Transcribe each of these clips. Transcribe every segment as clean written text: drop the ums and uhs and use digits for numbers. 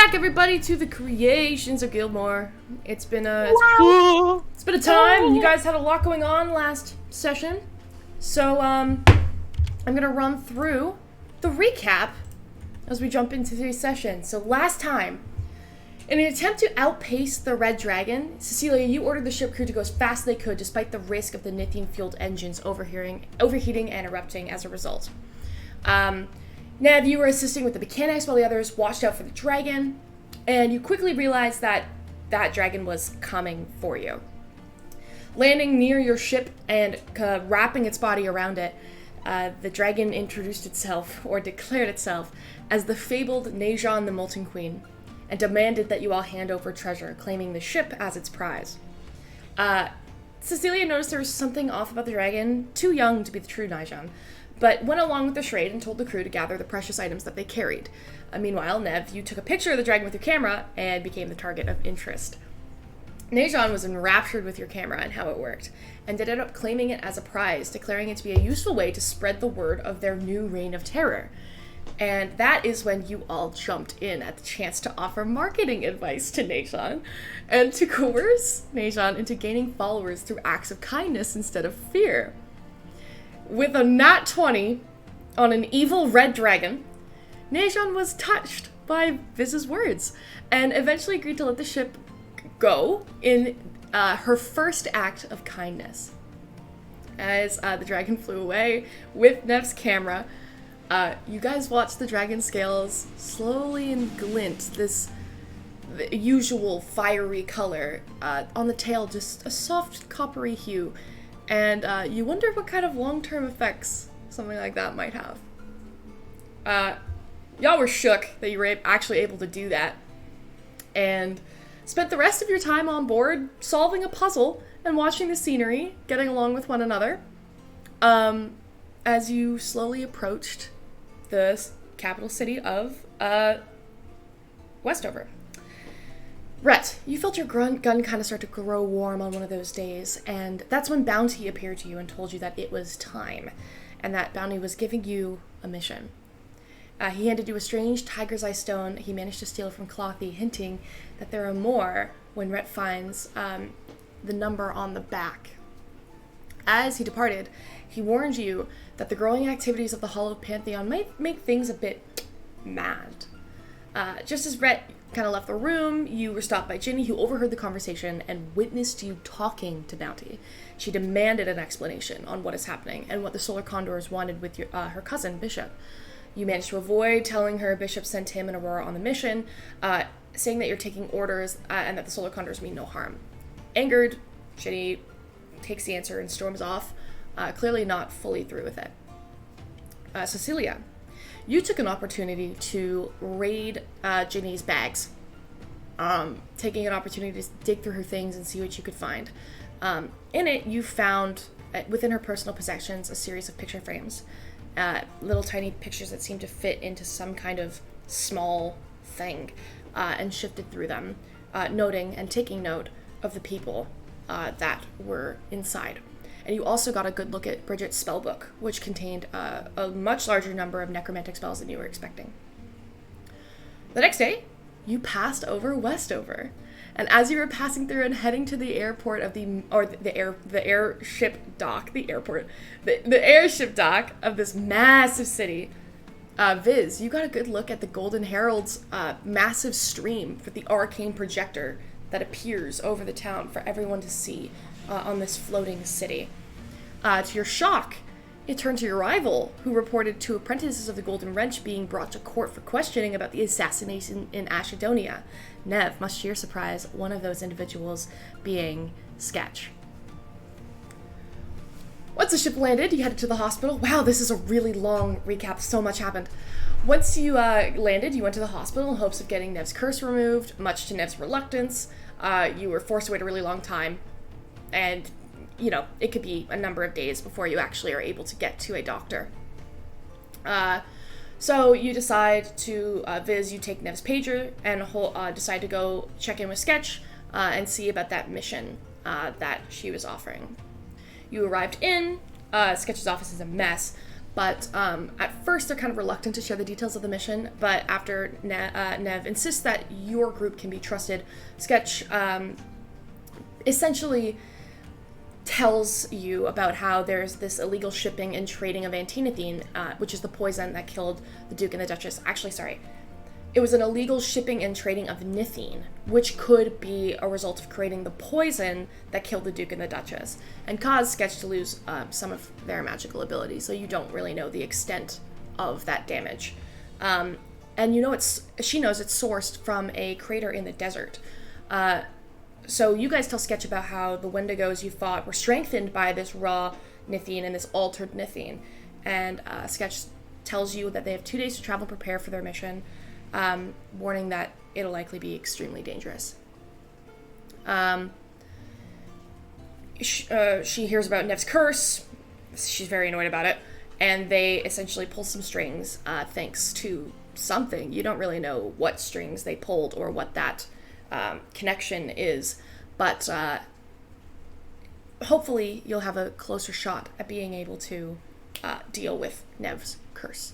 back, everybody, to the creations of Gildmoor. It's been a time. You guys had a lot going on last session, so I'm gonna run through the recap as we jump into today's session. So last time, in an attempt to outpace the Red Dragon, Cecilia, you ordered the ship crew to go as fast as they could, despite the risk of the lithium-fueled engines overheating and erupting as a result. Nev, you were assisting with the mechanics while the others watched out for the dragon, and you quickly realized that that dragon was coming for you. Landing near your ship and wrapping its body around it, the dragon introduced itself, or declared itself, as the fabled Najan the Molten Queen, and demanded that you all hand over treasure, claiming the ship as its prize. Cecilia noticed there was something off about the dragon, too young to be the true Najan, but went along with the charade and told the crew to gather the precious items that they carried. Meanwhile, Nev, you took a picture of the dragon with your camera and became the target of interest. Najan was enraptured with your camera and how it worked, and ended up claiming it as a prize, declaring it to be a useful way to spread the word of their new reign of terror. And that is when you all jumped in at the chance to offer marketing advice to Najan, and to coerce Najan into gaining followers through acts of kindness instead of fear. With a nat 20 on an evil red dragon, Najan was touched by Viz's words, and eventually agreed to let the ship go in her first act of kindness. As the dragon flew away with Nev's camera, you guys watched the dragon scales slowly and glint the usual fiery color, on the tail just a soft coppery hue, and you wonder what kind of long-term effects something like that might have. Y'all were shook that you were actually able to do that, and spent the rest of your time on board solving a puzzle and watching the scenery, getting along with one another, as you slowly approached the capital city of Westover. Rhett, you felt your gun kind of start to grow warm on one of those days, and that's when Bounty appeared to you and told you that it was time, and that Bounty was giving you a mission. He handed you a strange tiger's eye stone he managed to steal from Clothy, hinting that there are more when Rhett finds the number on the back. As he departed, he warned you that the growing activities of the Hollow Pantheon might make things a bit mad. Just as Rhett kind of left the room, you were stopped by Ginny, who overheard the conversation and witnessed you talking to Bounty. She demanded an explanation on what is happening and what the Solar Condors wanted with her cousin, Bishop. You managed to avoid telling her Bishop sent him and Aurora on the mission, saying that you're taking orders and that the Solar Condors mean no harm. Angered, Ginny takes the answer and storms off, clearly not fully through with it. Cecilia, you took an opportunity to raid Ginny's bags, taking an opportunity to dig through her things and see what you could find. In it, you found, within her personal possessions, a series of picture frames, little tiny pictures that seemed to fit into some kind of small thing, and shifted through them, noting and taking note of the people that were inside. And you also got a good look at Bridget's spellbook, which contained a much larger number of necromantic spells than you were expecting. The next day, you passed over Westover, and as you were passing through and heading to the airport of the airship dock of this massive city, Viz, you got a good look at the Golden Herald's massive stream for the arcane projector that appears over the town for everyone to see on this floating city. To your shock, it turned to your rival, who reported 2 apprentices of the Golden Wrench being brought to court for questioning about the assassination in Ashedonia. Nev, much to your surprise, one of those individuals being Sketch. Once the ship landed, you headed to the hospital. Wow, this is a really long recap. So much happened. Once you landed, you went to the hospital in hopes of getting Nev's curse removed. Much to Nev's reluctance, you were forced to wait a really long time. And, it could be a number of days before you actually are able to get to a doctor. So you decide to, Viz, you take Nev's pager and decide to go check in with Sketch and see about that mission that she was offering. You arrived in, Sketch's office is a mess, But at first, they're kind of reluctant to share the details of the mission. But after Nev insists that your group can be trusted, Sketch essentially tells you about how there's this illegal shipping and trading of antinethine, which is the poison that killed the Duke and the Duchess. Actually, sorry. It was an illegal shipping and trading of nithine, which could be a result of creating the poison that killed the Duke and the Duchess, and caused Sketch to lose some of their magical abilities, so you don't really know the extent of that damage. And you know she knows it's sourced from a crater in the desert. So you guys tell Sketch about how the Wendigos you fought were strengthened by this raw nithine and this altered nithine, and Sketch tells you that they have 2 days to travel and prepare for their mission, warning that it'll likely be extremely dangerous. She hears about Nev's curse. She's very annoyed about it. And they essentially pull some strings, thanks to something. You don't really know what strings they pulled or what that connection is. But hopefully you'll have a closer shot at being able to deal with Nev's curse.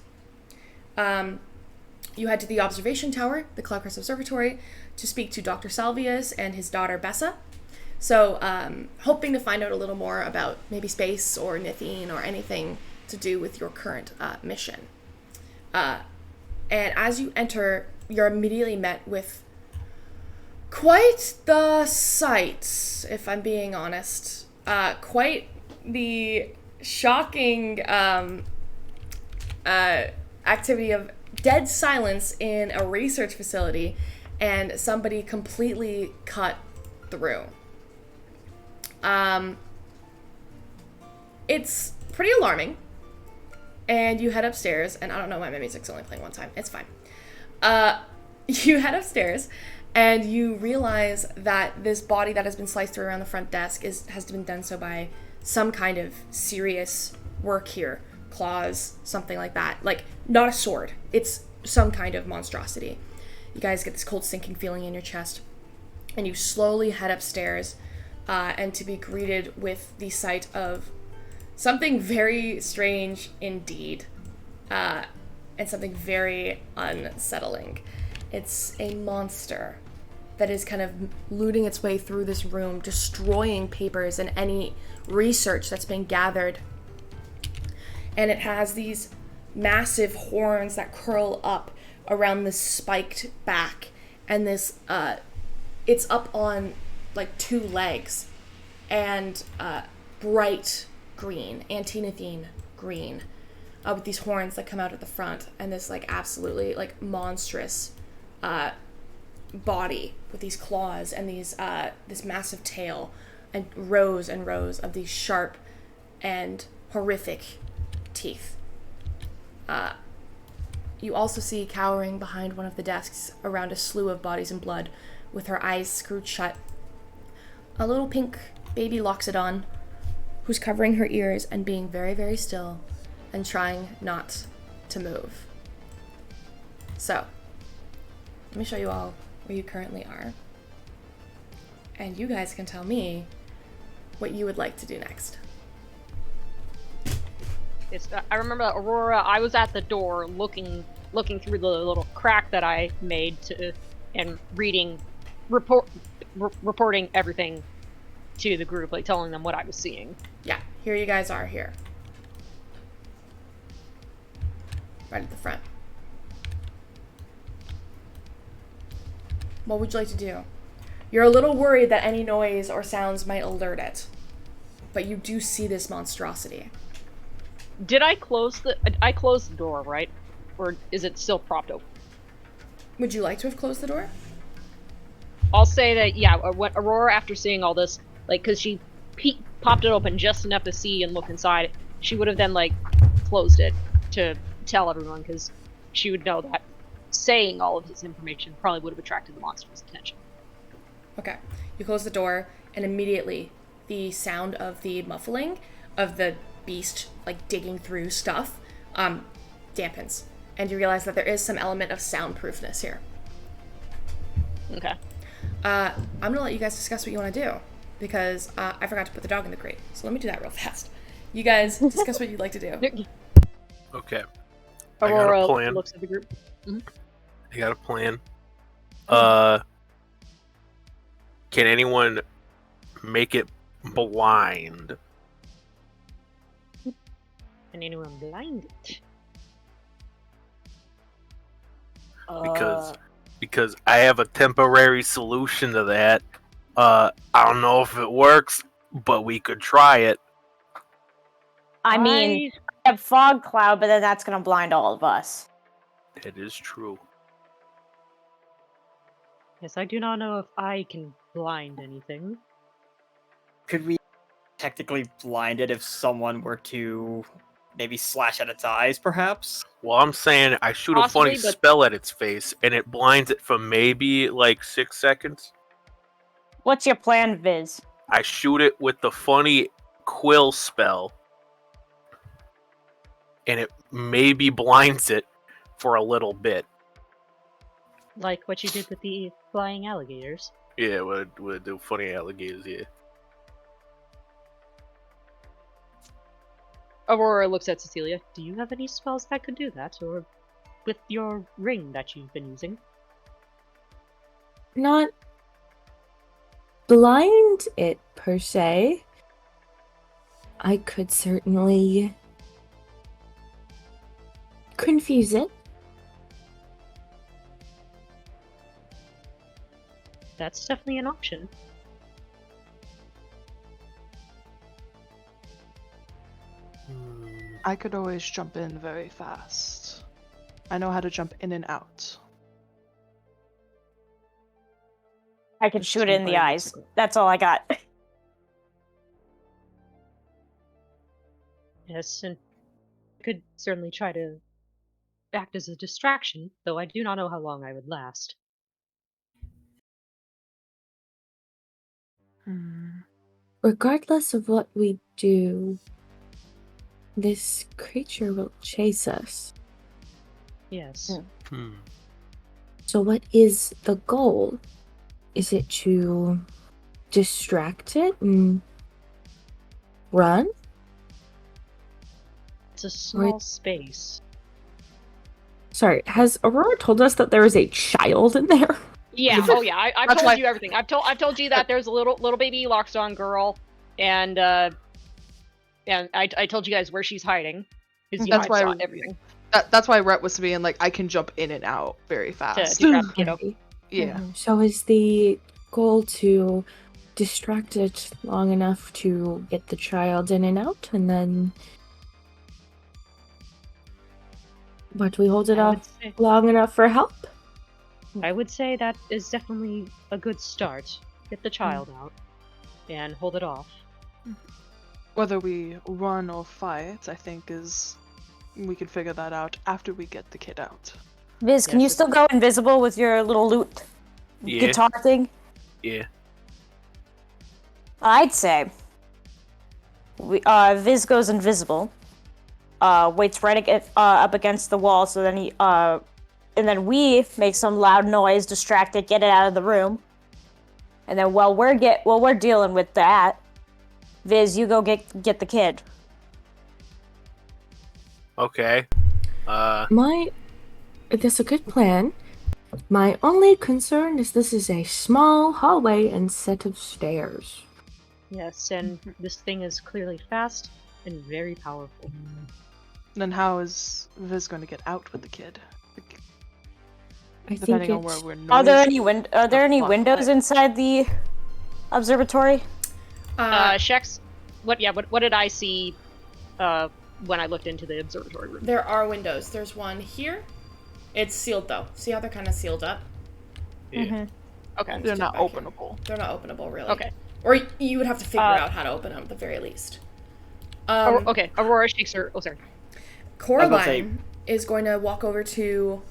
You head to the observation tower, the Cloudcrest Observatory, to speak to Dr. Salvius and his daughter Bessa. So, hoping to find out a little more about maybe space or nithine or anything to do with your current mission. And as you enter, you're immediately met with quite the sight, if I'm being honest. Quite the shocking activity of dead silence in a research facility and somebody completely cut through. It's pretty alarming, and you head upstairs, and I don't know why my music's only playing one time. It's fine. You head upstairs, and you realize that this body that has been sliced through around the front desk has been done so by some kind of serious work here. Claws, something like that. Like, not a sword. It's some kind of monstrosity. You guys get this cold sinking feeling in your chest, and you slowly head upstairs, and to be greeted with the sight of something very strange indeed, and something very unsettling. It's a monster that is kind of looting its way through this room, destroying papers and any research that's been gathered. And it has these massive horns that curl up around this spiked back, and this it's up on like 2 legs, and bright green, antinethine green, with these horns that come out at the front, and this like absolutely like monstrous body with these claws and these this massive tail and rows of these sharp and horrific teeth. You also see cowering behind one of the desks around a slew of bodies and blood, with her eyes screwed shut, a little pink baby Loxodon, who's covering her ears and being very, very still and trying not to move. So, let me show you all where you currently are, and you guys can tell me what you would like to do next. I remember Aurora, I was at the door looking through the little crack that I made and reporting everything to the group, like telling them what I was seeing. Yeah, here you guys are here. Right at the front. What would you like to do? You're a little worried that any noise or sounds might alert it, but you do see this monstrosity. Did I close the door, right? Or is it still propped open? Would you like to have closed the door? I'll say that, yeah, when Aurora, after seeing all this, like, because she popped it open just enough to see and look inside, she would have then, like, closed it to tell everyone, because she would know that saying all of this information probably would have attracted the monster's attention. Okay. You close the door, and immediately the sound of the muffling of the beast, like, digging through stuff, dampens. And you realize that there is some element of soundproofness here. Okay. I'm gonna let you guys discuss what you want to do, because I forgot to put the dog in the crate. So let me do that real fast. You guys discuss what you'd like to do. Okay. Aurora I got a plan. looks at the group. I got a plan. Can anyone make it blind? Can anyone blind it? Because I have a temporary solution to that. I don't know if it works, but we could try it. I mean, I have fog cloud, but then that's gonna blind all of us. It is true. Yes, I do not know if I can blind anything. Could we technically blind it if someone were to maybe slash at its eyes, perhaps? Well, I'm saying I shoot Possibly, a funny but- spell at its face, and it blinds it for maybe like 6 seconds. What's your plan, Viz? I shoot it with the funny quill spell, and it maybe blinds it for a little bit. Like what you did with the flying alligators. Yeah, with the funny alligators, yeah. Aurora looks at Cecilia. Do you have any spells that could do that? Or with your ring that you've been using? Not blind it per se. I could certainly confuse it. That's definitely an option. I could always jump in very fast. I know how to jump in and out. I can shoot it in the Somebody eyes. needs to go. That's all I got. Yes, and I could certainly try to act as a distraction, though I do not know how long I would last. Regardless of what we do, this creature will chase us. Yes. So what is the goal? Is it to distract it and run? It's a small space. Sorry, has Aurora told us that there is a child in there? Yeah, oh yeah, I've That's told why- you everything. I've told you that there's a little baby Lockstone girl, and I told you guys where she's hiding. Because That's I why saw everything That's why Rhett was being like, I can jump in and out very to fast. grab the kiddo. Right. Yeah. So is the goal to distract it long enough to get the child in and out, and then but we hold it I off would say- long enough for help? I would say that is definitely a good start. Get the child out and hold it off. Whether we run or fight, I think we could figure that out after we get the kid out. Viz, can Yes, you it's- still go invisible with your little lute Yeah. guitar thing? Yeah. I'd say Viz goes invisible, waits right up against the wall, so then and then we make some loud noise, distract it, get it out of the room, and then while we're dealing with that, Viz, you go get the kid. Okay. That's a good plan. My only concern is this is a small hallway and set of stairs. Yes, and this thing is clearly fast and very powerful. Then how is Viz going to get out with the kid? I think Depending on it's where we're Are there noisy. any Fuck. windows inside the observatory? Shex, what did I see when I looked into the observatory room? There are windows. There's one here. It's sealed though. See how they're kind of sealed up? Yeah. Okay. They're not back here. openable. They're not openable, really. Okay. Or you would have to figure out how to open them at the very least. Okay, Aurora shakes her. Oh, sorry. Coraline is going to walk over to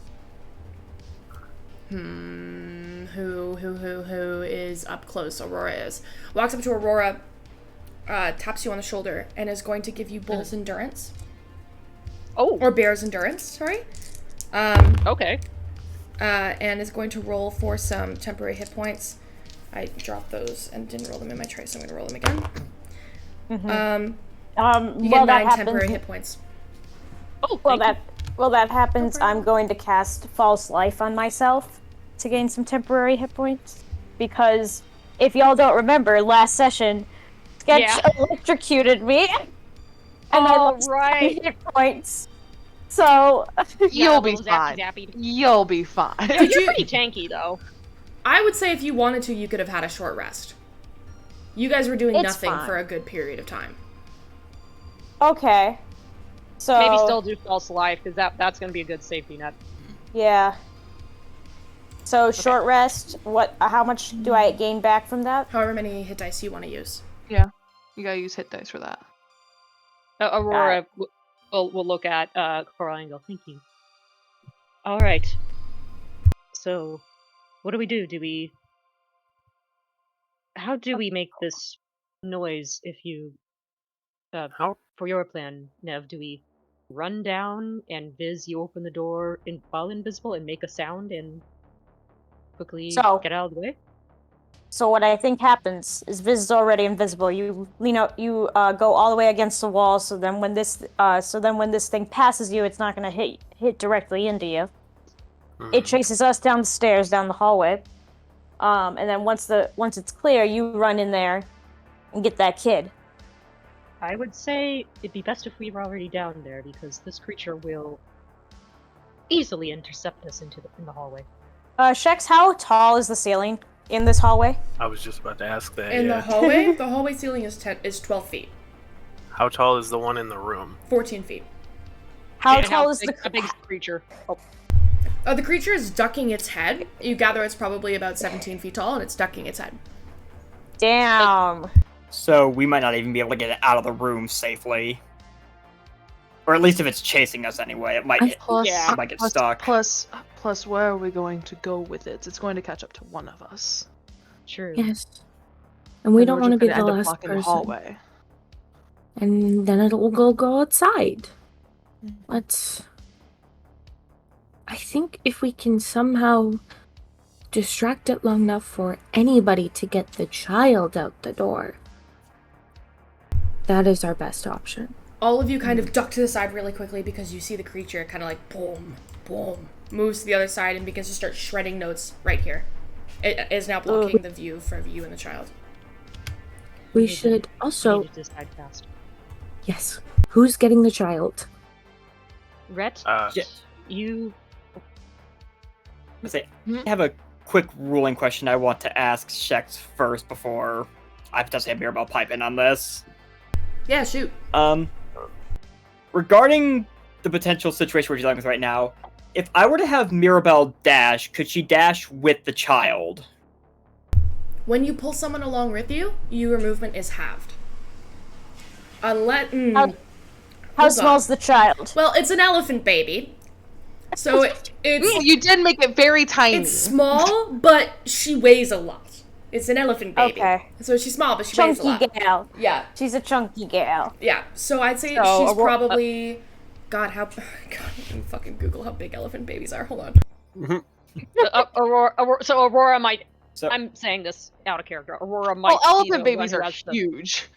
who is up close. Aurora is. Walks up to Aurora, taps you on the shoulder, and is going to give you Bull's Endurance. Oh. Or Bear's Endurance, sorry. Okay. And is going to roll for some temporary hit points. I dropped those and didn't roll them in my tray, so I'm going to roll them again. You Well, get that 9 temporary happens. hit points. Oh, Well, thank that happens, I'm going to cast False Life on myself to gain some temporary hit points. Because if y'all don't remember, last session, Sketch Yeah. electrocuted me, and I Oh, lost 10 right. hit points. So, You'll be little zappy fine. zappy. You'll be fine. So you're pretty tanky, though. I would say if you wanted to, you could have had a short rest. You guys were doing It's nothing fine. for a good period of time. okay. So Maybe still do false life, because that's going to be a good safety net. yeah. So short rest. How much do I gain back from that? However many hit dice you want to use. Yeah, you gotta use hit dice for that. Aurora will look at Coral and go, thank you. Alright. So, what do we do? How do we make this noise if you... How? For your plan, Nev, do we run down and Viz, you open the door while invisible and make a sound and quickly So- get out of the way? So what I think happens is Viz is already invisible. You go all the way against the wall. So then when this thing passes you, it's not gonna hit directly into you. It chases us down the stairs, down the hallway. And then once it's clear, you run in there and get that kid. I would say it'd be best if we were already down there, because this creature will easily intercept us in the hallway. Shex, how tall is the ceiling in this hallway? I was just about to ask that. In yeah. the hallway ceiling is 12 feet. How tall is the one in the room? 14 feet. How And tall is big is the creature? Oh, The creature is ducking its head. You gather it's probably about 17 feet tall, and it's ducking its head. Damn. So we might not even be able to get it out of the room safely. Or at least if it's chasing us anyway, it might, Yeah. it might get stuck. Plus, where are we going to go with it? It's going to catch up to one of us. true. Yes. And we And don't we're want to just be gonna the end up last blocking the person. hallway. And then it'll go outside. Let's... I think if we can somehow distract it long enough for anybody to get the child out the door, that is our best option. All of you kind of duck to the side really quickly because you see the creature kind of like boom, boom, moves to the other side and begins to start shredding notes right here. It is now blocking the view for you and the child. We should We also... need to decide fast. Yes. Who's getting the child? Rhett, Yeah. you... I have a quick ruling question I want to ask Shex first before I potentially have Mirabelle pipe in on this. Yeah, shoot. Regarding the potential situation we're dealing with right now, if I were to have Mirabelle dash, could she dash with the child? When you pull someone along with you, your movement is halved. Unless... How Hold small's the child? Well, it's an elephant baby. So it's You did make it very tiny. it's small, but she weighs a lot. It's an elephant baby. Okay. So she's small, but she weighs a Chunky lot. gal. Yeah, She's a chunky gal. yeah. So I'd say So, she's Aurora- probably... God, I can fucking Google how big elephant babies are. Hold on. Aurora might... So I'm saying this out of character. Aurora might Well, be the elephant one babies who are has the huge.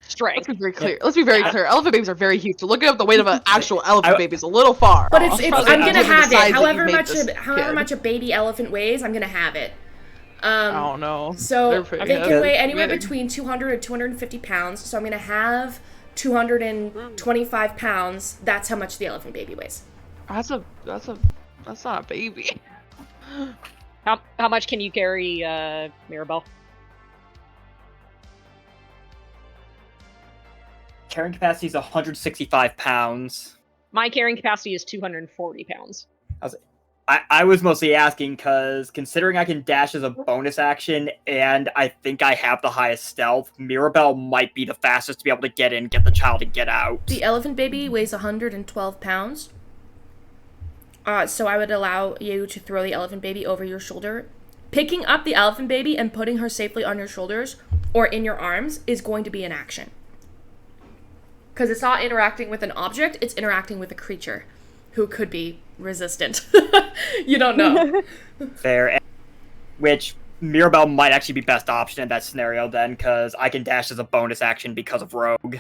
strength. Let's be very clear. Let's be very clear. Elephant babies are very huge. So looking up the weight of an actual elephant baby is a little far. But off. I'm probably gonna Given the have size it. that However you've made much this kid. a baby elephant weighs, I'm gonna have it. I don't know. So They're pretty they can heavy. weigh anywhere Big. between 200 and 250 pounds. So I'm gonna have 225 pounds. That's how much the elephant baby weighs. That's not a baby. How much can you carry, Mirabelle? carrying capacity is 165 pounds. My carrying capacity is 240 pounds. I was mostly asking because considering I can dash as a bonus action and I think I have the highest stealth, Mirabelle might be the fastest to be able to get in, get the child, and get out. The elephant baby weighs 112 pounds. So I would allow you to throw the elephant baby over your shoulder. Picking up the elephant baby and putting her safely on your shoulders or in your arms is going to be an action. Because it's not interacting with an object, it's interacting with a creature who could be resistant. You don't know. Fair. Which Mirabelle might actually be best option in that scenario then, because I can dash as a bonus action because of Rogue.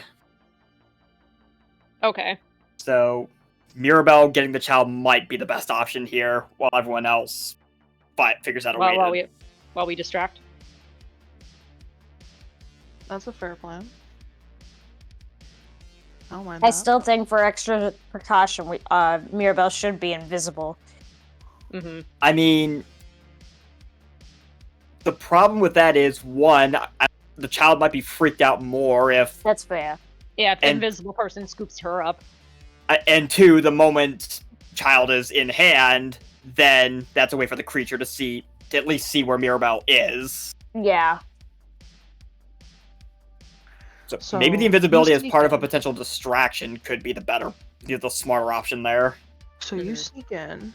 Okay. So Mirabelle getting the child might be the best option here, while everyone else figures out a way to... While we distract. That's a fair plan. I don't mind I that. still think for extra precaution, Mirabelle should be invisible. Mm-hmm. I mean, the problem with that is, one, the child might be freaked out more if... That's fair. Yeah, if the invisible person scoops her up. And two, the moment child is in hand, then that's a way for the creature to at least see where Mirabelle is. Yeah. So maybe the invisibility as part of a potential distraction could be the smarter option there. So you sneak in,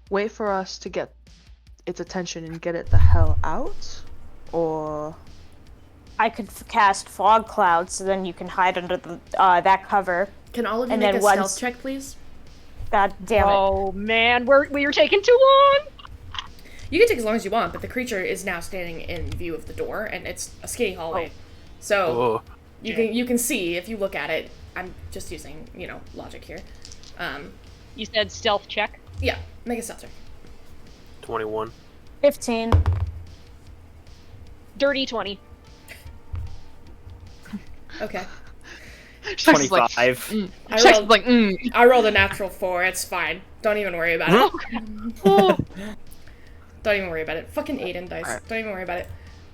wait for us to get its attention and get it the hell out, or I could cast fog clouds, so then you can hide under the that cover. Can all of you And make then a stealth check, please? God damn it! Oh man, we are taking too long. You can take as long as you want, but the creature is now standing in view of the door, and it's a skinny hallway. So you can see if you look at it. I'm just using logic here. You said stealth check. Yeah, make a stealth check. 21. 15. Dirty 20. Okay. 25. I rolled a natural 4. It's fine. Don't even worry about it. Don't even worry about it. Fucking Aiden dice. Right. Don't even worry about it.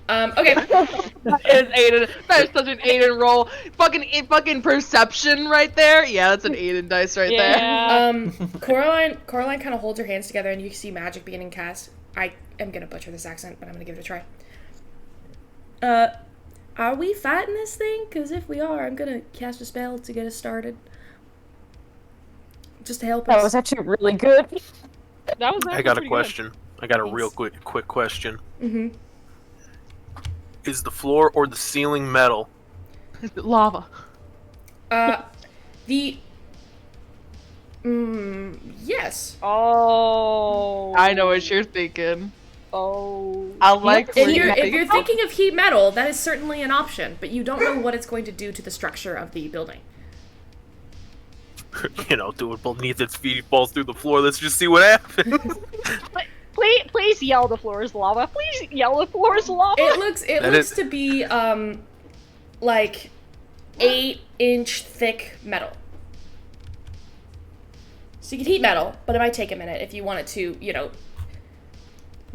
Okay. That is Aiden. That is such an Aiden roll. Fucking perception right there. Yeah, that's an Aiden dice right there. Coraline kind of holds her hands together, and you see magic beginning cast. I am gonna butcher this accent, but I'm gonna give it a try. Are we fighting this thing? Because if we are, I'm gonna cast a spell to get us started. Just to help us. That was actually really good. I got a question. Good. I got a real quick question. Mm-hmm. Is the floor or the ceiling metal? Lava. Yes. Oh. I know what you're thinking. Oh. I like if you're thinking of heat metal, that is certainly an option, but you don't know what it's going to do to the structure of the building. Do it beneath its feet, falls through the floor. Let's just see what happens. Please yell the floor is lava. Please yell the floor is lava. It looks to be like 8-inch thick metal. So you can heat metal, but it might take a minute if you want it to,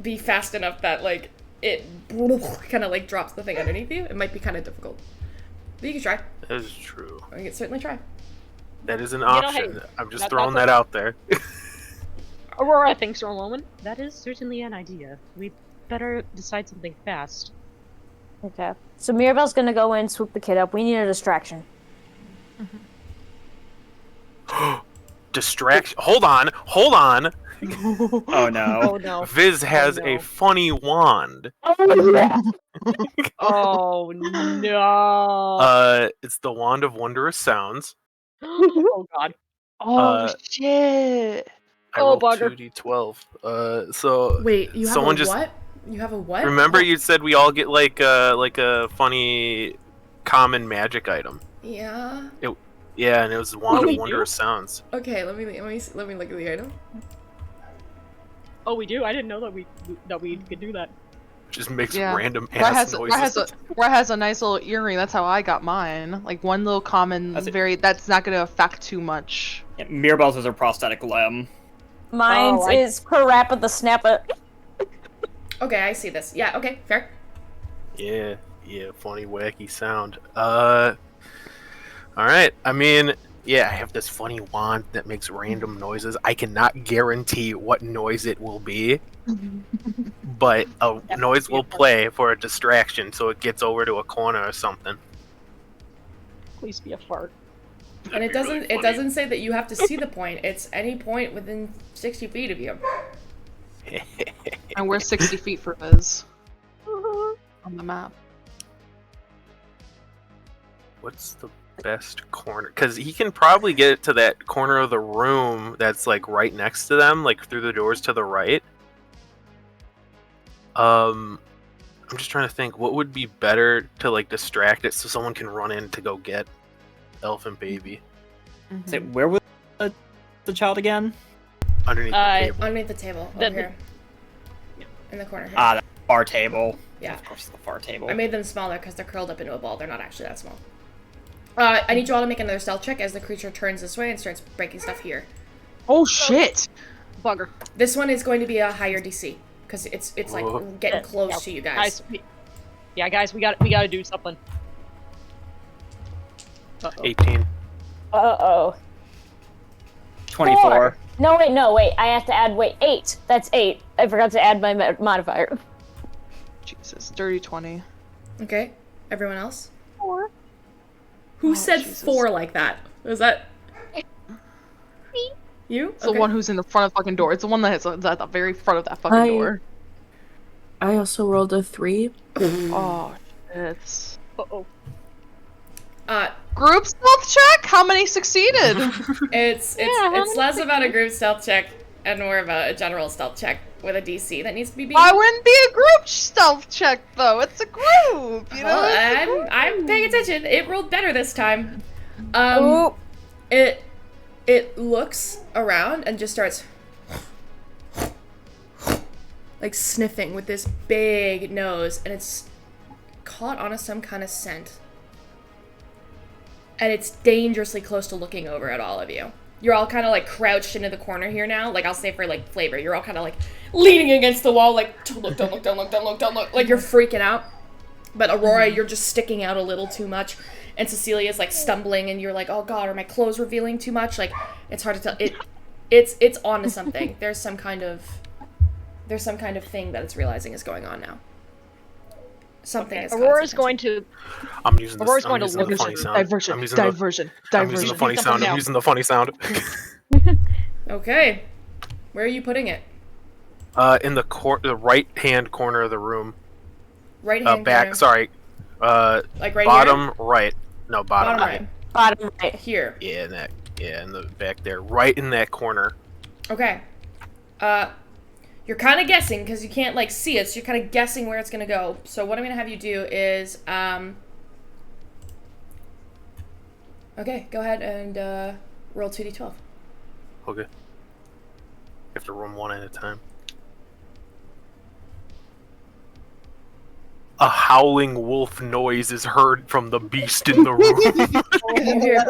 be fast enough that it kind of drops the thing underneath you. It might be kind of difficult. But you can try. That is true. You can certainly try. That is an option. Hey, I'm just throwing that out there. Aurora thinks for a moment. That is certainly an idea. We better decide something fast. Okay. So Mirabelle's gonna go in, swoop the kid up. We need a distraction. Distraction. Hold on. Oh no. Oh no. Viz has a funny wand. Oh no. It's the Wand of Wondrous Sounds. Oh god. Oh shit. I rolled bugger. 2d12. So wait, you have someone a what? You have a what? Remember you said we all get like a funny common magic item. Yeah. Yeah, and it was the Wand of Wondrous Sounds. Okay, let me look at the item. Oh, we do? I didn't know that we could do that. Just makes random Brett noises. Brett has a nice little earring. That's how I got mine. Like one little common, that's not going to affect too much. Yeah, Mirabelle's is her prosthetic limb. Mine's is Parappa the Snapper. Okay, I see this. Yeah, okay, fair. Yeah, funny, wacky sound. Alright, I mean, yeah, I have this funny wand that makes random noises. I cannot guarantee what noise it will be, but a noise will play for a distraction so it gets over to a corner or something. Please be a fart. And it doesn't say that you have to see the point. It's any point within 60 feet of you. And we're 60 feet for Viz. On the map. What's the best corner? Because he can probably get to that corner of the room that's like right next to them, like through the doors to the right. I'm just trying to think what would be better to like distract it so someone can run in to go get elephant baby. Say, where was the child again? Underneath the table. Underneath the table, over here. In the corner here. The far table. Yeah. Of course, the far table. I made them smaller because they're curled up into a ball. They're not actually that small. I need you all to make another stealth check as the creature turns this way and starts breaking stuff here. Oh shit! Bugger. This one is going to be a higher DC because it's like getting close to you guys. Guys, we gotta do something. 18. Uh-oh. 24. No, wait. I have to add, 8. That's 8. I forgot to add my modifier. Jesus, dirty 20. Okay, everyone else? 4. Who said Jesus. 4 like that? Was that you? It's the one who's in the front of the fucking door. It's the one that's at the very front of that fucking door. I also rolled a 3. Oh, shit. Uh-oh. Group stealth check? How many succeeded? It's less about a group stealth check and more about a general stealth check with a DC that needs to be beat. Why wouldn't be a group stealth check though? It's a group, you know. I'm paying attention. It rolled better this time. Ooh. It looks around and just starts like sniffing with this big nose, and it's caught on some kind of scent. And it's dangerously close to looking over at all of you. You're all kind of like crouched into the corner here now. Like, I'll say for like flavor, you're all kind of like leaning against the wall, like, don't look, don't look, don't look, don't look, don't look. Like, you're freaking out. But Aurora, you're just sticking out a little too much. And Cecilia's like stumbling, and you're like, oh god, are my clothes revealing too much? Like, it's hard to tell. It's onto something. There's some kind of thing that it's realizing is going on now. Something is Aurora's going to. I'm using this. Aurora's I'm going to using look the at funny sound. Diversion. I'm using Diversion. I'm using the funny sound. I'm using the funny sound. Okay. Where are you putting it? In the right-hand corner of the room. Right hand Back. corner. Sorry. Like right bottom here? right. No, bottom right. Bottom right. Here. Yeah, in the back there, right in that corner. Okay. You're kind of guessing because you can't like see it, so you're kind of guessing where it's gonna go. So what I'm gonna have you do is, okay, go ahead and roll 2d12. Okay. You have to run one at a time. A howling wolf noise is heard from the beast in the room. You hear,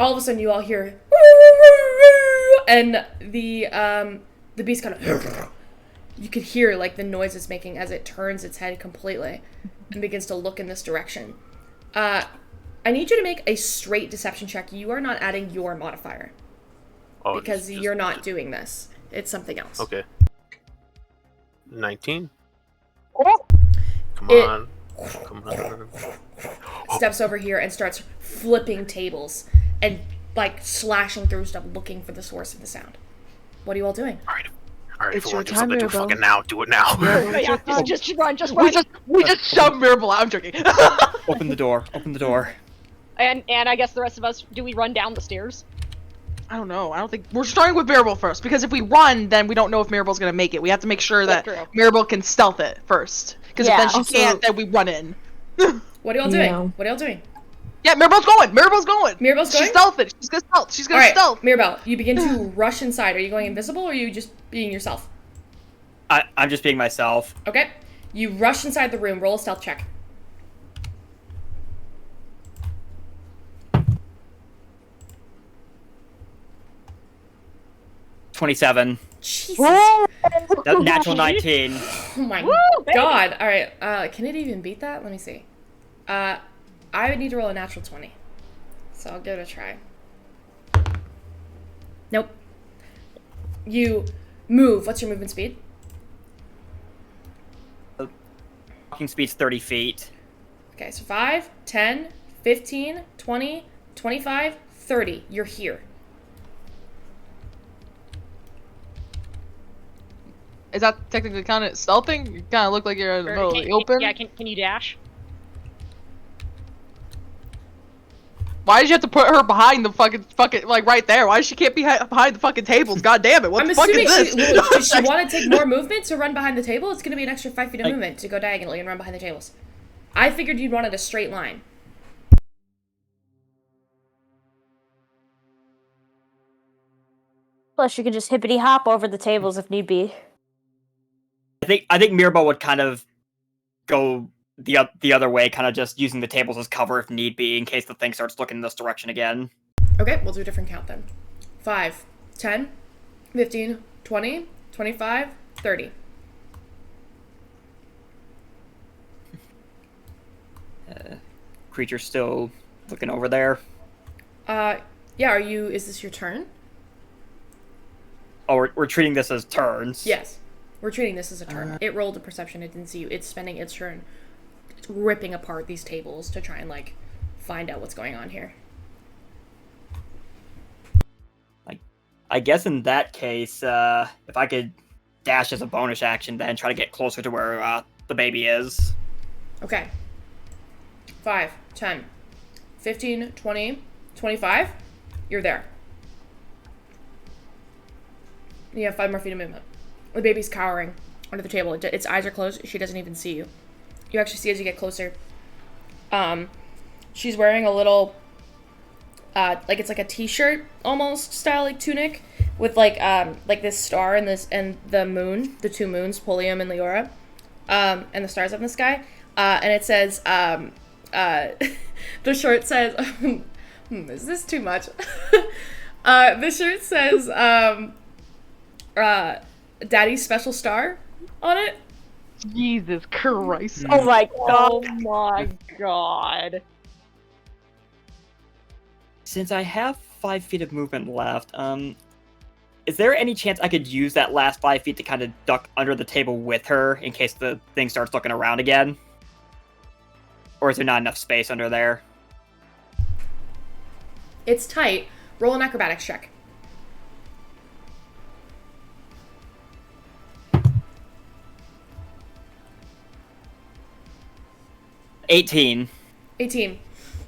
all of a sudden, you all hear, and the beast kind of. You could hear like the noise it's making as it turns its head completely and begins to look in this direction. I need you to make a straight deception check. You are not adding your modifier because you're not doing this. It's something else. Okay. 19. Oh. Come on. Come on. Steps over here and starts flipping tables and like slashing through stuff looking for the source of the sound. What are you all doing? All right, It's if we your want to do time, something, do Mirabelle. fucking now. Do it now. Yeah, just run, just run. We just shoved Mirabelle out. I'm joking. Open the door. Open the door. And I guess the rest of us, do we run down the stairs? I don't know. I don't think we're starting with Mirabelle first because if we run, then we don't know if Mirabelle's gonna make it. We have to make sure that That's true. Mirabelle can stealth it first. Because Yeah, if then she also- can't, then we run in. What are y'all doing? Yeah. What are y'all doing? Yeah, Mirabelle's going. Mirabelle's going. Mirabelle's going? She's stealthing. She's gonna stealth. She's All gonna right, stealth. Mirabelle, you begin to rush inside. Are you going invisible or are you just being yourself? I'm just being myself. Okay. You rush inside the room. Roll a stealth check. $27. Jesus. Natural 19. Oh my Woo, baby. god. All right. Can it even beat that? Let me see. I would need to roll a natural 20. So I'll give it a try. Nope. You move. What's your movement speed? Walking speed's 30 feet. Okay, so 5, 10, 15, 20, 25, 30. You're here. Is that technically kind of stealthing? You kind of look like you're in the Or middle of the open. Yeah, can you dash? Why did you have to put her behind the fucking like right there? Why she can't be behind the fucking tables? God damn it! What I'm the fuck assuming is this? does she want to take more movement to run behind the table? It's going to be an extra 5 feet of movement to go diagonally and run behind the tables. I figured you'd wanted a straight line. Plus, you could just hippity hop over the tables if need be. I think Mirabelle would kind of go the other way, kind of just using the tables as cover if need be, in case the thing starts looking in this direction again. Okay, we'll do a different count then. 5, 10, 15, 20, 25, 30. Creature's still looking over there. Yeah, is this your turn? Oh, we're treating this as turns. Yes. We're treating this as a turn. It rolled a perception, it didn't see you. It's spending its turn ripping apart these tables to try and, like, find out what's going on here. I guess in that case, if I could dash as a bonus action, then try to get closer to where the baby is. Okay. 5, 10, 15, 20, 25. You're there. You have 5 more feet of movement. The baby's cowering under the table. Its eyes are closed. She doesn't even see you. You actually see as you get closer. She's wearing a little, like it's like a t-shirt almost style, like tunic, with like this star and the moon, the 2 moons, Polium and Leora, and the stars up in the sky. And it says, the shirt says, is this too much? The shirt says, Daddy's Special Star on it. Jesus Christ. Oh my god. Oh my god. Since I have 5 feet of movement left, is there any chance I could use that last 5 feet to kind of duck under the table with her in case the thing starts looking around again? Or is there not enough space under there? It's tight. Roll an acrobatics check. 18. 18.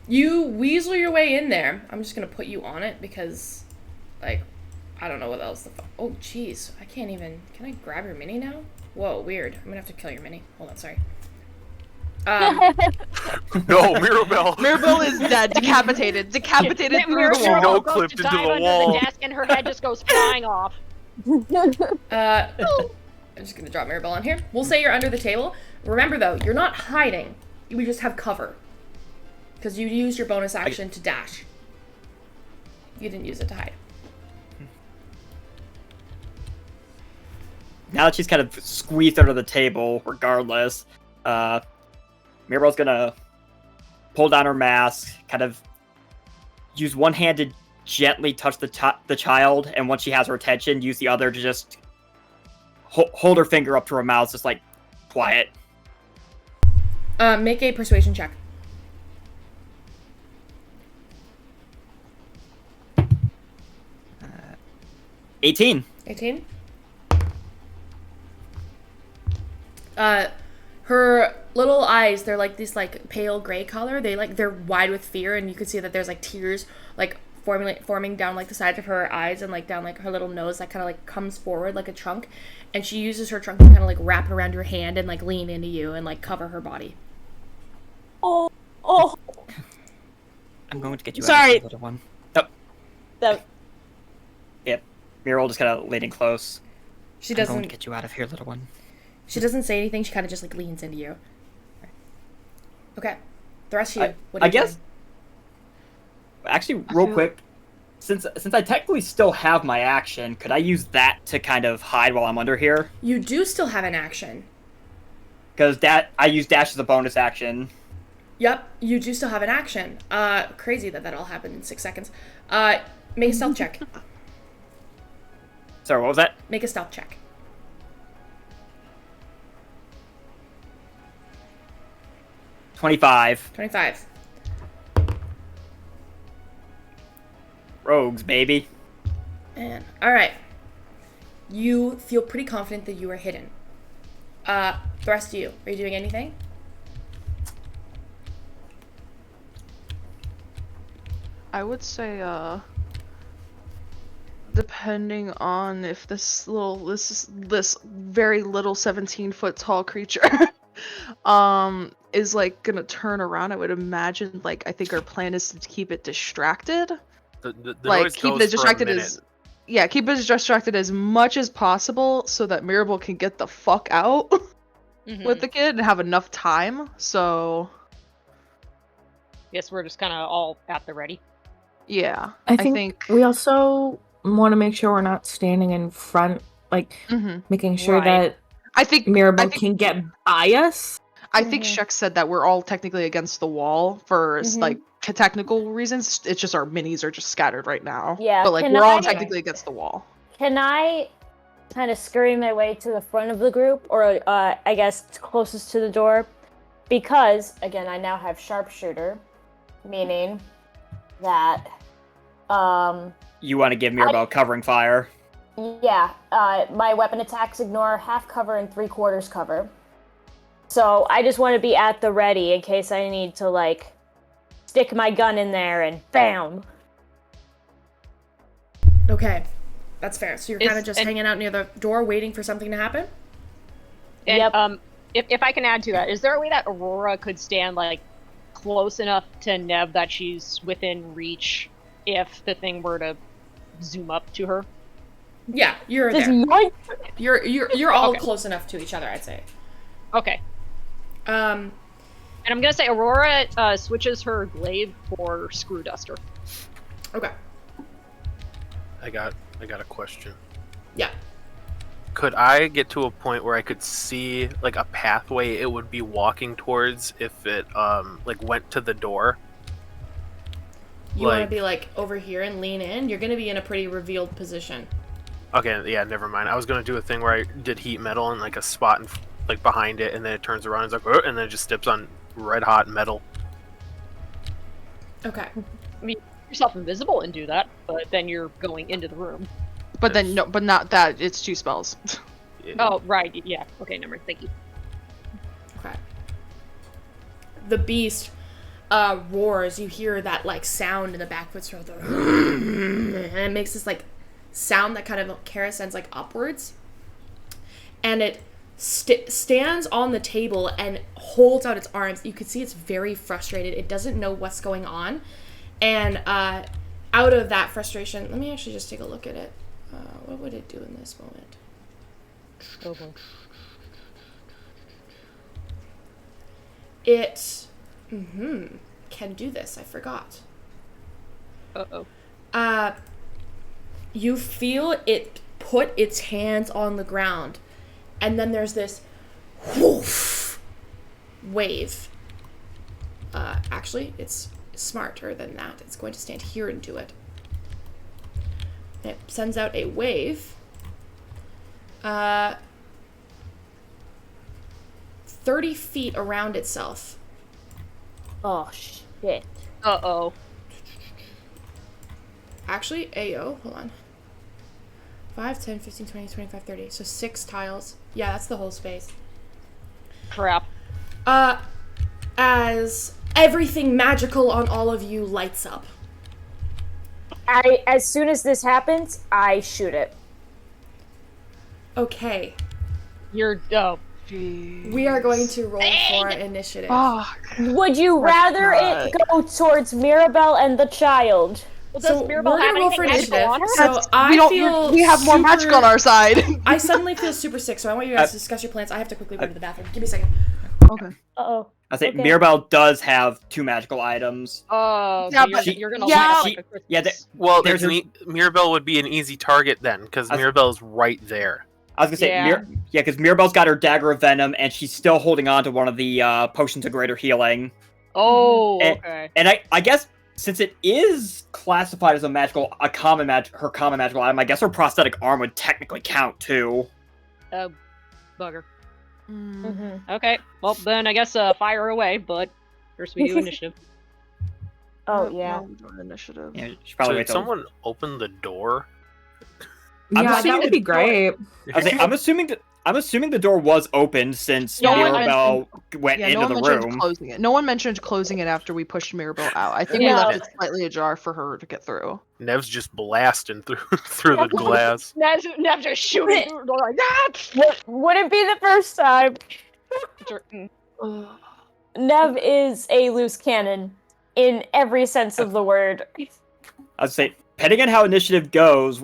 You weasel your way in there. I'm just gonna put you on it because, like, I don't know what else oh, jeez. I can't even... Can I grab your mini now? Whoa, weird. I'm gonna have to kill your mini. Hold on, sorry. No, Mirabelle. Mirabelle is dead, decapitated through the She wall. no goes clipped to into dive the under wall. the desk and her head just goes flying off. I'm just gonna drop Mirabelle on here. We'll say you're under the table. Remember, though, you're not hiding. We just have cover. Because you used your bonus action to dash. You didn't use it to hide. Now that she's kind of squeezed under the table, regardless, Mirabelle's gonna pull down her mask, kind of use one hand to gently touch the child, and once she has her attention, use the other to just hold her finger up to her mouth, just like, quiet. Make a persuasion check. 18. 18? Her little eyes, they're like this like pale gray color. They're wide with fear, and you can see that there's like tears like forming down like the sides of her eyes and like down like her little nose that kind of like comes forward like a trunk. And she uses her trunk to kind of like wrap it around your hand and like lean into you and like cover her body. Oh. I'm going to get you Sorry. out of here, little one. Oh. Yep. Mirabelle just kind of leaning close. She I'm going to doesn't. get you out of here, little one. She doesn't say anything. She kind of just like leans into you. Okay. The rest of you. What are I you guess. doing? Actually, real quick, since I technically still have my action, could I use that to kind of hide while I'm under here? You do still have an action. Because I use dash as a bonus action. Yep, you do still have an action. Crazy that all happened in 6 seconds. Make a stealth check. Sorry, what was that? Make a stealth check. 25. 25. Rogues, baby. And alright. You feel pretty confident that you are hidden. The rest of you, are you doing anything? I would say, depending on if this very little 17-foot tall creature, is like gonna turn around, I would imagine, like, I think our plan is to keep it distracted. The Like, noise keep goes it for a distracted minute. is, keep us distracted as much as possible so that Mirabel can get the fuck out with the kid and have enough time. So Guess we're just kind of all at the ready. yeah, I think we also want to make sure we're not standing in front, like making sure Right. that Mirabel can get by us. I think Shek said that we're all technically against the wall for like technical reasons. It's just our minis are just scattered right now. Yeah, but like can we're all I- technically against the wall. Can I kind of scurry my way to the front of the group, or I guess closest to the door? Because, again, I now have sharpshooter, meaning that, You want to give Mirabel covering fire? yeah, my weapon attacks ignore half cover and 3/4 cover. So I just want to be at the ready in case I need to, like, stick my gun in there and bam! Okay, that's fair. So you're kind of just hanging out near the door waiting for something to happen? And, Yep. If I can add to that, is there a way that Aurora could stand, like, close enough to Nev that she's within reach if the thing were to zoom up to her? Yeah, you're Just there. yoink! You're all Okay. close enough to each other, I'd say. Okay. And I'm gonna say Aurora switches her glaive for screw duster. Okay. I got a question. Yeah. Could I get to a point where I could see like a pathway it would be walking towards if it like went to the door? You want to be like over here and lean in? You're going to be in a pretty revealed position. Okay, yeah, never mind. I was gonna do a thing where I did heat metal and like a spot in, like behind it, and then it turns around and it's like, and then it just steps on red hot metal. Okay. I mean, yourself invisible and do that, but then you're going into the room. But then no, but not that. It's 2 spells. Yeah. Oh, right. Yeah. Okay, never mind. Thank you. Okay. The beast roars. You hear that like sound in the back of its throat, and it makes this like sound that kind of Kara sends like upwards, and it stands on the table and holds out its arms. You can see it's very frustrated. It doesn't know what's going on, and out of that frustration, let me actually just take a look at it. What would it do in this moment? It can do this. I forgot. Uh-oh. You feel it put its hands on the ground, and then there's this whoosh wave. Actually, it's smarter than that. It's going to stand here and do it. It sends out a wave. 30 feet around itself. Oh, shit. Uh-oh. Actually, AO, hold on. 5, 10, 15, 20, 25, 30. So 6 tiles. Yeah, that's the whole space. Crap. As everything magical on all of you lights up. As soon as this happens, I shoot it. Okay. You're We are going to roll for initiative. Fuck. Would you rather it go towards Mirabel and the child? Well, So does Mirabel we're have gonna roll for anything magical initiative. on her? So I feel we have more magic on our side. I suddenly feel super sick, so I want you guys to discuss your plans. I have to quickly run to the bathroom. Give me a second. Okay. Uh-oh. I say Okay. Mirabel does have 2 magical items. Oh, Yeah, you're, but- you're gonna yeah, light up like a Christmas. Yeah, Well, There's Mirabel would be an easy target then, because Mirabel's right there. I was gonna say, Yeah. because Mirabel's got her dagger of venom, and she's still holding on to one of the potions of greater healing. Oh, And- okay. And I guess since it is classified as her common magical item, I guess her prosthetic arm would technically count too. Bugger. Mm-hmm. Okay, well then I guess fire away, but first we do initiative. Oh, yeah. No, we're doing initiative. Yeah, she So probably did wait till- someone open the door? I'm Yeah, assuming that would be great. I'm assuming the door was opened since No one Mirabel went Yeah, into no one the mentioned room. closing it. No one mentioned closing it after we pushed Mirabel out. I think we Yeah. left it slightly ajar for her to get through. Nev's just blasting through the glass. Nev just shooting through the door like that. Wouldn't be the first time. Mm. Nev is a loose cannon in every sense of the word. I'd say depending on how initiative goes,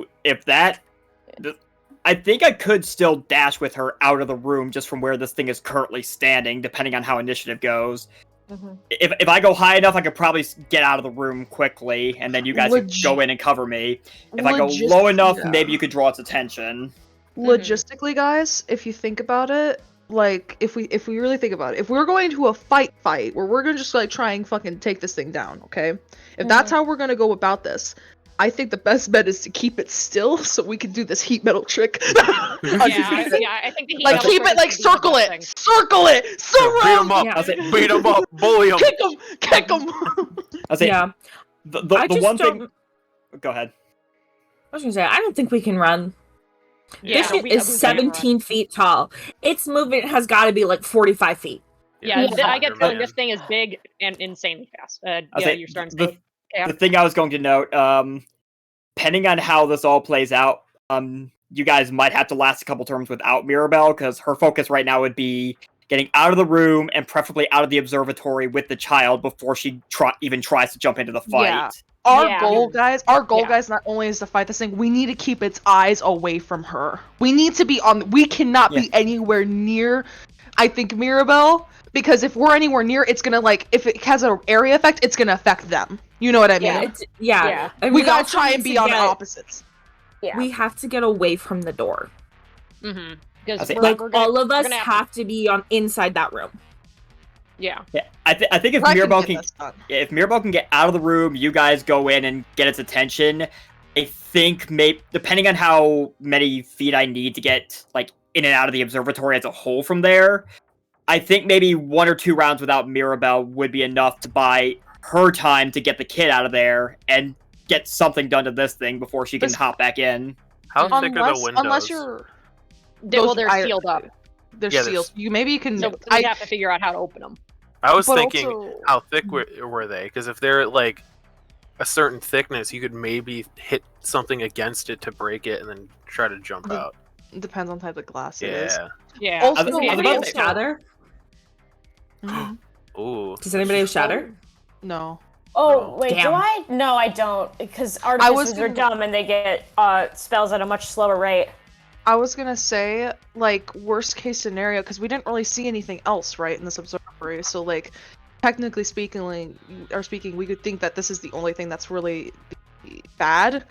I think I could still dash with her out of the room just from where this thing is currently standing, depending on how initiative goes. Mm-hmm. If I go high enough, I could probably get out of the room quickly, and then you guys could go in and cover me. If I go low enough, maybe you could draw its attention. Logistically, guys, if you think about it, like, if we really think about it, if we're going to a fight where we're gonna just, like, try and fucking take this thing down, okay? If that's how we're gonna go about this, I think the best bet is to keep it still so we can do this heat metal trick. I think the heat like, keep it, like, circle it! Circle it! Surround it! Beat him up! Bully him! Kick him! Yeah. The one thing... Go ahead. I was gonna say, I don't think we can run. Yeah, this shit is 17 feet tall. Its movement has got to be like 45 feet. Yeah, I get the feeling this thing is big and insanely fast. You're starting to say... The thing I was going to note, depending on how this all plays out, you guys might have to last a couple turns without Mirabelle, because her focus right now would be getting out of the room and preferably out of the observatory with the child before she even tries to jump into the fight. Yeah. Our goal, guys, not only is to fight this thing, we need to keep its eyes away from her. We need to be we cannot be anywhere near, I think, Mirabelle, because if we're anywhere near, it's gonna, like, if it has an area effect, it's gonna affect them. You know what I mean? And we gotta try and be on opposites. Yeah. We have to get away from the door. Mm-hmm. Like, all of us have to be on inside that room. Yeah. I think if Mirabelle can get out of the room, you guys go in and get its attention. I think maybe, depending on how many feet I need to get, like, in and out of the observatory as a whole from there, I think maybe 1 or 2 rounds without Mirabelle would be enough to buy her time to get the kid out of there and get something done to this thing before she can hop back in. How thick are the windows? Unless you're... they're sealed up. They're sealed. Maybe you can... So we have to figure out how to open them. I was thinking, how thick were they? Because if they're, like, a certain thickness, you could maybe hit something against it to break it and then try to jump out. It depends on the type of glass it is. Yeah. Also, does anybody have shatter? Ooh. Does anybody have shatter? No. Oh, wait, do I? No, I don't. Because artificers are dumb and they get spells at a much slower rate. I was gonna say, like, worst case scenario, because we didn't really see anything else, right, in this observatory. So, like, technically speaking, we could think that this is the only thing that's really bad.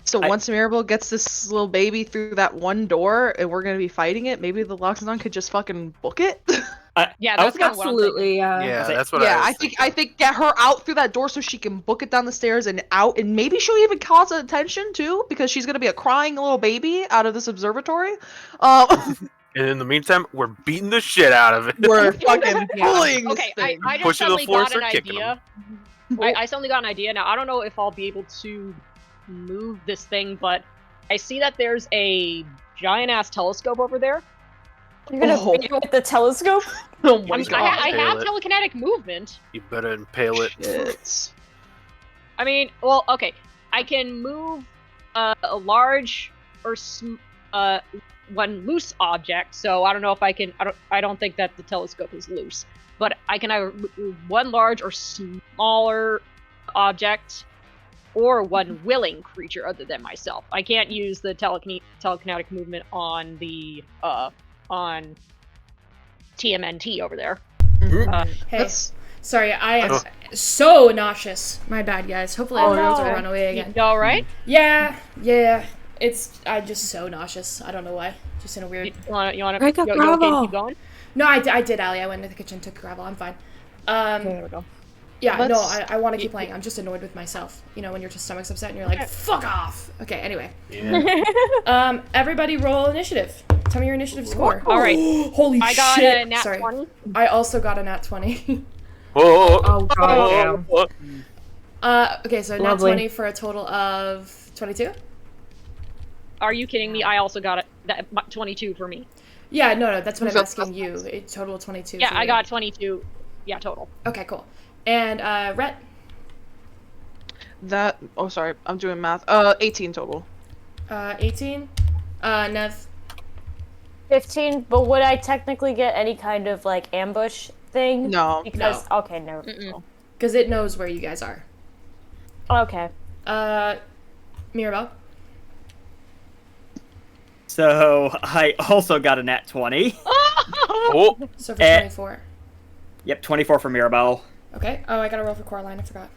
So once Mirabelle gets this little baby through that one door, and we're gonna be fighting it, maybe the Loxodon could just fucking book it. That's absolutely. Yeah, that's what I was thinking. I think get her out through that door so she can book it down the stairs and out, and maybe she'll even cause attention too, because she's gonna be a crying little baby out of this observatory. And in the meantime, we're beating the shit out of it. We're fucking bullying this thing. I just suddenly got an idea. I suddenly got an idea. Now, I don't know if I'll be able to move this thing, but I see that there's a giant-ass telescope over there. You're gonna beat it with the telescope? Oh my god. I have telekinetic movement. You better impale it. I mean, well, okay. I can move a large or one loose object, so I don't know if I can. I don't think that the telescope is loose, but I can either move one large or smaller object, or one willing creature other than myself. I can't use the telekinetic movement on the on TMNT over there. Hey, sorry, I am so nauseous. My bad, guys. Hopefully I don't run away again. You all right? Yeah. I'm just so nauseous. I don't know why. Just in a weird... You wanna Break up you gravel. okay to keep going? No, I did, Allie. I went into the kitchen, took gravel. I'm fine. Okay, there we go. Yeah, I want to keep playing. I'm just annoyed with myself. You know, when your stomach's upset and you're like, fuck off! Okay, anyway. Yeah. Everybody roll initiative. Tell me your initiative score. All right. Holy shit. I got a nat 20. I also got a nat 20. Oh, god damn. Okay, so Lovely. nat 20 for a total of 22? Are you kidding me? I also got that 22 for me. Yeah, no, that's what I'm asking you. A total of 22. Yeah, I got 22. Yeah, total. Okay, cool. And, Rhett? Sorry, I'm doing math. 18 total. 18? Nev? 15, but would I technically get any kind of, like, ambush thing? No. Because, No. okay, no. Because it knows where you guys are. Okay. Mirabelle. So I also got a nat 20. Oh, So for 24. Yep, 24 for Mirabelle. Okay. Oh, I gotta roll for Coraline. I forgot.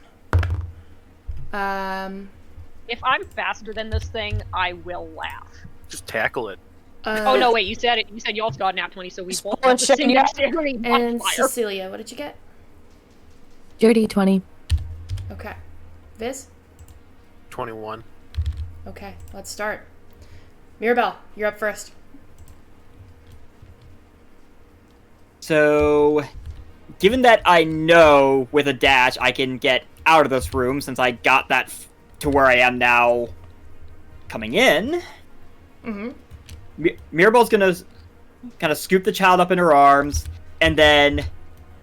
If I'm faster than this thing, I will laugh. just tackle it. Oh no, wait, you said it. You said you also got a nat 20, so we both Well, got the same yeah. dexterity And modifier. Cecilia, what did you get? Dirty 20. Okay. Viz? 21. Okay, let's start. Mirabelle, you're up first. So, given that I know with a dash I can get out of this room since I got that to where I am now coming in, Mirabelle's gonna kind of scoop the child up in her arms and then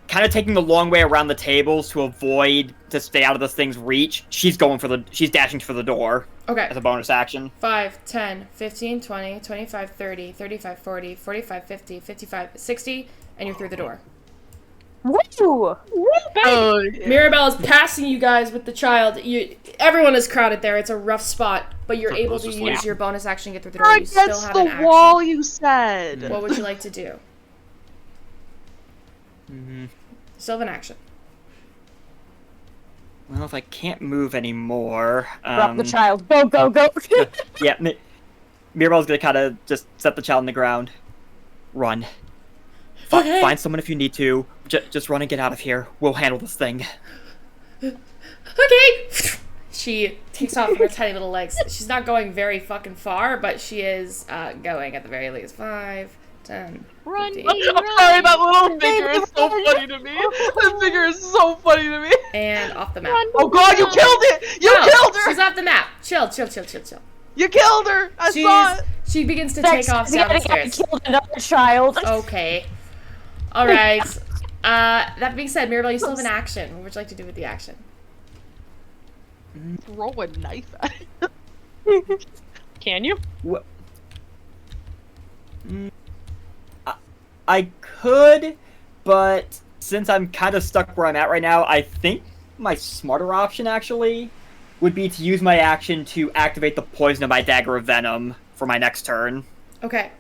kind of taking the long way around the tables to avoid to stay out of this thing's reach. She's dashing for the door Okay. as a bonus action. 5, 10, 15, 20, 25, 30, 35, 40, 45, 50, 55, 60, and you're through the door. Woo! Oh, Mirabelle is passing you guys with the child. Everyone is crowded there. It's a rough spot, but you're able to Closest use link. your bonus action to get through the door. you're You still against have the an action. wall, you said. What would you like to do? Still have an action. Well, if I can't move anymore, Drop the child. Go, go, go. yeah, Mirabelle's gonna kind of just set the child on the ground. Run. Okay. Find someone if you need to. Just run and get out of here. We'll handle this thing. Okay. She takes off her tiny little legs. She's not going very fucking far, but she is going at the very least. 5, 10, Run, 15. baby, I'm run. sorry, that little figure is so funny to me. That figure is so funny to me. And off the map. Run, Oh god, you killed it! You No, killed her! she's off the map. Chill, chill, chill, chill, chill. You killed her! I saw it! She begins to take off down the stairs. Killed another child. Okay. Alright. That being said, Mirabelle, you still have an action. What would you like to do with the action? Throw a knife at it. Can you? What? I could, but since I'm kind of stuck where I'm at right now, I think my smarter option actually would be to use my action to activate the poison of my dagger of venom for my next turn. Okay.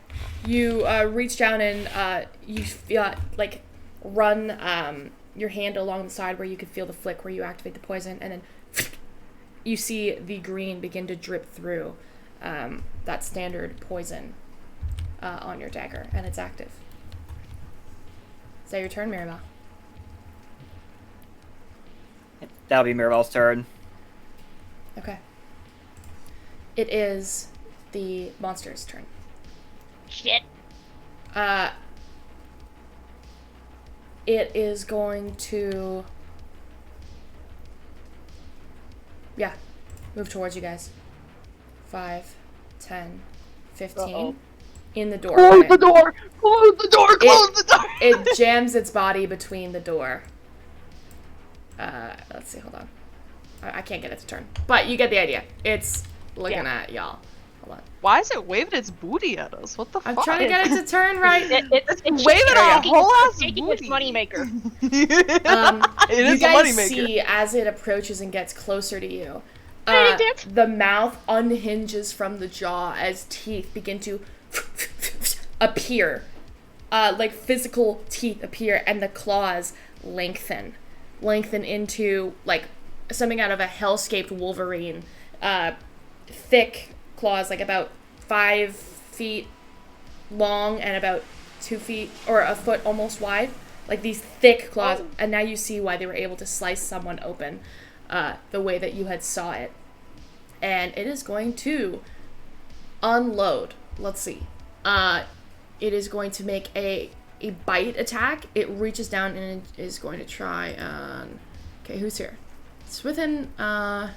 You reach down and you feel like run your hand along the side where you could feel the flick where you activate the poison, and then you see the green begin to drip through that standard poison on your dagger, and it's active. Is that your turn, Mirabelle? That'll be Mirabelle's turn. Okay. It is the monster's turn. Shit. It is going to... Yeah. Move towards you guys. 5, 10, 15. Uh-oh. In the door. Close the door! Close the door! Close the door! It jams its body between the door. Let's see, hold on. I can't get it to turn. But you get the idea. It's looking at y'all. Hold on. Why is it waving its booty at us? What the I'm fuck? trying to get it to turn right. It's waving a whole ass taking booty. its moneymaker. It You is a guys moneymaker. see as it approaches and gets closer to you. Hey, Dick. The mouth unhinges from the jaw as teeth begin to appear. Like physical teeth appear, and the claws lengthen into like something out of a hellscaped Wolverine. Thick claws, like about 5 feet long and about 2 feet or a foot almost wide. Like these thick claws, and now you see why they were able to slice someone open the way that you had saw it. And it is going to unload. Let's see. It is going to make a bite attack. It reaches down and it is going to try on... Okay, who's here? It's within, 1,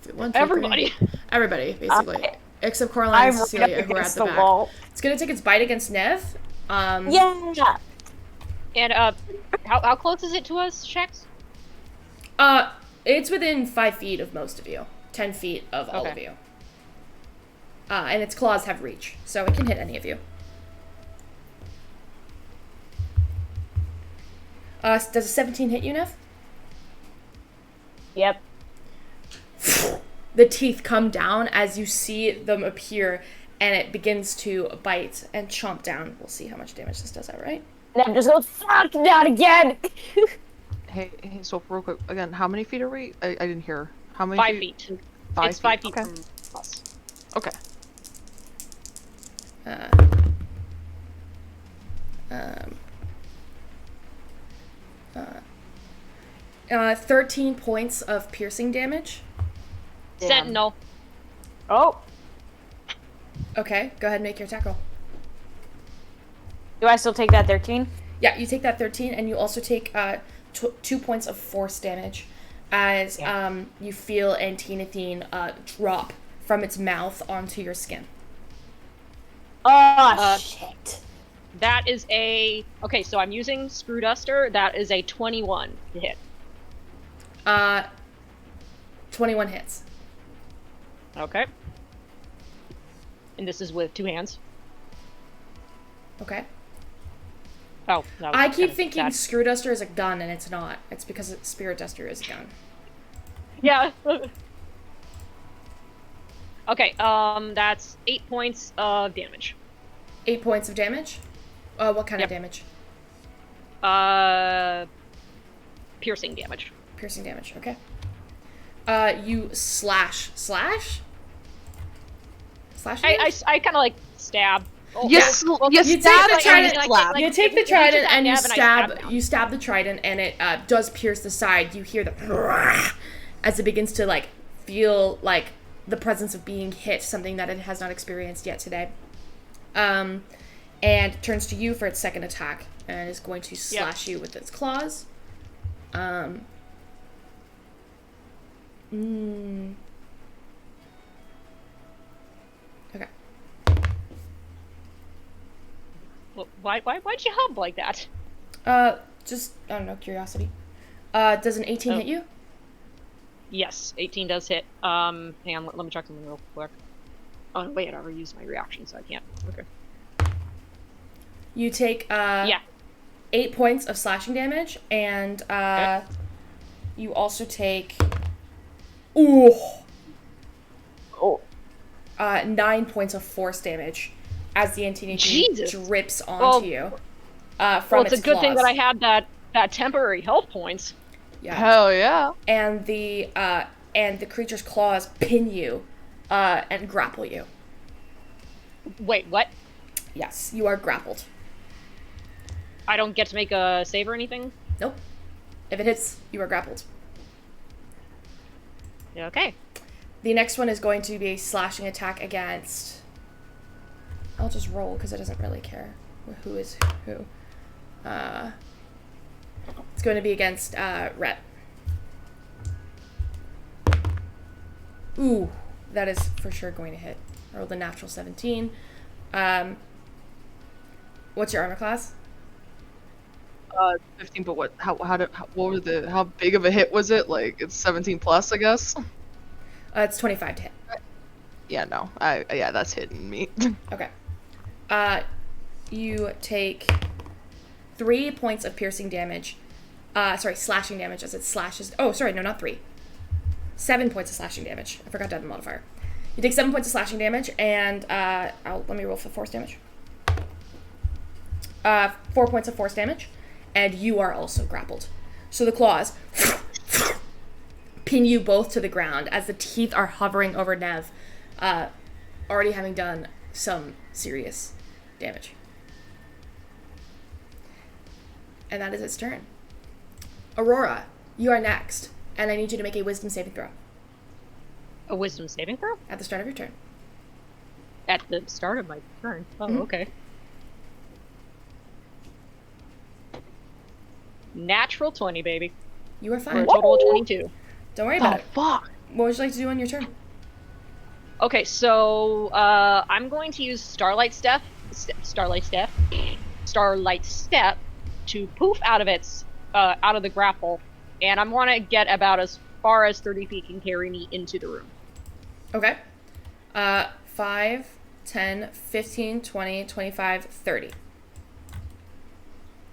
2, 3. Everybody. Everybody, basically. Except Coraline and I'm Cecilia, right up who are at against the the back. wall. It's going to take its bite against Nev. Yeah. And how close is it to us, Shax? It's within 5 feet of most of you. 10 feet of all of you. And its claws have reach, so it can hit any of you. Does a 17 hit you, Nev? Yep. the teeth come down as you see them appear, and it begins to bite and chomp down. We'll see how much damage this does, alright? And I'm just going, fuck, not again! Hey, so real quick, again, how many feet are we? I didn't hear. How many 5 feet. It's 5 feet Okay. from us. Okay. 13 points of piercing damage. Damn. Sentinel. Oh, Okay, go ahead and make your attack roll. do I still take that 13? Yeah, you take that 13, and you also take 2 points of force damage as you feel Antinethine drop from its mouth onto your skin. Oh, shit. That is a... Okay, so I'm using Screw Duster. That is a 21 to hit. 21 hits. Okay. And this is with 2 hands. Okay. Oh, that was I keep kinda thinking sad. Screw Duster is a gun, and it's not. It's because Spirit Duster is a gun. Yeah. Okay, that's 8 points of damage. 8 points of damage? What kind of Yep. damage? Piercing damage. Piercing damage, okay. You slash. Slash? I kind of like stab. Oh, Yes, well, yes, you take stab the and trident- slap. You take the it reaches trident that and you nab I stab stab. down. You stab the trident, and it does pierce the side. You hear the as it begins to like feel like the presence of being hit, something that it has not experienced yet today. And turns to you for its second attack, and is going to slash you with its claws. Okay. Well, why'd you hub like that? Just I don't know, curiosity. Does an 18 hit you? Yes, 18 does hit. Hang on, let me check something real quick. Oh, no, wait, I already used my reaction, so I can't. Okay. You take 8 points of slashing damage, and you also take 9 points of force damage as the Antinethine Jesus. drips onto you from Well, it's its a good thing claws. that I had that temporary health points. Yeah. Hell yeah. And the creature's claws pin you and grapple you. Wait, what? Yes, you are grappled. I don't get to make a save or anything? Nope. If it hits, you are grappled. Okay. The next one is going to be a slashing attack against... I'll just roll because it doesn't really care who is who. It's going to be against Rhett. Ooh, that is for sure going to hit. I rolled a natural 17. What's your armor class? 15, but how big of a hit was it? Like, it's 17 plus, I guess? It's 25 to hit. Yeah, no. Yeah, that's hitting me. Okay. You take 3 points of piercing damage. Slashing damage as it slashes. Oh, sorry, no, not 3. 7 points of slashing damage. I forgot to add the modifier. You take 7 points of slashing damage, and let me roll for force damage. 4 points of force damage, and you are also grappled. So the claws pin you both to the ground as the teeth are hovering over Nev, already having done some serious damage. And that is its turn. Aurora, you are next, and I need you to make a wisdom saving throw A wisdom saving throw? at the start of your turn. At the start of my turn. Oh, Mhm. okay. Natural 20, baby. You are For a fine. total of 22. Don't worry about Oh, it. fuck. What would you like to do on your turn? Okay, so I'm going to use Starlight Step to poof out of the grapple, and I want to get about as far as 30 feet can carry me into the room. Okay. 5, 10, 15, 20, 25, 30.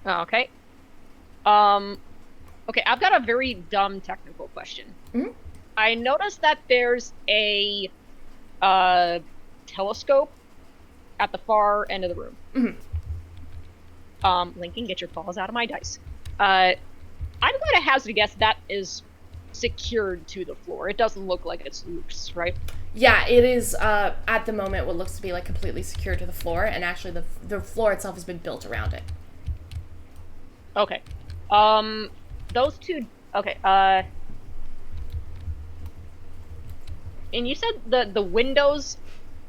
Okay. Okay, I've got a very dumb technical question. Mhm. I noticed that there's a telescope at the far end of the room. Mm-hmm. Lincoln, get your paws out of my dice. I'm going to hazard a guess that is secured to the floor. It doesn't look like it's loose, right? Yeah, it is, at the moment, what looks to be, like, completely secured to the floor, and actually the floor itself has been built around it. Okay. Those two... Okay, and you said the windows,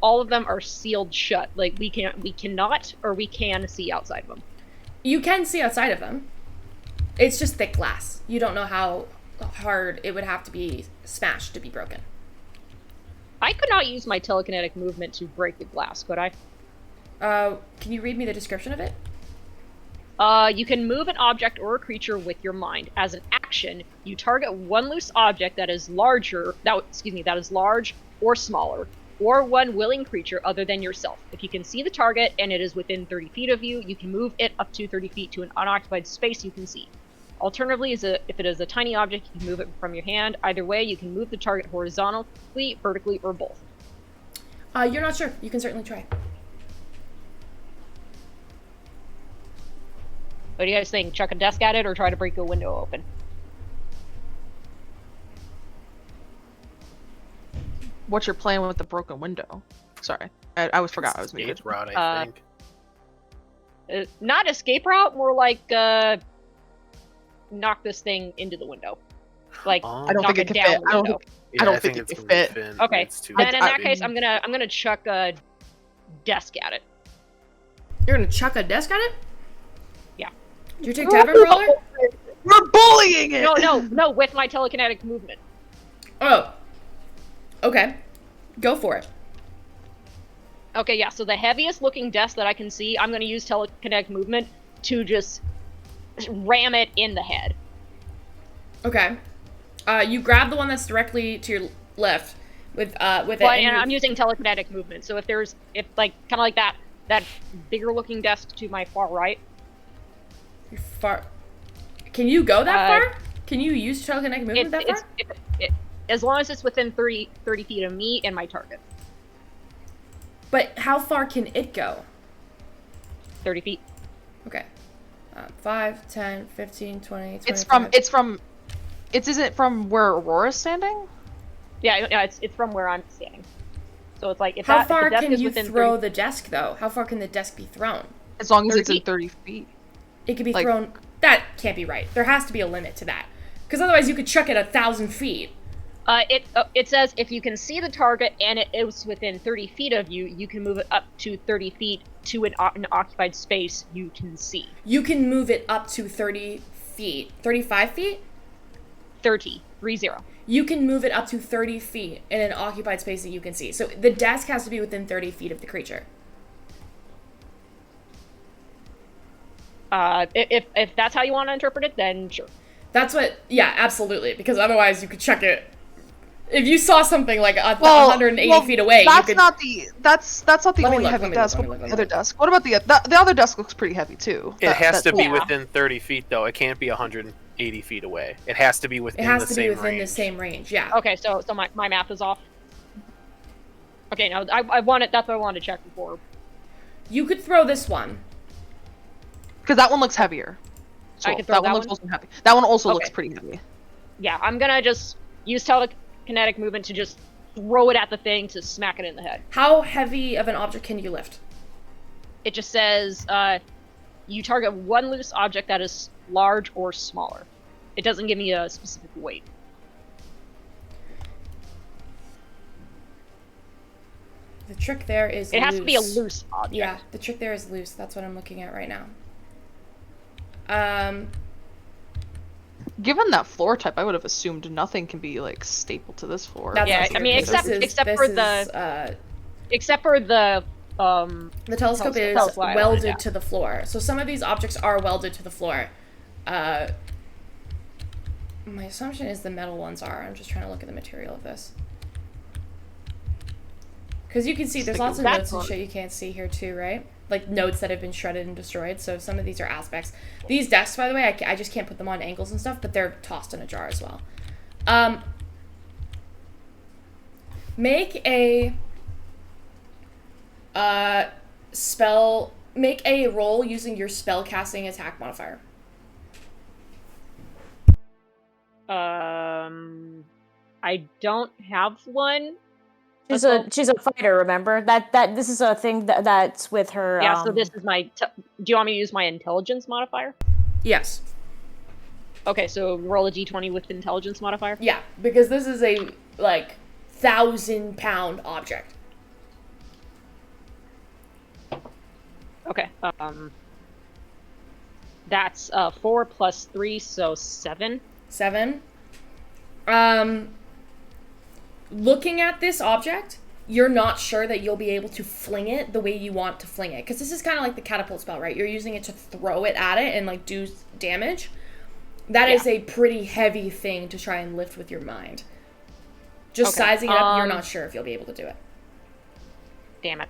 all of them are sealed shut. Like, we cannot, or we can see outside of them. You can see outside of them. It's just thick glass. You don't know how hard it would have to be smashed to be broken. I could not use my telekinetic movement to break the glass, could I? Can you read me the description of it? You can move an object or a creature with your mind. As an action, you target one loose object that is large or smaller, or one willing creature other than yourself. If you can see the target and it is within 30 feet of you, you can move it up to 30 feet to an unoccupied space you can see. Alternatively, if it is a tiny object, you can move it from your hand. Either way, you can move the target horizontally, vertically, or both. You're not sure. You can certainly try. What do you guys think? Chuck a desk at it or try to break a window open? What's your plan with the broken window? Sorry, I always forgot I was muted. Escape route, I think. Not escape route, more like knock this thing into the window. Like I don't knock think it it can down fit. the window. I don't think it it's can gonna fit. Okay, It's too then in that I- case, I'm gonna chuck a desk at it. You're gonna chuck a desk at it? Yeah. Do you take tavern brawler? We're bullying it. No, with my telekinetic movement. Oh. Okay. Go for it. Okay, yeah. So the heaviest looking desk that I can see, I'm gonna use telekinetic movement to just ram it in the head. Okay. You grab the one that's directly to your left with Well, it. and I'm using telekinetic movement. So if like kind of like that bigger looking desk to my far right. You're far. Can you go that far? Can you use telekinetic movement that far? As long as it's within 30 feet of me and my target. But how far can it go? 30 feet. Okay. 5, 10, 15, 20, 25. Is it from where Aurora's standing? Yeah, it's from where I'm standing. So it's like if How the far desk can is you within throw 30 the desk, though? How far can the desk be thrown? As long as 30 it's in feet. 30 feet. It can be Like- thrown. That can't be right. There has to be a limit to that, because otherwise you could chuck it 1,000 feet. It says if you can see the target and it is within 30 feet of you, you can move it up to 30 feet to an occupied space you can see. You can move it up to 30 feet. 35 feet? 30. You can move it up to 30 feet in an occupied space that you can see. So the desk has to be within 30 feet of the creature. If that's how you want to interpret it, then sure. That's what, yeah, absolutely. Because otherwise you could chuck it. If you saw something like 180 feet away, that's you could... that's not the Let me only look, heavy let me desk. look, What let me about the look. other desk? What about the other desk? Looks pretty heavy too. It has to be yeah. within 30 feet, though. It can't be 180 feet away. It has to be within It has the to same be within range. the same range, yeah. Okay, so my math is off. Okay, no, I wanted, that's what I wanted to check before. You could throw this one. Because that one looks heavier. So I could throw that looks one? also heavy. That one also looks Okay. pretty heavy. Yeah, I'm gonna just use telekinetic movement to just throw it at the thing to smack it in the head. How heavy of an object can you lift? It just says, you target one loose object that is large or smaller. It doesn't give me a specific weight. The trick there is It has loose. to be a loose object. Yeah, the trick there is loose. That's what I'm looking at right now. Given that floor type, I would have assumed nothing can be like stapled to this floor. That's Yeah, not I mean, true, 'cause except this for is, the the telescope is telescope I wanted, welded yeah. to the floor. So some of these objects are welded to the floor. My assumption is the metal ones are. I'm just trying to look at the material of this. Because you can see there's lots of That's notes and one. shit you can't see here too, right? Like notes that have been shredded and destroyed. So some of these are aspects. These desks, by the way, I just can't put them on angles and stuff, but they're tossed in a jar as well. Make a make a roll using your spell casting attack modifier. I don't have one. She's a fighter. Remember that this is a thing that's with her. Yeah. So this is my. Do you want me to use my intelligence modifier? Yes. Okay, so roll a d20 with intelligence modifier. Yeah, because this is a 1,000-pound object. Okay. That's 4 plus 3, so 7. 7. Looking at this object, you're not sure that you'll be able to fling it the way you want to fling it. Because this is kind of like the catapult spell, right? You're using it to throw it at it and, do damage. That is a pretty heavy thing to try and lift with your mind. Just sizing it up, you're not sure if you'll be able to do it. Damn it.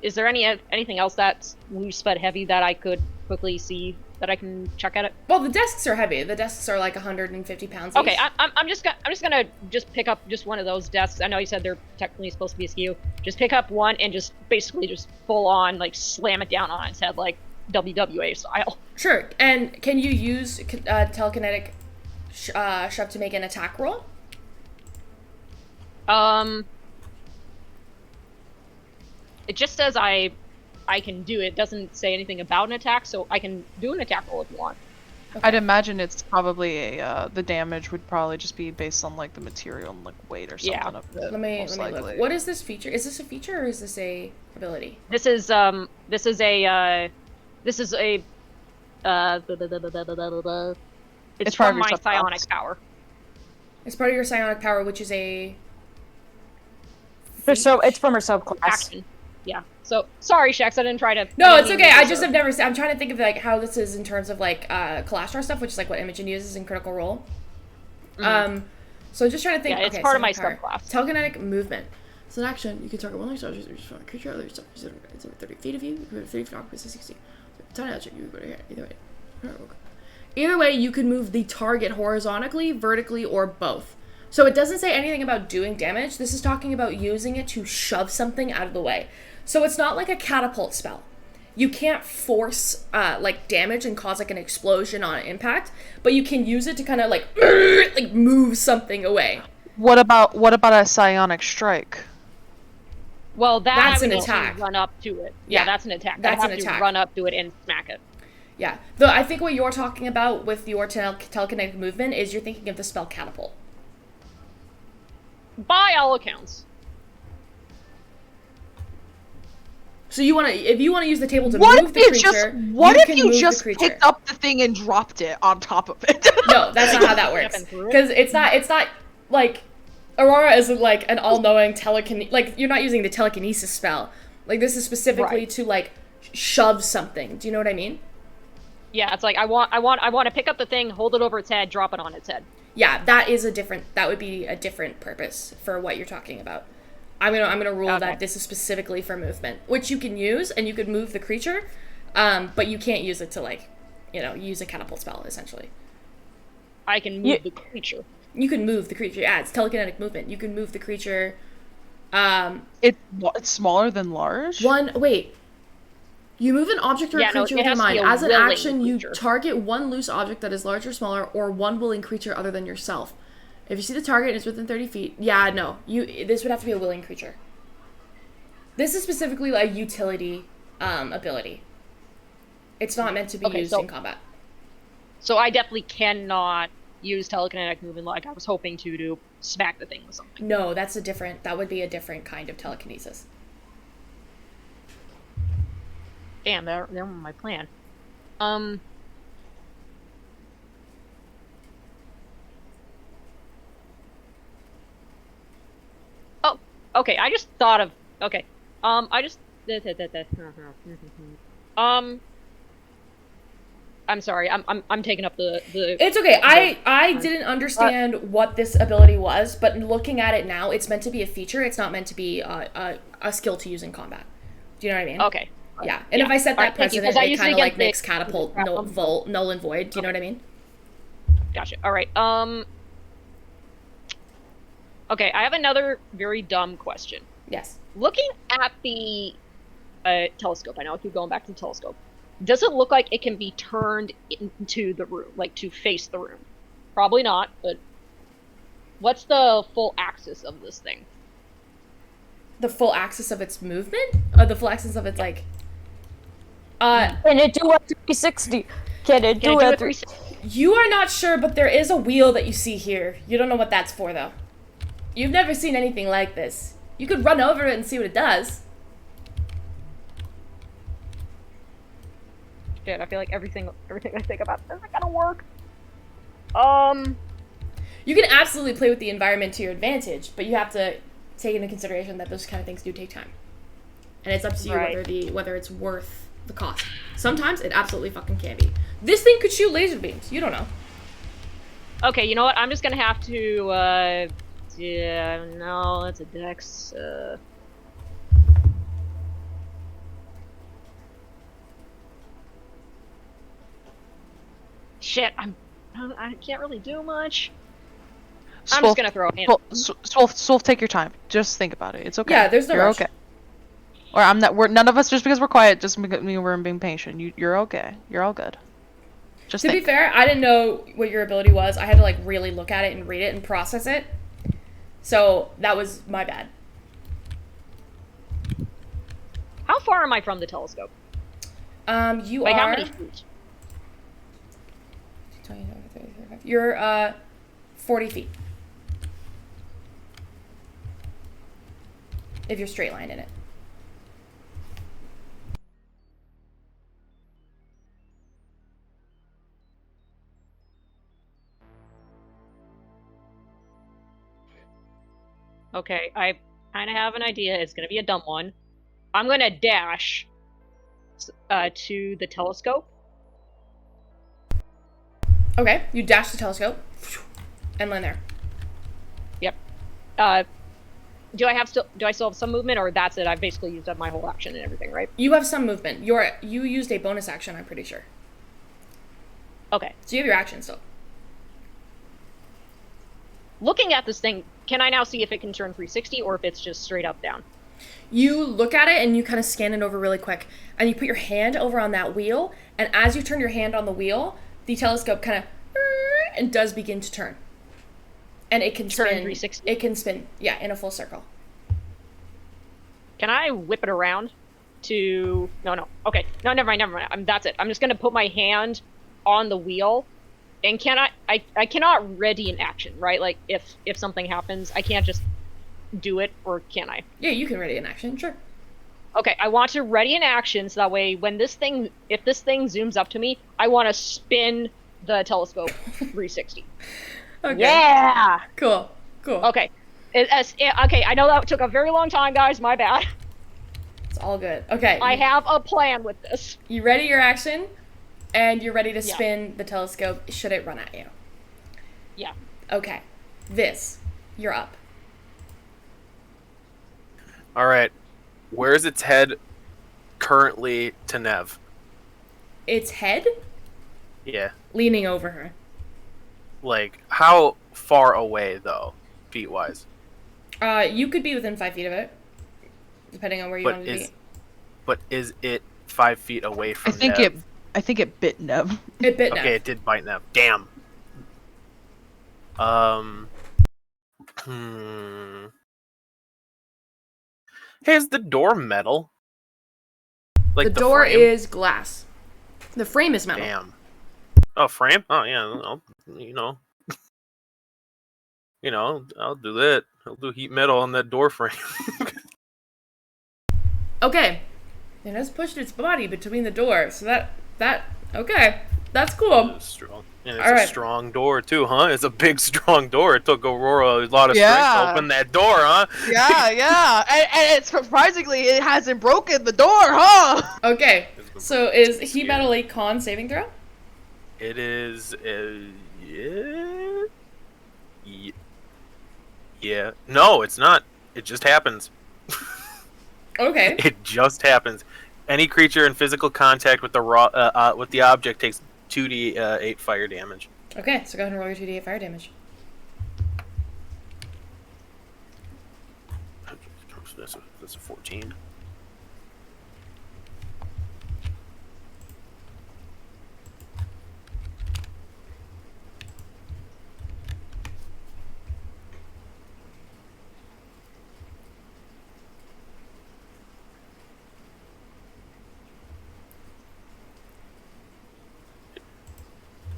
Is there anything else that's loose but heavy that I could quickly see that I can chuck at it? Well, the desks are heavy. The desks are 150 pounds Okay, each. I'm just gonna pick up just one of those desks. I know you said they're technically supposed to be askew. Just pick up one and just basically just full on slam it down on its head WWA style. Sure. And can you use telekinetic shove to make an attack roll? It just says I can do it. It doesn't say anything about an attack, so I can do an attack roll if you want. Okay. I'd imagine it's probably the damage would probably just be based on the material and weight or something of it. Let me look. What is this feature? Is this a feature or is this a ability? This is a it's from my psionic power. It's part of your psionic power, which is a So it's from her subclass. Action. Yeah. So sorry, Shax, I didn't try to. No, it's okay. I just have never. I'm trying to think of how this is in terms of Kalashtar stuff, which is what Imogen uses in Critical Role. Mm-hmm. So just trying to think. Yeah, it's part of my subclass. Telekinetic movement. It's an action. You can target one large object or just a creature. Other stuff is 30 feet of you. You can move 30 feet off. 60. Tiny object. You can go to here. Either way. Either way, you can move the target horizontally, vertically, or both. So it doesn't say anything about doing damage. This is talking about using it to shove something out of the way. So it's not like a catapult spell. You can't force damage and cause an explosion on impact, but you can use it to kind of move something away. What about a psionic strike? Well, that's an attack. Run up to it. Yeah, that's an attack. That's I have an to attack. Run up to it and smack it. Yeah. Though I think what you're talking about with your telekinetic movement is you're thinking of the spell catapult. By all accounts. So if you want to use the table to move the creature, what if you just picked up the thing and dropped it on top of it? No, that's not how that works. Because it's not Aurora is an all-knowing telekinesis. You're not using the telekinesis spell. This is specifically to shove something. Do you know what I mean? Yeah, it's I want to pick up the thing, hold it over its head, drop it on its head. Yeah, that would be a different purpose for what you're talking about. I'm gonna rule that this is specifically for movement, which you can use, and you could move the creature, but you can't use it to use a catapult spell essentially. I can move the creature. You can move the creature. Yeah, it's telekinetic movement. You can move the creature. It's smaller than large. You move an object or a creature with your mind. As an action, you target one loose object that is larger or smaller, or one willing creature other than yourself. If you see the target and it's within 30 feet, this would have to be a willing creature. This is specifically a utility ability. It's not meant to be used in combat. So I definitely cannot use telekinetic movement like I was hoping to smack the thing with something. No, that would be a different kind of telekinesis. Damn, that was my plan. Oh, okay. I just thought of. Okay. I'm sorry. I'm taking up the. It's okay. I didn't understand what this ability was, but looking at it now, it's meant to be a feature. It's not meant to be a skill to use in combat. Do you know what I mean? Okay. Yeah, and if I set that precedent, it kind of makes catapult null and void. Do you know what I mean? Gotcha. All right. Okay, I have another very dumb question. Yes. Looking at the telescope, I know I keep going back to the telescope. Does it look like it can be turned into the room, like to face the room? Probably not, but what's the full axis of this thing? The full axis of its movement? Or the full axis of its, like... Can it do a 360? Can it do a 360? You are not sure, but there is a wheel that you see here. You don't know what that's for, though. You've never seen anything like this. You could run over it and see what it does. Shit, I feel like everything I think about isn't gonna work. You can absolutely play with the environment to your advantage, but you have to take into consideration that those kind of things do take time. And it's up to you whether it's worth the cost. Sometimes it absolutely fucking can be. This thing could shoot laser beams. You don't know. Okay, you know what? I'm just gonna have to, yeah, no, that's a dex, Shit, I can't really do much. I'm just gonna throw a hand. Swolf, take your time. Just think about it. It's okay. Yeah, there's no You're rush. okay. Or I'm not. We're none of us just because we're quiet. Just because we're being patient. You're okay. You're all good. Just To be fair, I didn't know what your ability was. I had to like really look at it and read it and process it. So that was my bad. How far am I from the telescope? You Like, are. how many feet? You're 40 feet. If you're straight line in it. Okay, I kind of have an idea. It's gonna be a dumb one. I'm gonna dash to the telescope. Okay, you dash the telescope and land there. Yep. Do I still have some movement, or that's it? I've basically used up my whole action and everything, right? You have some movement. You used a bonus action, I'm pretty sure. Okay. So you have your action still. Looking at this thing, can I now see if it can turn 360 or if it's just straight up down? You look at it and you kind of scan it over really quick, and you put your hand over on that wheel, and as you turn your hand on the wheel, the telescope kind of and does begin to turn. And it can Turn spin. 360? It can spin, yeah, in a full circle. Can I whip it around to... No. Okay. No, never mind. That's it. I'm just going to put my hand on the wheel. And I cannot ready an action, right? Like, if something happens, I can't just do it, or can I? Yeah, you can ready an action, sure. Okay, I want to ready an action so that way when if this thing zooms up to me, I want to spin the telescope 360. Okay. Yeah! Cool. Okay. Okay, I know that took a very long time, guys. My bad. It's all good. Okay. I have a plan with this. You ready your action, and you're ready to spin the telescope should it run at you. Yeah. Okay. You're up. All right. Where's its head currently to Nev? Its head? Yeah. Leaning over her. Like, how far away, though, feet-wise? You could be within 5 feet of it, depending on where you want to be. But is it 5 feet away from Nev? I think it bit Nev. It bit Nev. Okay, it did bite Nev. Damn. Hey, is the door metal? Like the door frame? is glass. The frame is metal. Damn. Oh, frame? Oh, yeah. I'll do that. I'll do heat metal on that door frame. Okay. It has pushed its body between the door, so okay. That's cool. It's strong. And All it's right. a strong door, too, huh? It's a big, strong door. It took Aurora a lot of strength to open that door, huh? Yeah. And it's surprisingly, it hasn't broken the door, huh? Okay. So is heat metal a con saving throw? It is, yeah. No, it's not. It just happens. Okay. It just happens. Any creature in physical contact with the object takes 2d8 fire damage. Okay, so go ahead and roll your 2d8 fire damage. that's a 14.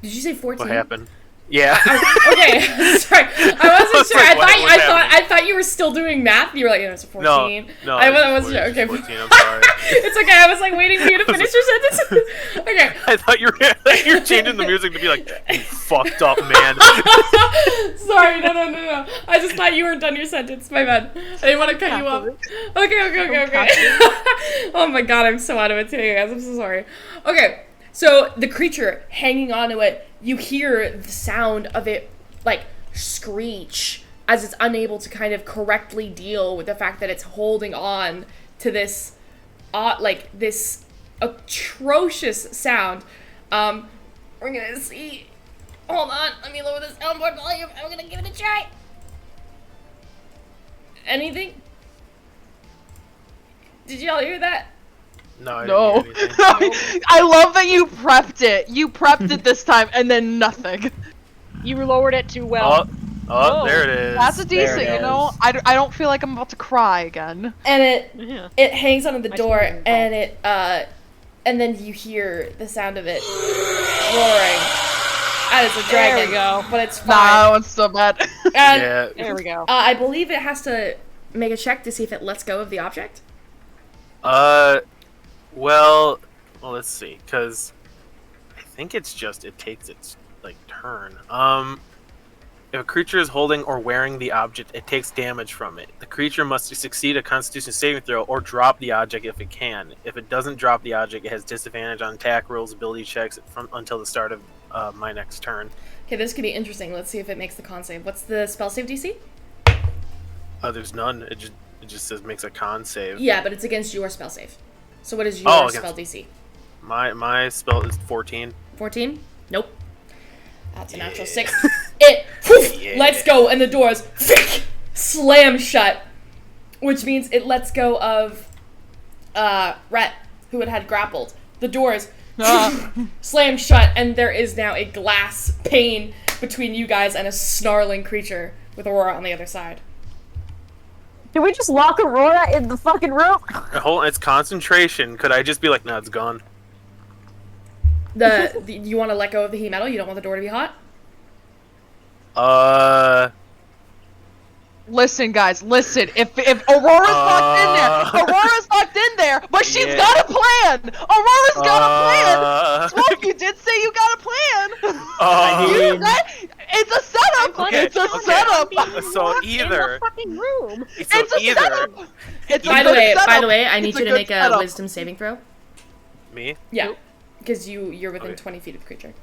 Did you say 14? What happened? Yeah. Okay, sorry. I wasn't sure. like, I thought you were still doing math. You were like, it's a 14. No, I wasn't sure. Okay. 14, I'm sorry. It's okay. I was like waiting for you to finish your sentence. Okay. I thought you were changing the music to be like, you fucked up, man. Sorry, no. I just thought you weren't done your sentence. My bad. I didn't want to cut you off. Okay. Oh my god, I'm so out of it today, guys. I'm so sorry. Okay. So the creature hanging onto it, you hear the sound of it like screech as it's unable to kind of correctly deal with the fact that it's holding on to this this atrocious sound. We're gonna see. Hold on, let me lower the soundboard volume. I'm gonna give it a try. Anything? Did y'all hear that? No, I No. didn't hear anything. I love that you prepped it. You prepped it this time, and then nothing. You lowered it too well. Oh, there it is. That's a There decent, it you know? is. I don't feel like I'm about to cry again. And Yeah. it hangs onto the My door, screen and it and then you hear the sound of it roaring. And it's a dragon. There we go. But it's fine. Nah, it's so bad. And Yeah. There we go. I believe it has to make a check to see if it lets go of the object. Well, let's see, because I think it's just it takes its turn. If a creature is holding or wearing the object, it takes damage from it. The creature must succeed a Constitution saving throw or drop the object if it can. If it doesn't drop the object, it has disadvantage on attack rolls, ability checks until the start of my next turn. Okay, this could be interesting. Let's see if it makes the con save. What's the spell save DC? There's none. It just says makes a con save. Yeah, but it's against your spell save. So what is your Oh, spell DC? My spell is 14. 14? Nope. That's a natural 6. It lets go, and the doors slam shut, which means it lets go of Rhett, who it had grappled. The doors slam shut, and there is now a glass pane between you guys and a snarling creature with Aurora on the other side. Did we just lock Aurora in the fucking room? It's concentration. Could I just be like, no, it's gone? You want to let go of the heat metal? You don't want the door to be hot? Listen, guys, listen. If Aurora's locked in there, but she's got a plan. Aurora's got a plan. Smoke, you did say you got a plan. It's a setup. Okay, It's a setup. So either. Fucking room. It's a setup. It's a By good setup. the way, I need It's you to good make a setup. wisdom saving throw. Me? Yeah, because you're within Okay. 20 feet of the creature.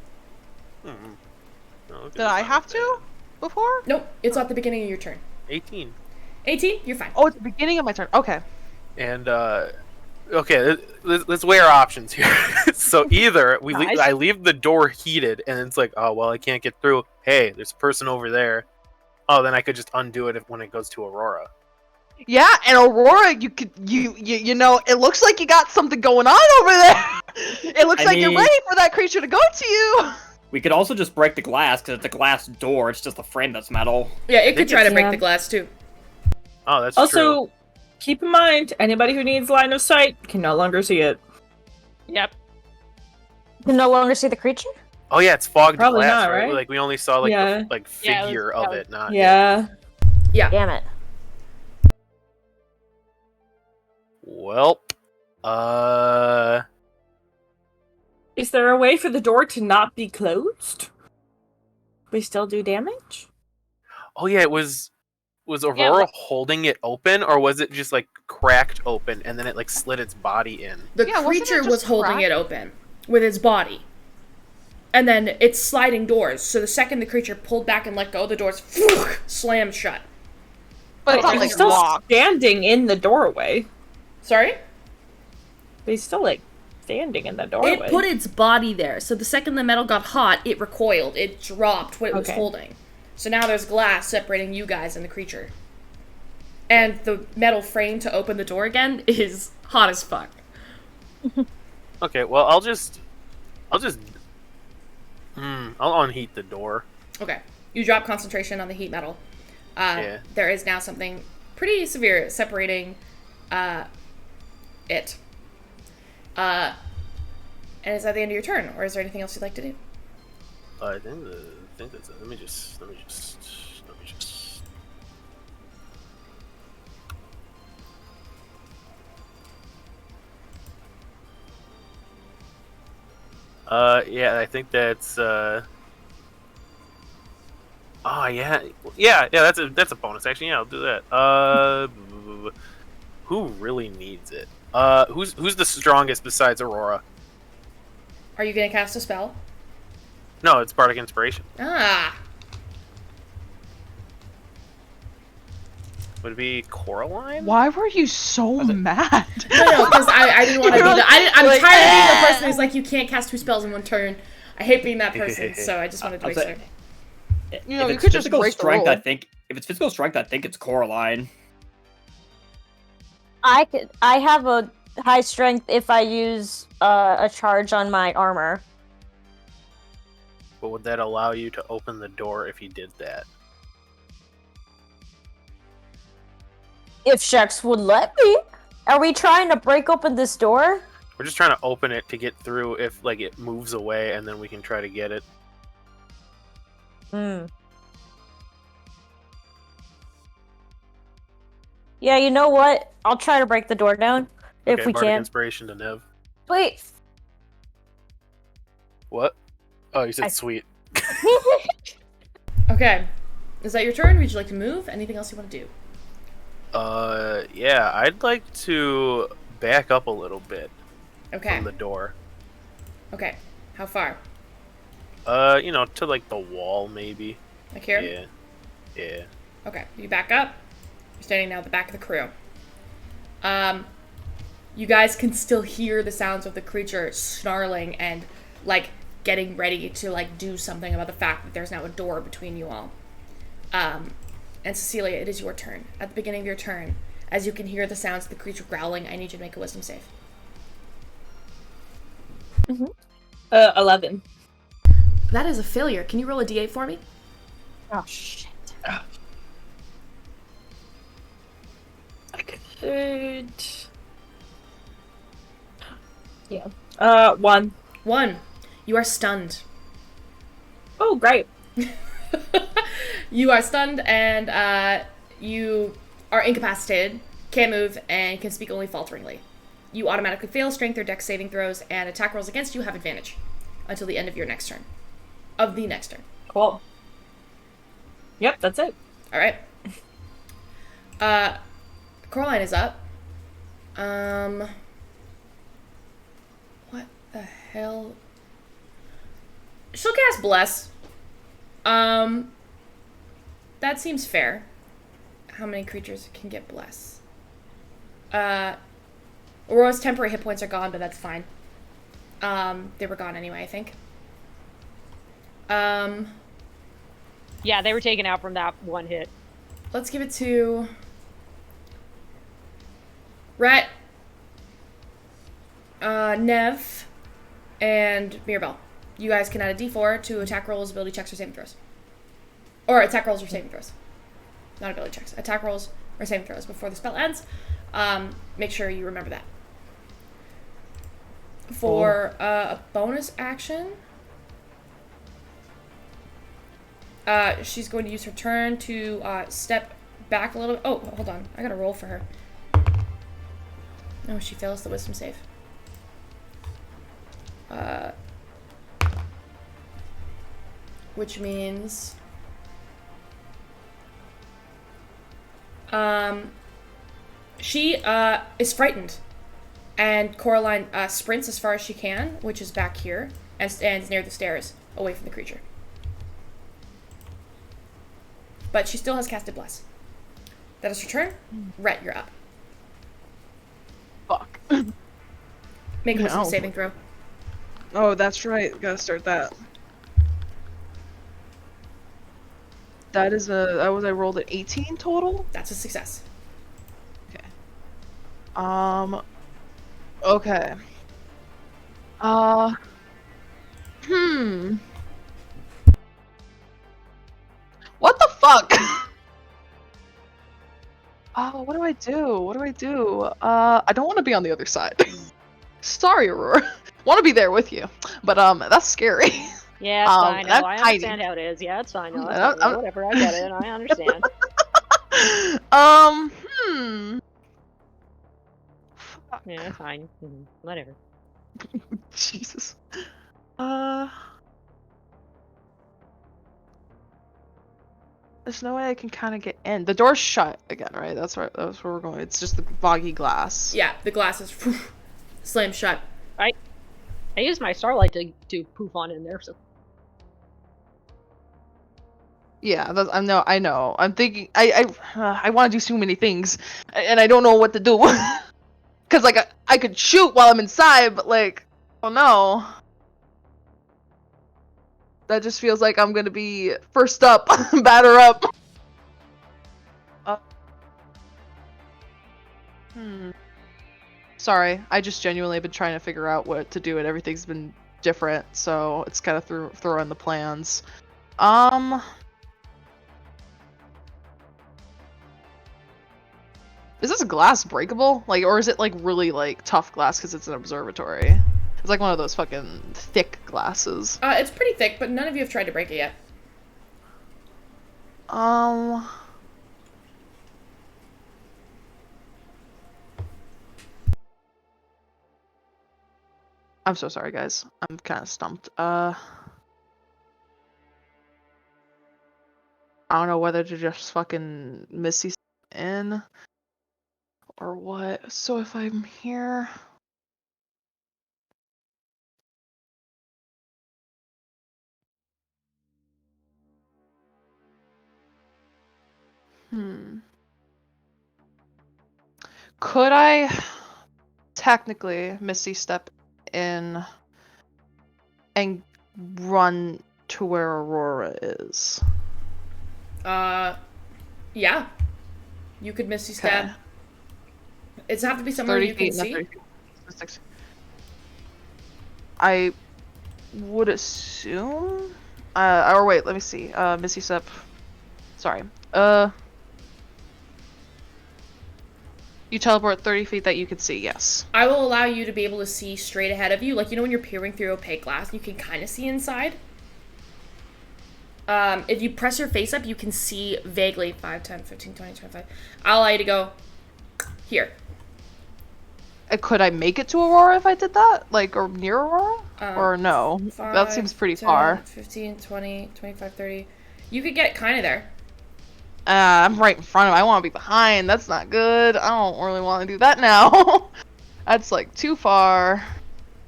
No, Did I have to before? Nope, it's at the beginning of your turn. 18. 18, you're fine. Oh, it's the beginning of my turn. Okay. And okay, let's weigh our options here. So either Nice. I leave the door heated, and it's like, oh well, I can't get through. Hey, there's a person over there. Oh, then I could just undo it when it goes to Aurora. Yeah, and Aurora, you know, it looks like you got something going on over there. It looks I like you're mean- ready for that creature to go to you. We could also just break the glass, because it's a glass door, it's just the frame that's metal. Yeah, it could think try to it's- break Yeah. the glass too. Oh, that's true. Also, keep in mind, anybody who needs line of sight can no longer see it. Yep. You can no longer see the creature? Oh yeah, it's fogged Probably glass, not, right? Like we only saw Yeah. the Yeah, it was- figure that of was- it, not Yeah. Damn it. Well, Is there a way for the door to not be closed? We still do damage? oh yeah, was Aurora holding it open, or was it just cracked open and then it slid its body in? The Yeah, wasn't it creature just was holding cracked? it open with its body. And then it's sliding doors, so the second the creature pulled back and let go, the doors slammed shut. But it's They're not like still locked. standing in the doorway. Sorry? They still standing in the doorway. It put its body there, so the second the metal got hot, it recoiled. It dropped what it was Okay. holding. So now there's glass separating you guys and the creature. And the metal frame to open the door again is hot as fuck. Okay, well, I'll unheat the door. Okay. You drop concentration on the heat metal. Yeah. There is now something pretty severe separating it. And is that the end of your turn, or is there anything else you'd like to do? I think that's it. Let me just. Yeah, I think that's. Oh yeah, That's a bonus action. Yeah, I'll do that. Who really needs it? Who's the strongest besides Aurora? Are you gonna cast a spell? No, it's Bardic Inspiration. Ah. Would it be Coraline? Why were you so mad? No, because I didn't want to be the. I'm like, tired of being the person who's like, you can't cast 2 spells in 1 turn. I hate being that person, so I just wanted to make sure. You know, if you it's could just physical break the strength, roll. I think it's Coraline. I have a high strength if I use a charge on my armor. But would that allow you to open the door if you did that? If Shex would let me. Are we trying to break open this door? We're just trying to open it to get through if, like, it moves away, and then we can try to get it. Yeah, you know what? I'll try to break the door down if Okay, we Bardic can. Inspiration to Nev. Wait. What? Oh, you said sweet. Okay. Is that your turn? Would you like to move? Anything else you want to do? Yeah, I'd like to back up a little bit Okay. from the door. Okay. How far? To, like, the wall, maybe. Like here? Yeah. Okay. You back up. You're standing now at the back of the crew. You guys can still hear the sounds of the creature snarling and, like, getting ready to, like, do something about the fact that there's now a door between you all. And Cecilia, it is your turn. At the beginning of your turn, as you can hear the sounds of the creature growling, I need you to make a wisdom save. 11. That is a failure. Can you roll a d8 for me? Oh, shit. I could... Yeah. 1. 1. You are stunned. Oh, great. You are stunned and you are incapacitated, can't move, and can speak only falteringly. You automatically fail strength or dex saving throws, and attack rolls against you have advantage until the end of your next turn. Of the next turn. Cool. Yep, that's it. Alright. Coraline is up. What the hell? She'll cast Bless. That seems fair. How many creatures can get Bless? Aurora's temporary hit points are gone, but that's fine. They were gone anyway, I think. Yeah, they were taken out from that one hit. Let's give it to Rhett, Nev, and Mirabelle. You guys can add a d4 to attack rolls, ability checks, or saving throws. Or attack rolls or saving throws. Not ability checks. Attack rolls or saving throws before the spell ends. Make sure you remember that. For a bonus action, she's going to use her turn to step back a little bit. Oh, hold on. I gotta roll for her. No, she fails the wisdom save. Which means... she is frightened. And Coraline sprints as far as she can, which is back here, and stands near the stairs, away from the creature. But she still has casted Bless. That is her turn. Rhett, you're up. Fuck. Make a wisdom No. saving throw. Oh, that's right. Gotta start that. That is I rolled an 18 total. That's a success. Okay. Hmm. What the fuck? Oh, what do I do? What do I do? I don't want to be on the other side. Sorry, Aurora. Want to be there with you, but that's scary. Yeah, it's fine. No, I'm I tiny. understand how it is. Yeah, it's fine. No, it's I'm- fine. Yeah, I'm- whatever. I get it. I understand. Hmm. Yeah, it's fine. Whatever. Jesus. There's no way I can kind of get in. The door's shut again, right? That's right. That's where we're going. It's just the foggy glass. Yeah, the glass is slammed shut. I used my starlight to poof on in there, so. Yeah, I know. I'm thinking. I want to do so many things, and I don't know what to do. Cause like I could shoot while I'm inside, but like, oh no. That just feels like I'm gonna be first up, batter up. Sorry, I just genuinely been trying to figure out what to do, and everything's been different, so it's kind of throwing the plans. Is this glass breakable? Like, or is it like really like tough glass because it's an observatory? It's like one of those fucking thick glasses. It's pretty thick, but none of you have tried to break it yet. I'm so sorry, guys. I'm kind of stumped. I don't know whether to just fucking Missy in or what. So if I'm here. Could I technically Misty step in and run to where Aurora is? Yeah. You could Misty stab. Okay. It's have to be somewhere 30 you can feet, not see. 30 feet. I would assume. Or wait, let me see. Misty step. Sorry. You teleport 30 feet that you can see, yes. I will allow you to be able to see straight ahead of you. Like, you know when you're peering through opaque glass, you can kind of see inside? If you press your face up, you can see vaguely 5, 10, 15, 20, 25. I'll allow you to go here. Could I make it to Aurora if I did that? Like, or near Aurora? Or no? 5, That seems pretty 10, far. 15, 20, 25, 30. You could get kind of there. I'm right in front of him. I want to be behind. That's not good. I don't really want to do that now. That's like too far.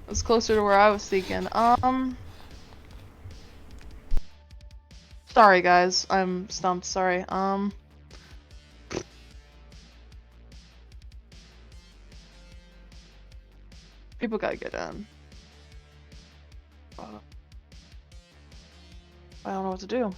It's closer to where I was thinking. Sorry guys. I'm stumped. Sorry. People gotta get in. I don't know what to do.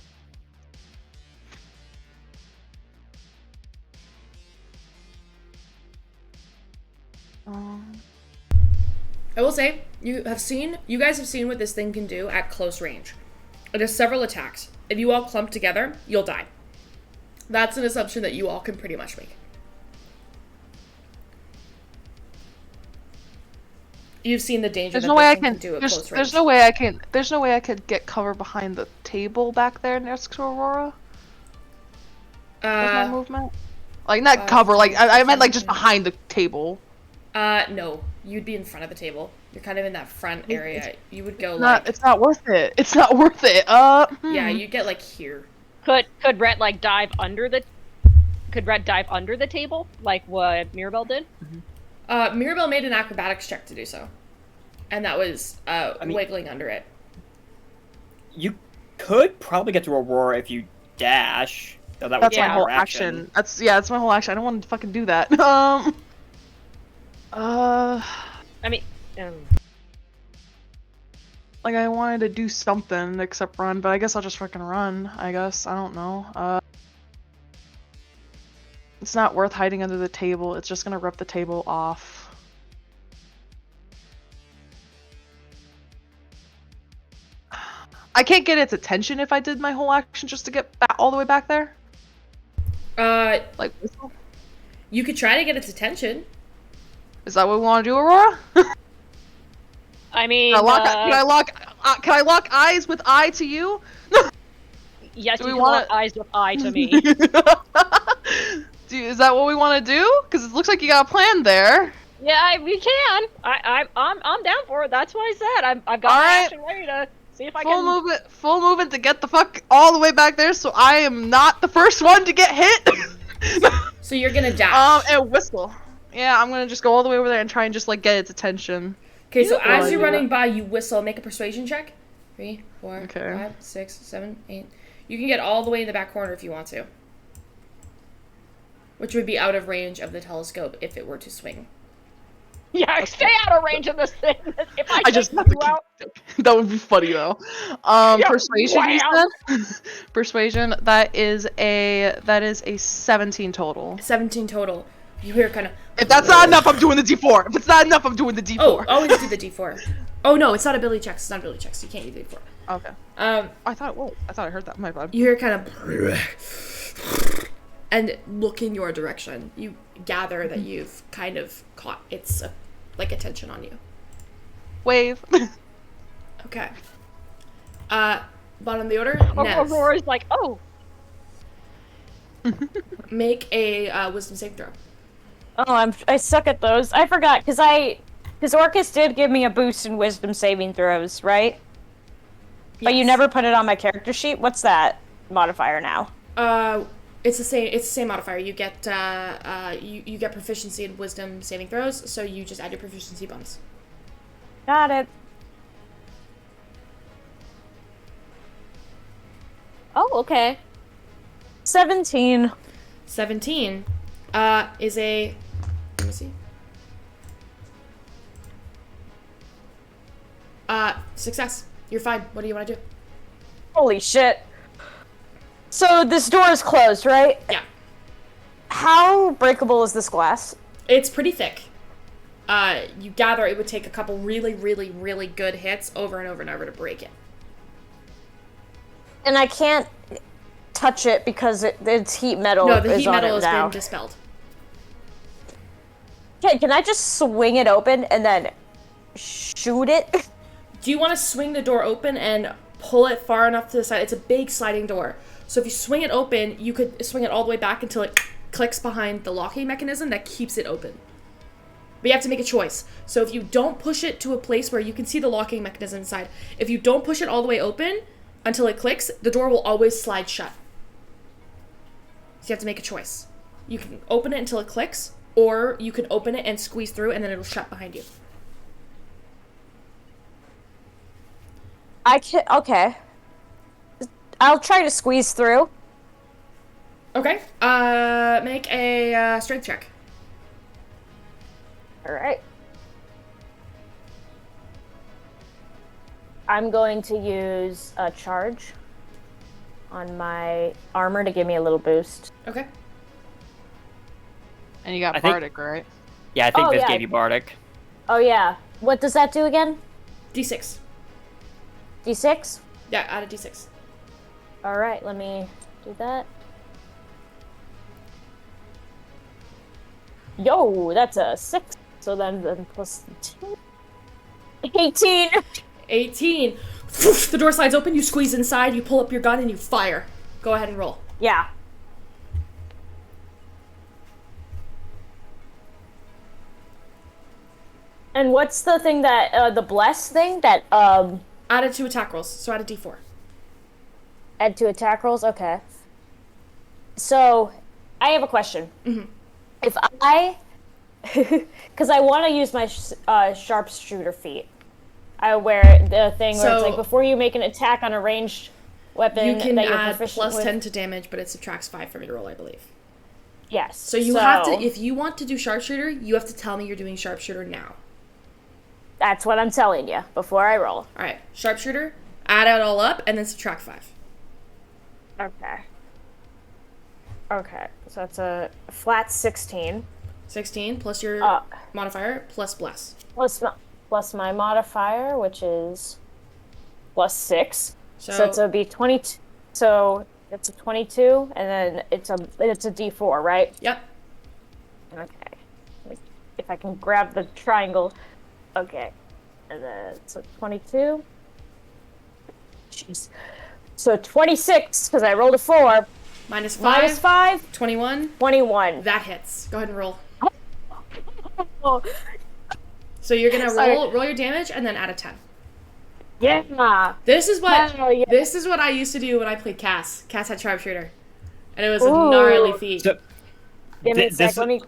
I will say, you guys have seen what this thing can do at close range. It has several attacks. If you all clump together, you'll die. That's an assumption that you all can pretty much make. You've seen the danger that this thing can do at close range. There's no way I could get cover behind the table back there next to Aurora. With my movement? Like, not cover, like, I meant like just behind the table. No. You'd be in front of the table. You're kind of in that front area. You would go It's not worth it. It's not worth it. Yeah, you'd get like here. Could Rhett like dive under the? Could Rhett dive under the table like what Mirabelle did? Mirabelle made an acrobatics check to do so, and that was wiggling under it. You could probably get to Aurora if you dash. Though that would That's take my whole more action. That's my whole action. I don't want to fucking do that. I mean, like I wanted to do something except run, but I guess I'll just fucking run. I guess I don't know. It's not worth hiding under the table. It's just gonna rip the table off. I can't get its attention if I did my whole action just to get all the way back there. Like, You could try to get its attention. is that what we want to do, Aurora? I mean, Can I lock eyes with eye to you? yes, do you we can wanna- lock eyes with eye to me. Is that what we want to do? Because it looks like you got a plan there. Yeah, we can. I'm down for it. That's what I said. I've got my Alright. action ready to see if I Full can. full movement to get the fuck all the way back there, so I am not the first one to get hit. So you're gonna dash. And whistle. Yeah, I'm gonna just go all the way over there and try and just like get its attention. Okay, so as you're idea. running by, you whistle. Make a persuasion check. 3, 4, Okay. 5, 6, 7, 8. You can get all the way in the back corner if you want to. Which would be out of range of the telescope if it were to swing. Yeah, stay out of range of this thing. If I just take have to you out, That would be funny though. Persuasion. You wham! said? Persuasion. That is a 17 total. 17 total. You hear kind of. If that's not enough, I'm doing the D4. If it's not enough, I'm doing the D4. Oh, always do the D4. Oh no, it's not ability checks. It's not ability checks. You can't use D4. Okay. I thought it was. I thought I heard that. My bad. You hear kind of. And look in your direction. You gather that you've kind of caught its like attention on you. Wave. Okay. Bottom of the order. Nez. Aurora's like, oh, Make a wisdom saving throw. Oh, I suck at those. I forgot because Orcus did give me a boost in wisdom saving throws, right? But you Yes. never put it on my character sheet. What's that modifier now? It's the same. It's the same modifier. You get you get proficiency in wisdom saving throws, so you just add your proficiency bonus. Got it. Oh, okay. 17. 17 is a. Let me see. Success. You're fine. What do you want to do? Holy shit. So this door is closed, right? Yeah, How breakable is this glass? it's pretty thick. You gather it would take a couple really, really, really good hits over and over and over to break it. And I can't touch it because it's heat metal. No, the heat on metal it has now. been dispelled. Okay, can I just swing it open and then shoot it? Do you want to swing the door open and pull it far enough to the side? It's a big sliding door. So if you swing it open, you could swing it all the way back until it clicks behind the locking mechanism that keeps it open. But you have to make a choice. So if you don't push it to a place where you can see the locking mechanism inside, if you don't push it all the way open until it clicks, the door will always slide shut. So you have to make a choice. You can open it until it clicks, or you can open it and squeeze through and then it'll shut behind you. I can. Okay. I'll try to squeeze through. Okay. Make a strength check. All right. I'm going to use a charge on my armor to give me a little boost. Okay. And you got I think- Bardic, right? Yeah, I think Oh, this yeah. gave you Bardic. Oh yeah. What does that do again? D6. D6? Yeah, add a D6. All right, let me do that. Yo, that's a 6. So then plus 2. 18. 18. The door slides open, you squeeze inside, you pull up your gun, and you fire. Go ahead and roll. Yeah. And what's the thing that, the bless thing that, Add it to attack rolls, so add a D4. add to attack rolls? Okay. So, I have a question. Mm-hmm. If I, because I want to use my sharpshooter feat. I wear the thing where it's So- like before you make an attack on a ranged weapon You can that you're add proficient plus with. 10 to damage, but it subtracts 5 from your roll, I believe. Yes. So you have to, if you want to do sharpshooter, you have to tell me you're doing sharpshooter now. That's what I'm telling you before I roll. Alright, sharpshooter, add it all up, and then subtract 5. Okay. Okay, so that's a flat 16. 16 plus your modifier plus bless. Plus my modifier, which is plus 6. So it's a B20. So it's a 22, and then it's a D4, right? Yep. Okay. If I can grab the triangle. Okay. And then it's a 22. Jeez. So 26, because I rolled a 4. Minus 5. Minus 5. 21. 21. That hits. Go ahead and roll. Oh. So you're gonna roll your damage and then add a 10. Yeah. This is what yeah. This is what I used to do when I played Cass. Cass had sharpshooter, and it was a gnarly feat. Give me a sec. Let me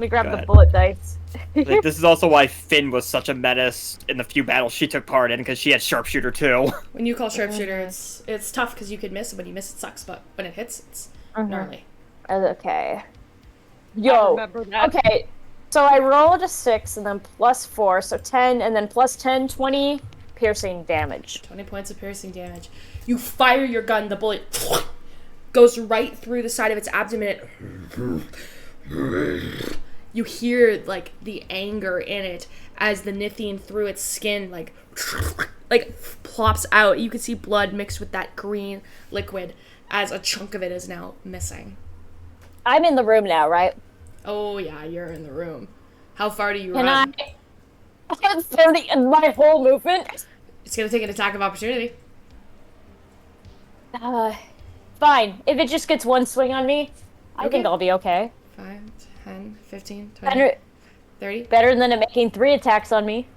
grab the ahead. bullet dice. Like, this is also why Finn was such a menace in the few battles she took part in, because she had sharpshooter too. When you call sharpshooter, it's tough because you could miss, and when you miss, it sucks. But when it hits, it's gnarly. Okay. Yo. Okay. So I rolled a 6 and then plus 4, so 10, and then plus 10, 20 piercing damage. 20 points of piercing damage. You fire your gun, the bullet goes right through the side of its abdomen. You hear, like, the anger in it as the nithine through its skin, like plops out. You can see blood mixed with that green liquid as a chunk of it is now missing. I'm in the room now, right? Oh, yeah, you're in the room. How far do you Can run? I have 30 in my whole movement? It's gonna take an attack of opportunity. Fine. If it just gets one swing on me, I think I'll be okay. 5, 10, 15, 20, 30. Better than it making 3 attacks on me.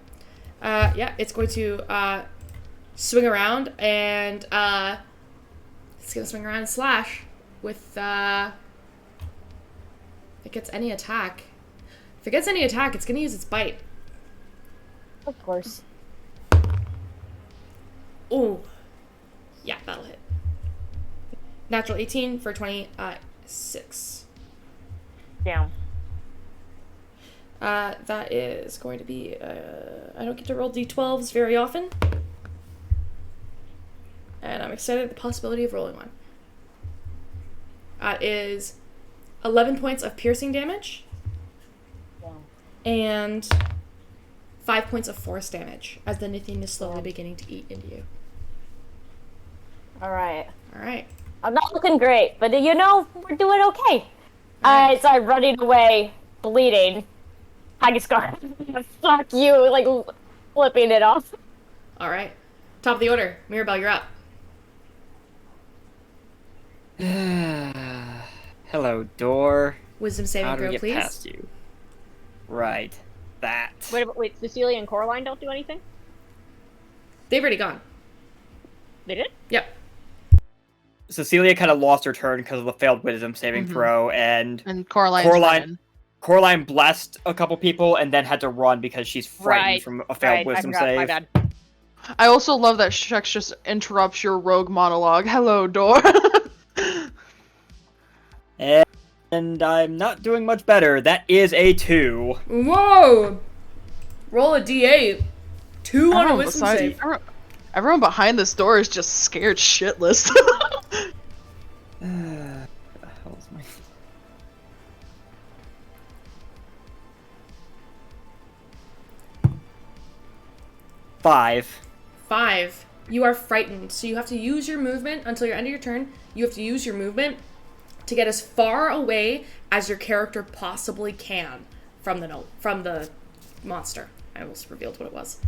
Yeah, it's going to swing around and it's gonna swing around and slash with if it gets any attack. If it gets any attack, it's gonna use its bite. Of course. Ooh. Yeah, that'll hit. Natural 18 for 26. Down. That is going to be, I don't get to roll d12s very often. And I'm excited at the possibility of rolling one. Is 11 points of piercing damage. And 5 points of force damage as the nithine is slowly beginning to eat into you. Alright. I'm not looking great, but you know, we're doing okay. Right. So I'm running away, bleeding. I just go, fuck you, like, flipping it off. Alright. Top of the order. Mirabelle, you're up. Hello, door. Wisdom saving How do we throw, get please. past you? Right. That. Wait, Cecilia and Coraline don't do anything? They've already gone. They did? Yep. Cecilia kind of lost her turn because of the failed wisdom saving throw, and Coraline blessed a couple people and then had to run because she's frightened from a failed wisdom save. My bad. I also love that Shex just interrupts your rogue monologue. Hello, door. And I'm not doing much better. That is a 2. Whoa! Roll a d8. 2 on a wisdom save. Everyone behind this door is just scared shitless. What the hell is my... 5. 5. You are frightened, so you have to use your movement until your end of your turn. You have to use your movement to get as far away as your character possibly can from the monster. I almost revealed what it was.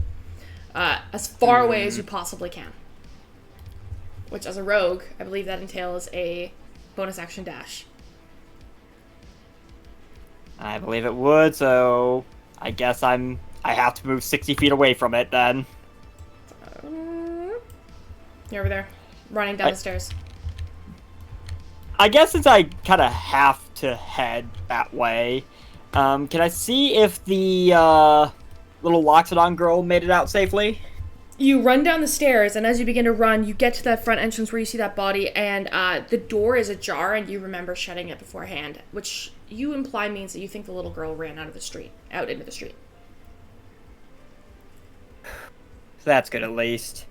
As far away as you possibly can. Which, as a rogue, I believe that entails a bonus action dash. I believe it would, so I guess I have to move 60 feet away from it then. You're over there, running down the stairs. I guess since I kind of have to head that way, can I see if the little Loxodon girl made it out safely? You run down the stairs, and as you begin to run, you get to that front entrance where you see that body, and the door is ajar, and you remember shutting it beforehand, which you imply means that you think the little girl ran out into the street. So that's good at least.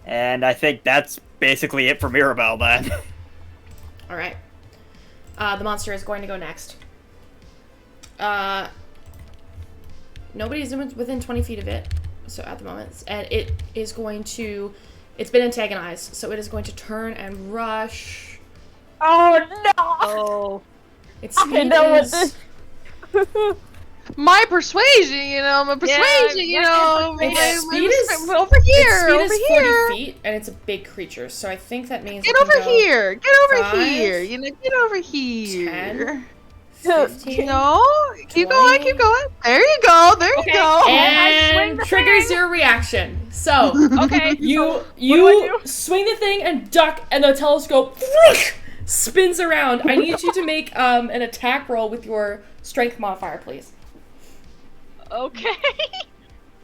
And I think that's basically it for Mirabelle then. All right. The monster is going to go next. Nobody's within 20 feet of it, so at the moment, and it is going to. It's been antagonized, so it is going to turn and rush. Oh no! Oh. Its speed know what is. this- My persuasion, my persuasion, Its speed is over here, its speed over is 40 here. feet, and it's a big creature, so I think that means Get it can over go here, get over 5, here, get over here. 10, 15, No, keep 20. going. There you go, there Okay. you go. I swing and the triggers thing. your reaction. So Okay. you so what do I do? swing the thing and duck, and the telescope spins around. I need you to make an attack roll with your strength modifier, please, Okay.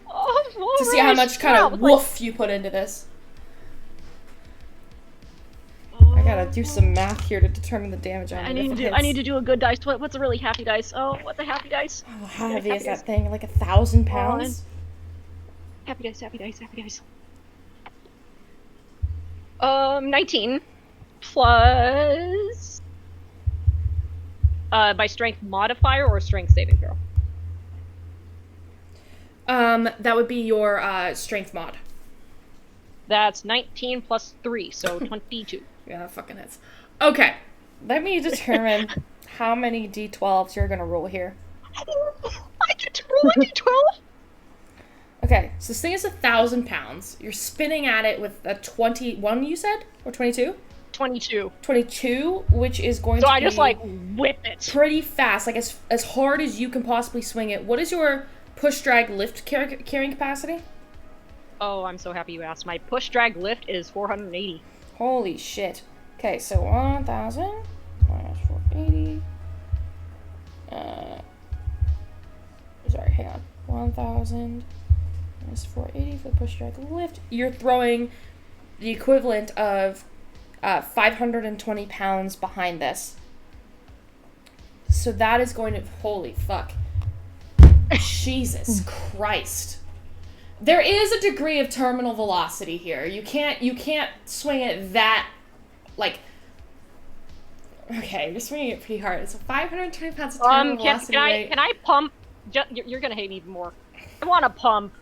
Oh, to see how much kind of Wow, woof you put into this. I gotta do some math here to determine the damage on it. I need to do a good dice. What's a really happy dice? Oh, what's a happy dice? Oh, how heavy happy is dice. that thing? Like 1,000 pounds? Happy dice, happy dice, happy dice. 19 plus my strength modifier or strength saving throw. That would be your strength mod. That's 19 plus 3, so 22. Yeah, that fucking hits. Okay, let me determine how many d12s you're gonna roll here. I get to roll a d12? Okay, so this thing is 1,000 pounds. You're spinning at it with a 21, you said? Or 22? 22. 22, which is going So to I be just like whip it. pretty fast, like as hard as you can possibly swing it. What is your push, drag, lift carrying capacity? Oh, I'm so happy you asked. My push drag lift is 480. Holy shit. Okay, so 1,000 minus 480. Sorry, hang on. 1,000 minus 480 for the push, drag, lift. You're throwing the equivalent of 520 pounds behind this. So that is going to... Holy fuck. Jesus Christ. There is a degree of terminal velocity here. You can't swing it that, like... Okay, you're swinging it pretty hard. It's a 520 pounds of terminal velocity rate. Can I pump? You're gonna hate me even more. I want to pump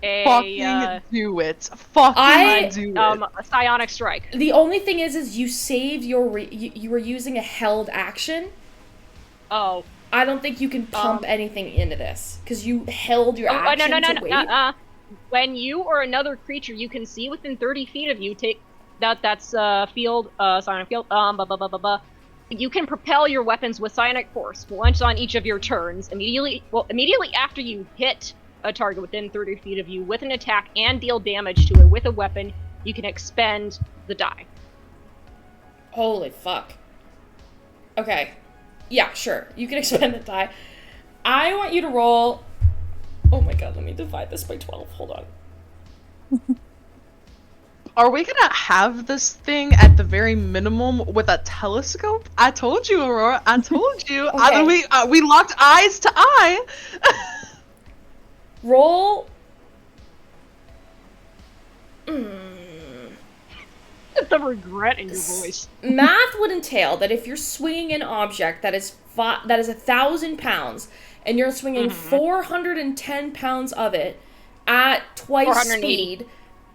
Fucking do it. Fucking do it. a psionic strike. The only thing is you saved your... you were using a held action. Oh. I don't think you can pump anything into this, because you held your action to wait. When you or another creature you can see within 30 feet of you take... That's field, psionic field, You can propel your weapons with psionic force once on each of your turns, immediately after you hit a target within 30 feet of you with an attack and deal damage to it with a weapon, you can expend the die. Holy fuck. Okay. Yeah, sure. You can expend the die. I want you to roll... Oh my god, let me divide this by 12. Hold on. Are we gonna have this thing at the very minimum with a telescope? I told you, Aurora. I told you. Okay. We locked eyes to eye. Roll... The regret in your voice. Math would entail that if you're swinging an object that is 1,000 pounds, and you're swinging 410 pounds of it at twice speed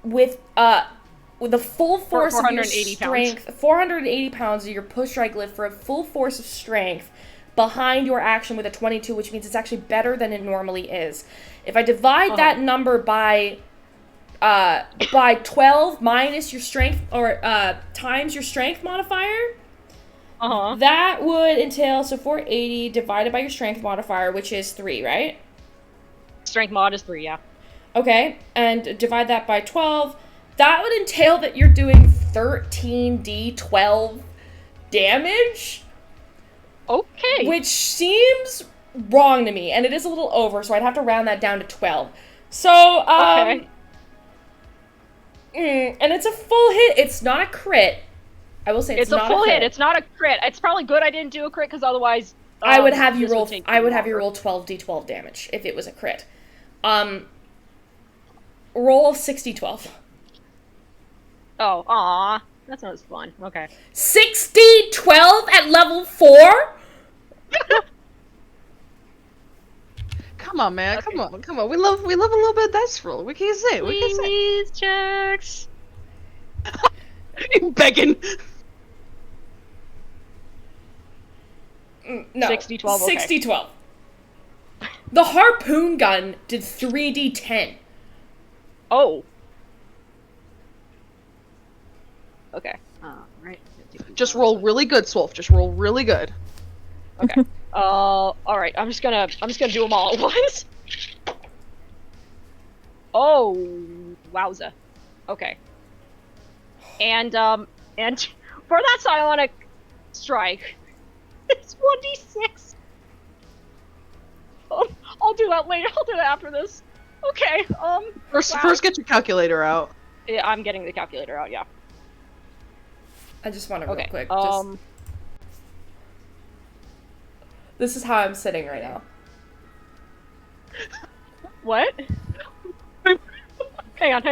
with the full force of your 480 strength, 480 pounds of your push, drag, lift for a full force of strength behind your action with a 22, which means it's actually better than it normally is. If I divide that number by 12 minus your strength, or times your strength modifier, that would entail, so 480 divided by your strength modifier, which is 3, right? Strength mod is 3, yeah. Okay, and divide that by 12. That would entail that you're doing 13d12 damage. Okay. Which seems wrong to me, and it is a little over, so I'd have to round that down to 12. So, Okay. And it's a full hit. It's not a crit. I will say it's a not full a crit. hit. It's not a crit. It's probably good I didn't do a crit, because otherwise... I would have you this would roll. take I would have longer. you roll 12d12 damage if it was a crit. Roll 6d12. Oh, aw. That sounds fun. Okay. 60-12 at level 4? Come on, man. Okay. Come on. We love a little bit of dice roll. We can't say it. We can't say Please, checks. it. Begging. No. 60-12, okay. 60-12. The harpoon gun did 3d10. Oh. Okay. Right. Just roll really good, Swolf. Just roll really good. Okay. All right. I'm just gonna do them all at once. Oh, wowza. Okay. And for that psionic strike, it's 1d6. I'll do that later. I'll do that after this. Okay. First get your calculator out. Yeah, I'm getting the calculator out. Yeah. I just want to real Okay. quick. This is how I'm sitting right now. What? Hang on. Wait. Hang on.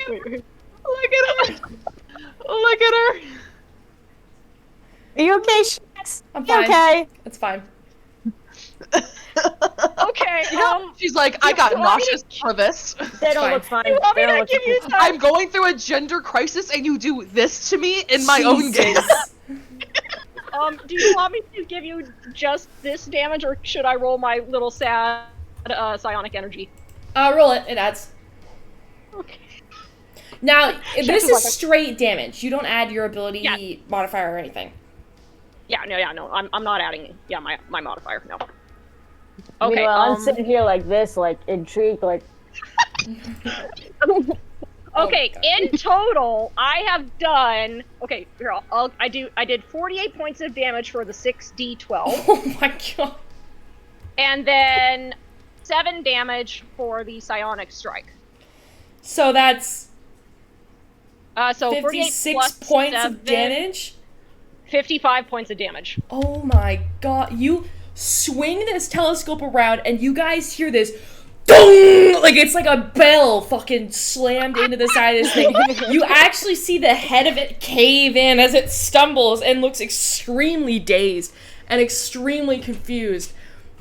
Wait. Look at her. Look at her. Are you okay, Shax? I'm You fine. okay? It's fine. Okay. She's like, I got you want me nauseous for this. They don't fine. look fine. You want me They don't to look give you fine. time? I'm going through a gender crisis, and you do this to me in my own game. Jesus. Do you want me to give you just this damage, or should I roll my little sad psionic energy? Roll it. It adds. Okay. Now, this is is like a- straight damage. You don't add your ability Yeah. modifier or anything. Yeah, no. I'm not adding. Yeah, my modifier. No. Okay. Meanwhile, I'm sitting here like this, like intrigued, like. Okay, God. in total, I have done. Okay, here I did 48 points of damage for the 6d12, Oh my god. and then 7 damage for the psionic strike. So that's So 48 56 plus points 7, of damage? 55 points of damage. Oh my god. You swing this telescope around and you guys hear this dong! Like it's like a bell fucking slammed into the side of this thing. You actually see the head of it cave in as it stumbles and looks extremely dazed and extremely confused.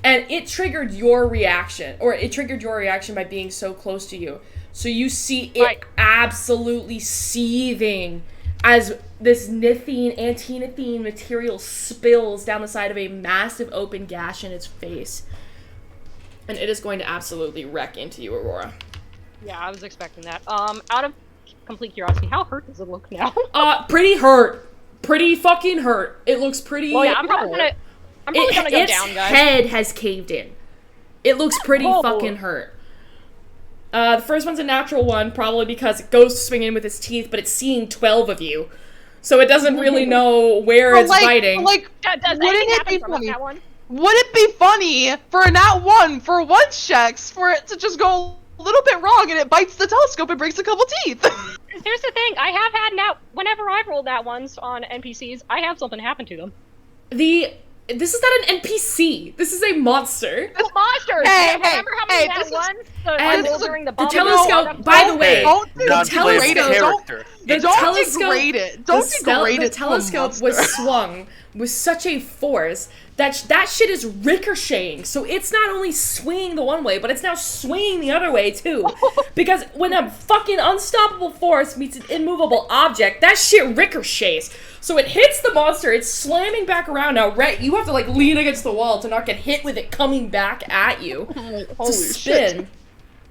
And it triggered your reaction, by being so close to you. So you see it Right. absolutely seething as this antinethine material spills down the side of a massive open gash in its face. And it is going to absolutely wreck into you, Aurora. Yeah, I was expecting that. Out of complete curiosity, how hurt does it look now? Pretty hurt. Pretty fucking hurt. It looks pretty... Well, yeah, I'm probably gonna go its down, guys. head has caved in. It looks pretty Oh. fucking hurt. The first one's a natural one, probably because it goes to swing in with its teeth, but it's seeing 12 of you. So it doesn't really know where it's biting. Like, Does wouldn't anything it happen be from funny? that one? Would it be funny for a nat 1 for one checks for it to just go a little bit wrong and it bites the telescope and breaks a couple teeth? Here's the thing, I have had whenever I've rolled nat ones on NPCs, I have something happen to them. This is not an NPC. This is a monster. Monsters! Hey, Remember how many hey, nat this is- ones and I this rolled is a- during the The bomb? telescope, by the way, Don't the Non-playable telescope... character. The Don't telescope, degrade it. Don't degrade the it to a telescope was monster. swung with such a force that that shit is ricocheting. So it's not only swinging the one way, but it's now swinging the other way too. Because when a fucking unstoppable force meets an immovable object, that shit ricochets. So it hits the monster. It's slamming back around now. Rhett, you have to like lean against the wall to not get hit with it coming back at you to spin.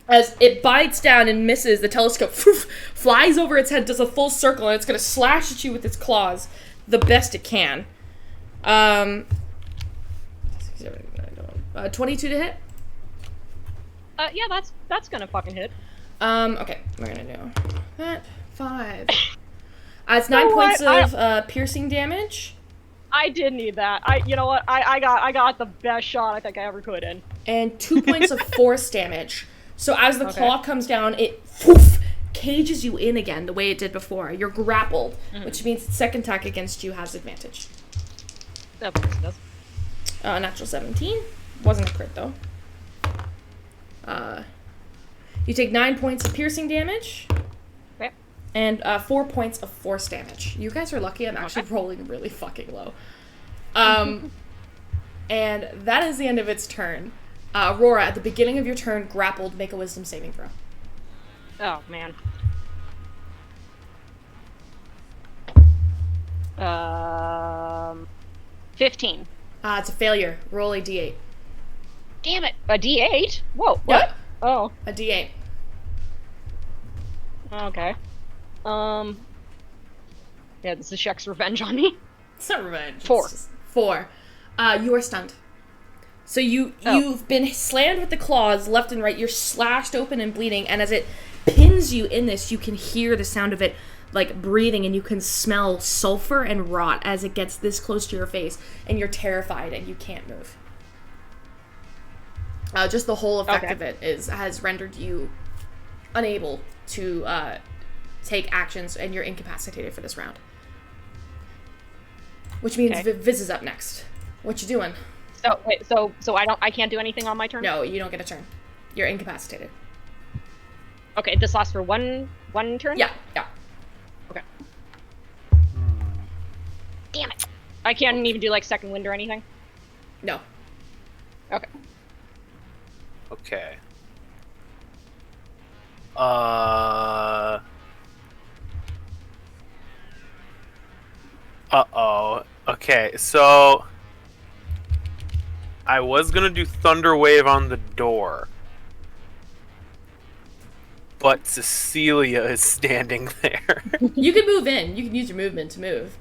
As it bites down and misses, the telescope flies over its head, does a full circle, and it's going to slash at you with its claws the best it can. 22 to hit? Yeah, that's gonna fucking hit. Okay, we're going to do that. 5. It's 9 know points what? of piercing damage, I did need that. You know what? I got the best shot I think I ever could in. and 2 points of force damage. So as the Okay. claw comes down, it cages you in again the way it did before. You're grappled, which means its second attack against you has advantage. Of course it does. Natural 17. Wasn't a crit, though. You take 9 points of piercing damage. Okay. And 4 points of force damage. You guys are lucky. I'm actually rolling really fucking low. And that is the end of its turn. Aurora, at the beginning of your turn, grappled. Make a wisdom saving throw. Oh, man. 15. It's a failure. Roll a d8. Damn it! A D8? Whoa, what? Yep. Oh, A d8. okay. Yeah, this is Shek's revenge on me. It's not revenge. 4. It's just 4. You are stunned. So you've been slammed with the claws left and right. You're slashed open and bleeding, and as it pins you in this, you can hear the sound of it like breathing, and you can smell sulfur and rot as it gets this close to your face, and you're terrified and you can't move. Just the whole effect of it has rendered you unable to take actions, and you're incapacitated for this round. Which means Viz is up next. What you doing? So wait, so I can't do anything on my turn? No, you don't get a turn. You're incapacitated. Okay, this lasts for one turn? Yeah. Okay. Damn it. I can't even do like second wind or anything? No. Okay. Okay. Uh-oh. Okay, so I was gonna do Thunder Wave on the door, but Cecilia is standing there. You can move in. You can use your movement to move.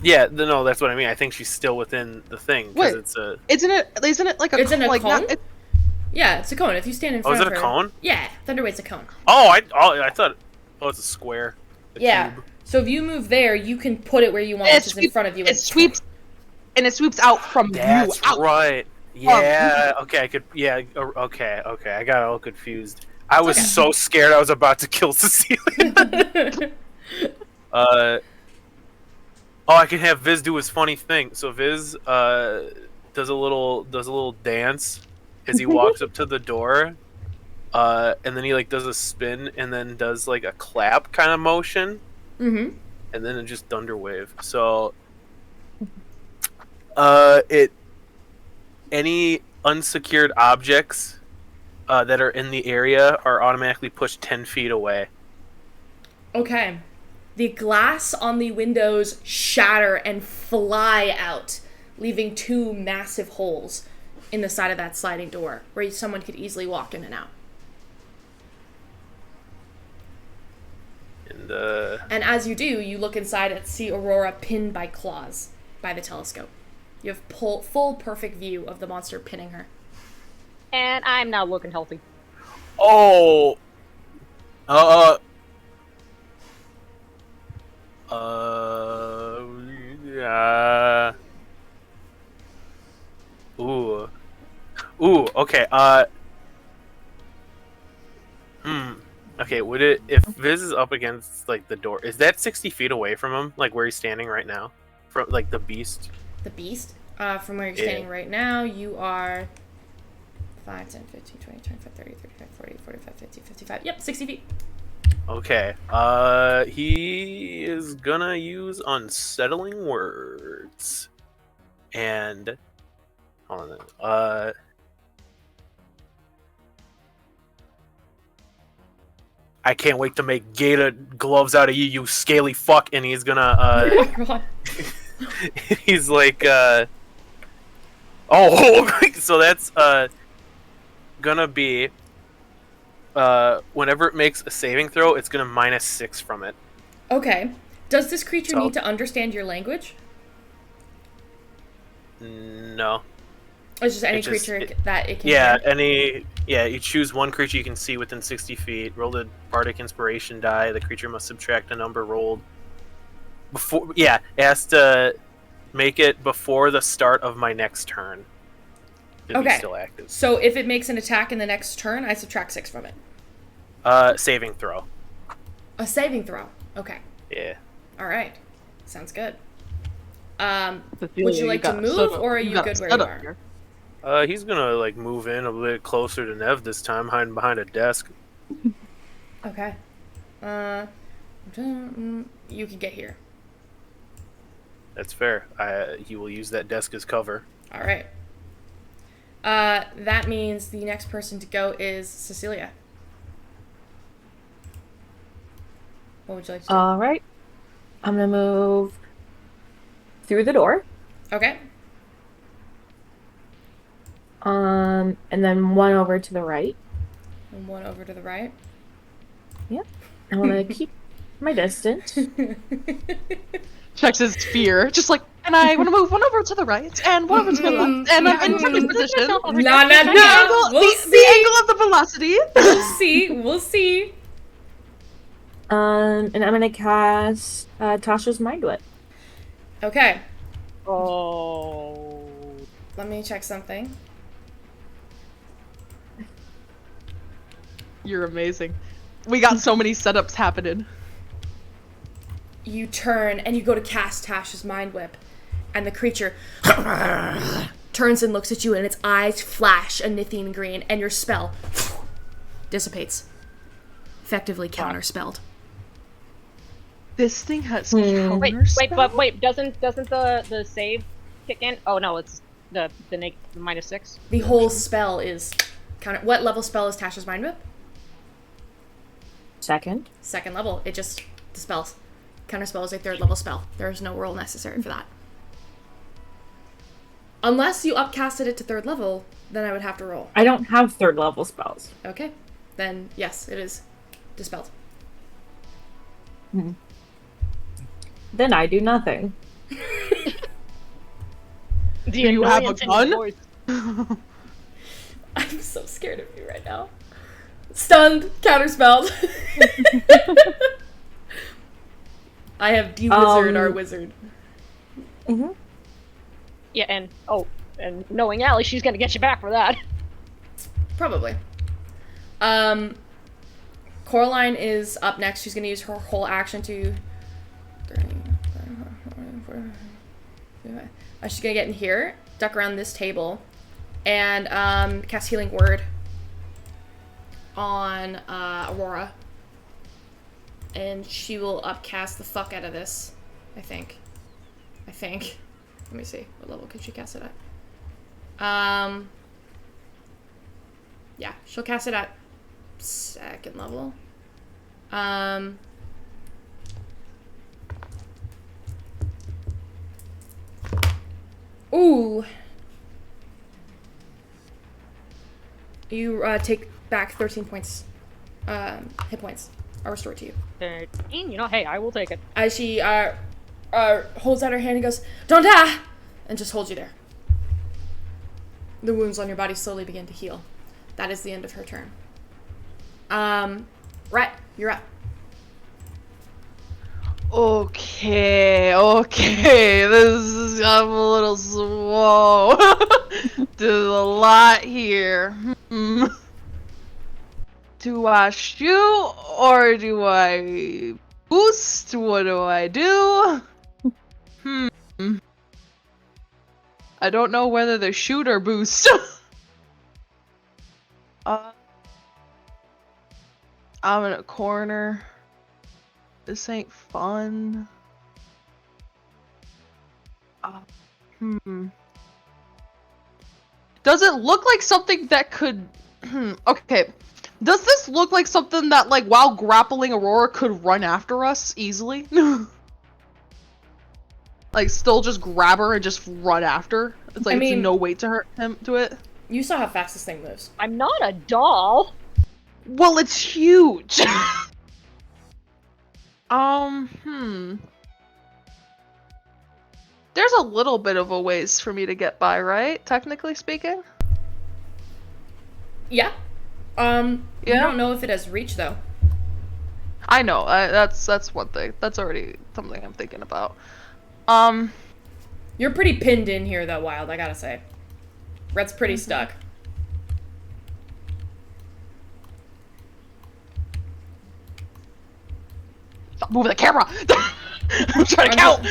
Yeah, no, that's what I mean. I think she's still within the thing because Wait. it's a. Isn't it like a It's in a like cone? not, Yeah, it's a cone. If you stand in front is of it her... a cone? Yeah, Thunderwave's a cone. I thought. Oh, it's a square. A cube. So if you move there, you can put it where you want, which is in front of you. It sweeps out from That's you. Out. right. Yeah. Okay. I could. Yeah. Okay. Okay. I got all confused. I was so scared. I was about to kill Cecilia. Oh, I can have Viz do his funny thing. So Viz does a little dance as he walks up to the door, and then he like does a spin and then does like a clap kind of motion, and then it just Thunder Wave. So, any unsecured objects that are in the area are automatically pushed 10 feet away. Okay. The glass on the windows shatter and fly out, leaving 2 massive holes in the side of that sliding door where someone could easily walk in and out. And as you do, you look inside and see Aurora pinned by claws by the telescope. You have full perfect view of the monster pinning her. And I'm now looking healthy. Oh! Yeah. Ooh, okay, okay, would it, if Viz is up against, like, the door, is that 60 feet away from him? Like, where he's standing right now? From, like, the beast? The beast? From where you're standing right now, you are 5, 10, 15, 20, 25, 30, 35, 40, 45, 50, 55. Yep, 60 feet. Okay, he is gonna use Unsettling Words. And, hold on, I can't wait to make gator gloves out of you, you scaly fuck, and he's gonna, he's like, so that's, gonna be, whenever it makes a saving throw, it's gonna -6 from it. Okay. Does this creature need to understand your language? No. It's just any creature that it can hear? You choose one creature you can see within 60 feet, roll the Bardic Inspiration die, the creature must subtract a number rolled. It has to make it before the start of my next turn. To be still active. So if it makes an attack in the next turn, I subtract 6 from it. Saving throw. A saving throw. Okay. Yeah. Alright. Sounds good. Would you like to move, or are you good where you are? He's gonna, like, move in a bit closer to Nev this time, hiding behind a desk. Okay. You can get here. That's fair. He will use that desk as cover. All right. That means the next person to go is Cecilia. What would you like to do? All right. I'm gonna move through the door. Okay. And then one over to the right. And one over to the right. Yep. I want to keep my distance. Checks his fear. Just like, and I want to move one over to the right and one over to the left. And I'm in perfect position. No. The angle of the velocity. We'll see. And I'm gonna cast Tasha's Mind Whip. Okay. Oh. Let me check something. You're amazing. We got so many setups happening. You turn and you go to cast Tasha's Mind Whip, and the creature turns and looks at you, and its eyes flash a Nithine green, and your spell dissipates. Effectively counterspelled. This thing has Wait, counterspell? wait, doesn't the save kick in? Oh no, it's the -6. The whole spell is counter. What level spell is Tasha's Mind Whip? Second. Second level. It just dispels. Counterspell is a third level spell. There is no roll necessary for that. Unless you upcasted it to third level, then I would have to roll. I don't have third level spells. Okay. Then, yes, it is dispelled. Then I do nothing. Do you have a gun? I'm so scared of you right now. Stunned, counterspelled. I have de-wizard our wizard. Yeah, and knowing Allie, she's gonna get you back for that. Probably. Coraline is up next. She's gonna use her whole action to... She's gonna get in here, duck around this table, and cast Healing Word on Aurora. And she will upcast the fuck out of this, I think. Let me see. What level could she cast it at? Yeah, she'll cast it at second level. Ooh. You take back 13 points. Hit points are restored to you. 13? You know, hey, I will take it. As she holds out her hand and goes, "Don't die!" and just holds you there. The wounds on your body slowly begin to heal. That is the end of her turn. Rhett, you're up. Okay. I'm a little slow. There's a lot here. Do I shoot or do I boost? What do I do? I don't know whether to shoot or boost. I'm in a corner. This ain't fun. Does it look like something that could... Okay. Does this look like something that, like, while grappling Aurora could run after us easily? Like, still just grab her and just run after? It's like, it's no weight to her, to it? You saw how fast this thing moves. I'm not a doll. Well, it's huge! There's a little bit of a ways for me to get by, right? Technically speaking? Yeah. You Yeah? don't know if it has reach, though. I know, that's one thing. That's already something I'm thinking about. You're pretty pinned in here, though, Wild, I gotta say. Red's pretty stuck. Stop moving the camera! I'm trying to count!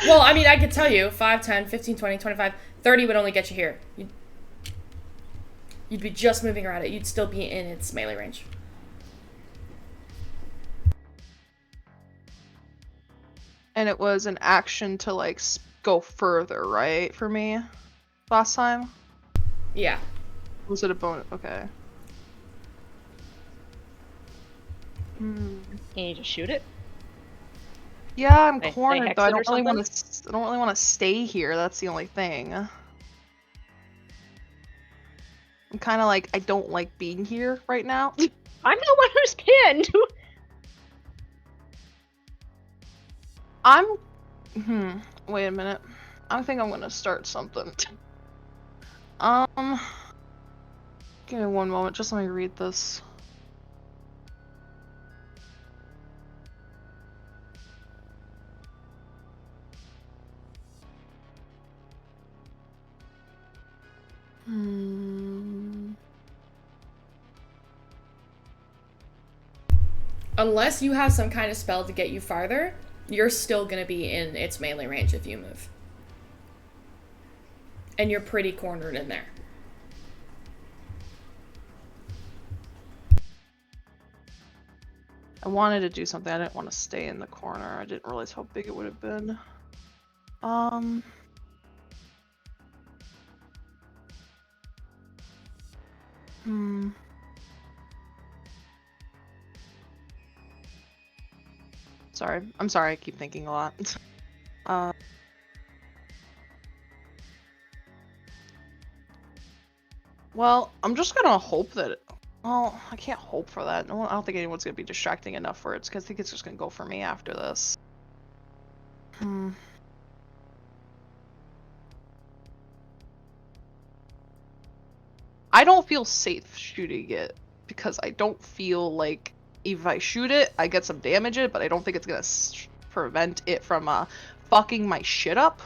Well, I mean, I could tell you, 5, 10, 15, 20, 25, 30 would only get you here. You'd be just moving around it. You'd still be in its melee range. And it was an action to like go further, right? For me, last time. Yeah. Was it a bonus? Okay. Can you just shoot it? Yeah, I'm They cornered hex though. I it or don't really something? want to. I don't really want to stay here. That's the only thing. I'm kind of like I don't like being here right now. I'm the one who's pinned. I'm. Wait a minute. I think I'm gonna start something. Give me one moment. Just let me read this. Unless you have some kind of spell to get you farther, you're still going to be in its melee range if you move. And you're pretty cornered in there. I wanted to do something. I didn't want to stay in the corner. I didn't realize how big it would have been. Sorry. I'm sorry. I keep thinking a lot. Well, I'm just gonna hope that. Well, I can't hope for that. I don't think anyone's gonna be distracting enough for it. Because I think it's just gonna go for me after this. I don't feel safe shooting it because I don't feel like if I shoot it, I get some damage it, but I don't think it's gonna prevent it from fucking my shit up.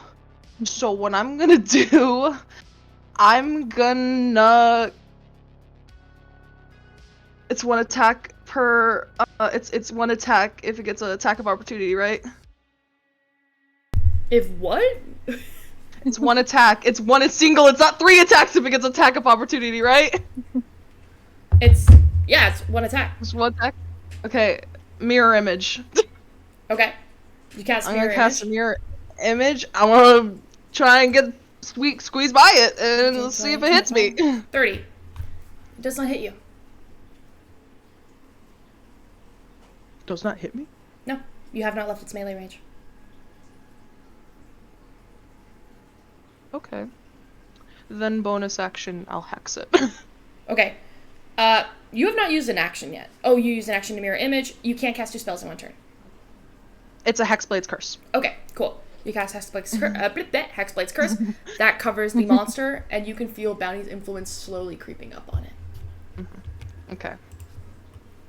So what I'm gonna do, I'm gonna. It's one attack per. It's one attack if it gets an attack of opportunity, right? If what? It's one attack. It's single. It's not 3 attacks if it gets attack of opportunity, right? It's one attack. It's one attack. Okay, mirror image. Okay. You cast I'm mirror gonna cast a image. mirror image. I wanna try and get squeeze by it and let's see if it hits me. 30. It does not hit you. Does not hit me? No, you have not left its melee range. Okay. Then bonus action, I'll hex it. Okay. You have not used an action yet. Oh, you used an action to mirror image. You can't cast 2 spells in 1 turn. It's a Hexblade's Curse. Okay, cool. You cast Hexblade's Curse. That covers the monster, and you can feel Bounty's influence slowly creeping up on it. Okay.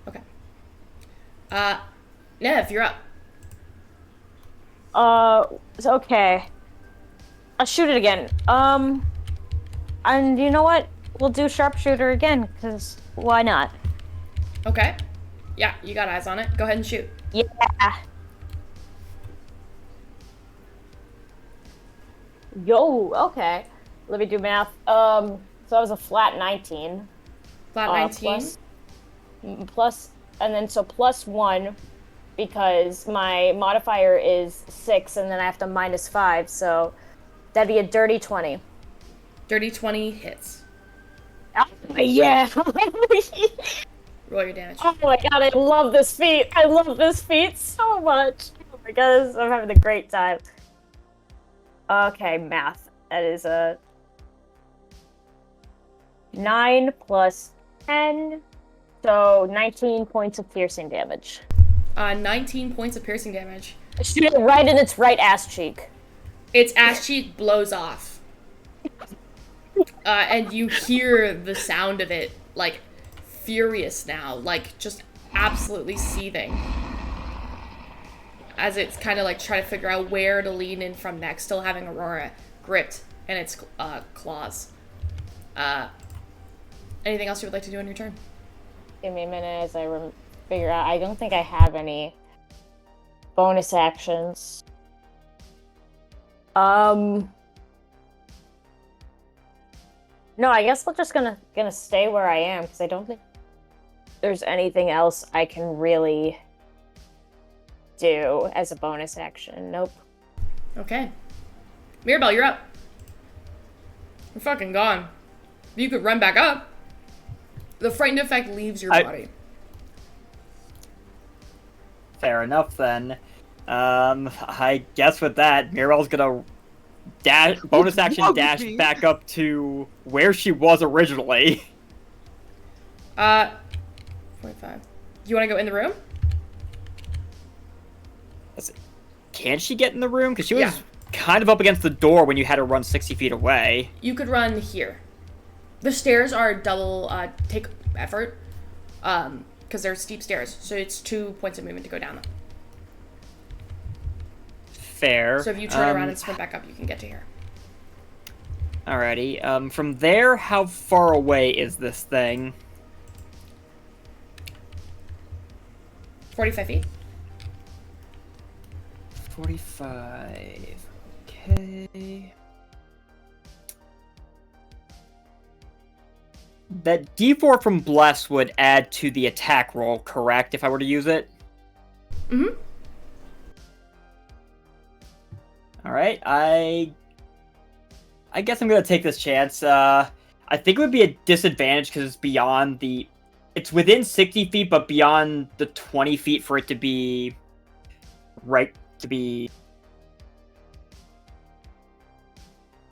Okay. Nev, you're up. Okay. I'll shoot it again. And you know what? We'll do sharpshooter again, because why not? Okay. Yeah, you got eyes on it. Go ahead and shoot. Yeah. Yo, okay. Let me do math. So that was a flat 19. Flat 19. Plus, and then so +1, because my modifier is 6, and then I have to -5, so that'd be a dirty 20. Dirty 20 hits. Yeah. Roll your damage. Oh my god, I love this feat. I love this feat so much. Oh my goodness, I'm having a great time. Okay, math. That is a 9 plus 10, so 19 points of piercing damage. 19 points of piercing damage. I shoot it right in its right ass cheek. Its ass cheek blows off. And you hear the sound of it, like, furious now, like, just absolutely seething. As it's kind of, like, trying to figure out where to lean in from next, still having Aurora gripped in its claws. Anything else you would like to do on your turn? Give me a minute as I figure out. I don't think I have any bonus actions. No, I guess we're just gonna stay where I am, because I don't think there's anything else I can really do as a bonus action. Nope. Okay. Mirabelle, you're up. You're fucking gone. You could run back up. The frightened effect leaves your body. Fair enough, then. I guess with that, Mirabelle's gonna bonus action dash back up to where she was originally. 45. You want to go in the room? Can she get in the room? Because she was kind of up against the door when you had her run 60 feet away. You could run here. The stairs are double take effort, because they're steep stairs, so it's 2 points of movement to go down them. Fair. So if you turn around and sprint back up, you can get to here. Alrighty. From there, how far away is this thing? 45 feet. 45. Okay. That D4 from Bless would add to the attack roll, correct, if I were to use it? Mm-hmm. Alright, I guess I'm gonna take this chance. I think it would be a disadvantage because it's beyond the... It's within 60 feet, but beyond the 20 feet for it to be...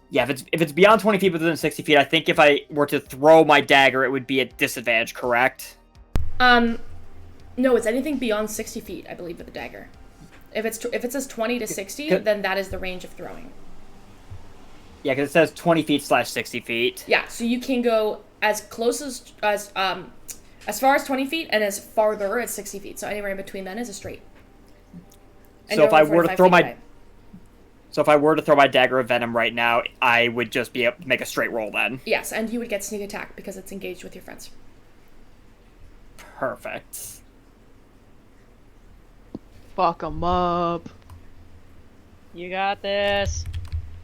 Yeah, if it's beyond 20 feet within 60 feet, I think if I were to throw my dagger, it would be a disadvantage, correct? No, it's anything beyond 60 feet, I believe, with the dagger. If it says 20 to 60, then that is the range of throwing. Yeah, because it says 20 feet / 60 feet. Yeah, so you can go as close as far as 20 feet and as farther as 60 feet. So anywhere in between then is a straight. And So if I were to throw my... away. So if I were to throw my dagger of venom right now, I would just be able to make a straight roll then. Yes, and you would get sneak attack because it's engaged with your friends. Perfect. Fuck 'em up. You got this.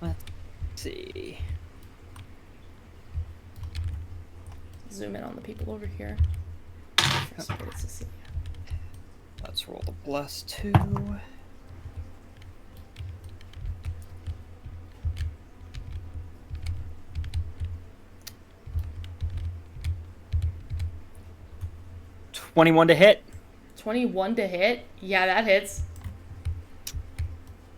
Let's see. Zoom in on the people over here. Let's roll the bless 2. $21 to hit. 21 to hit? Yeah, that hits.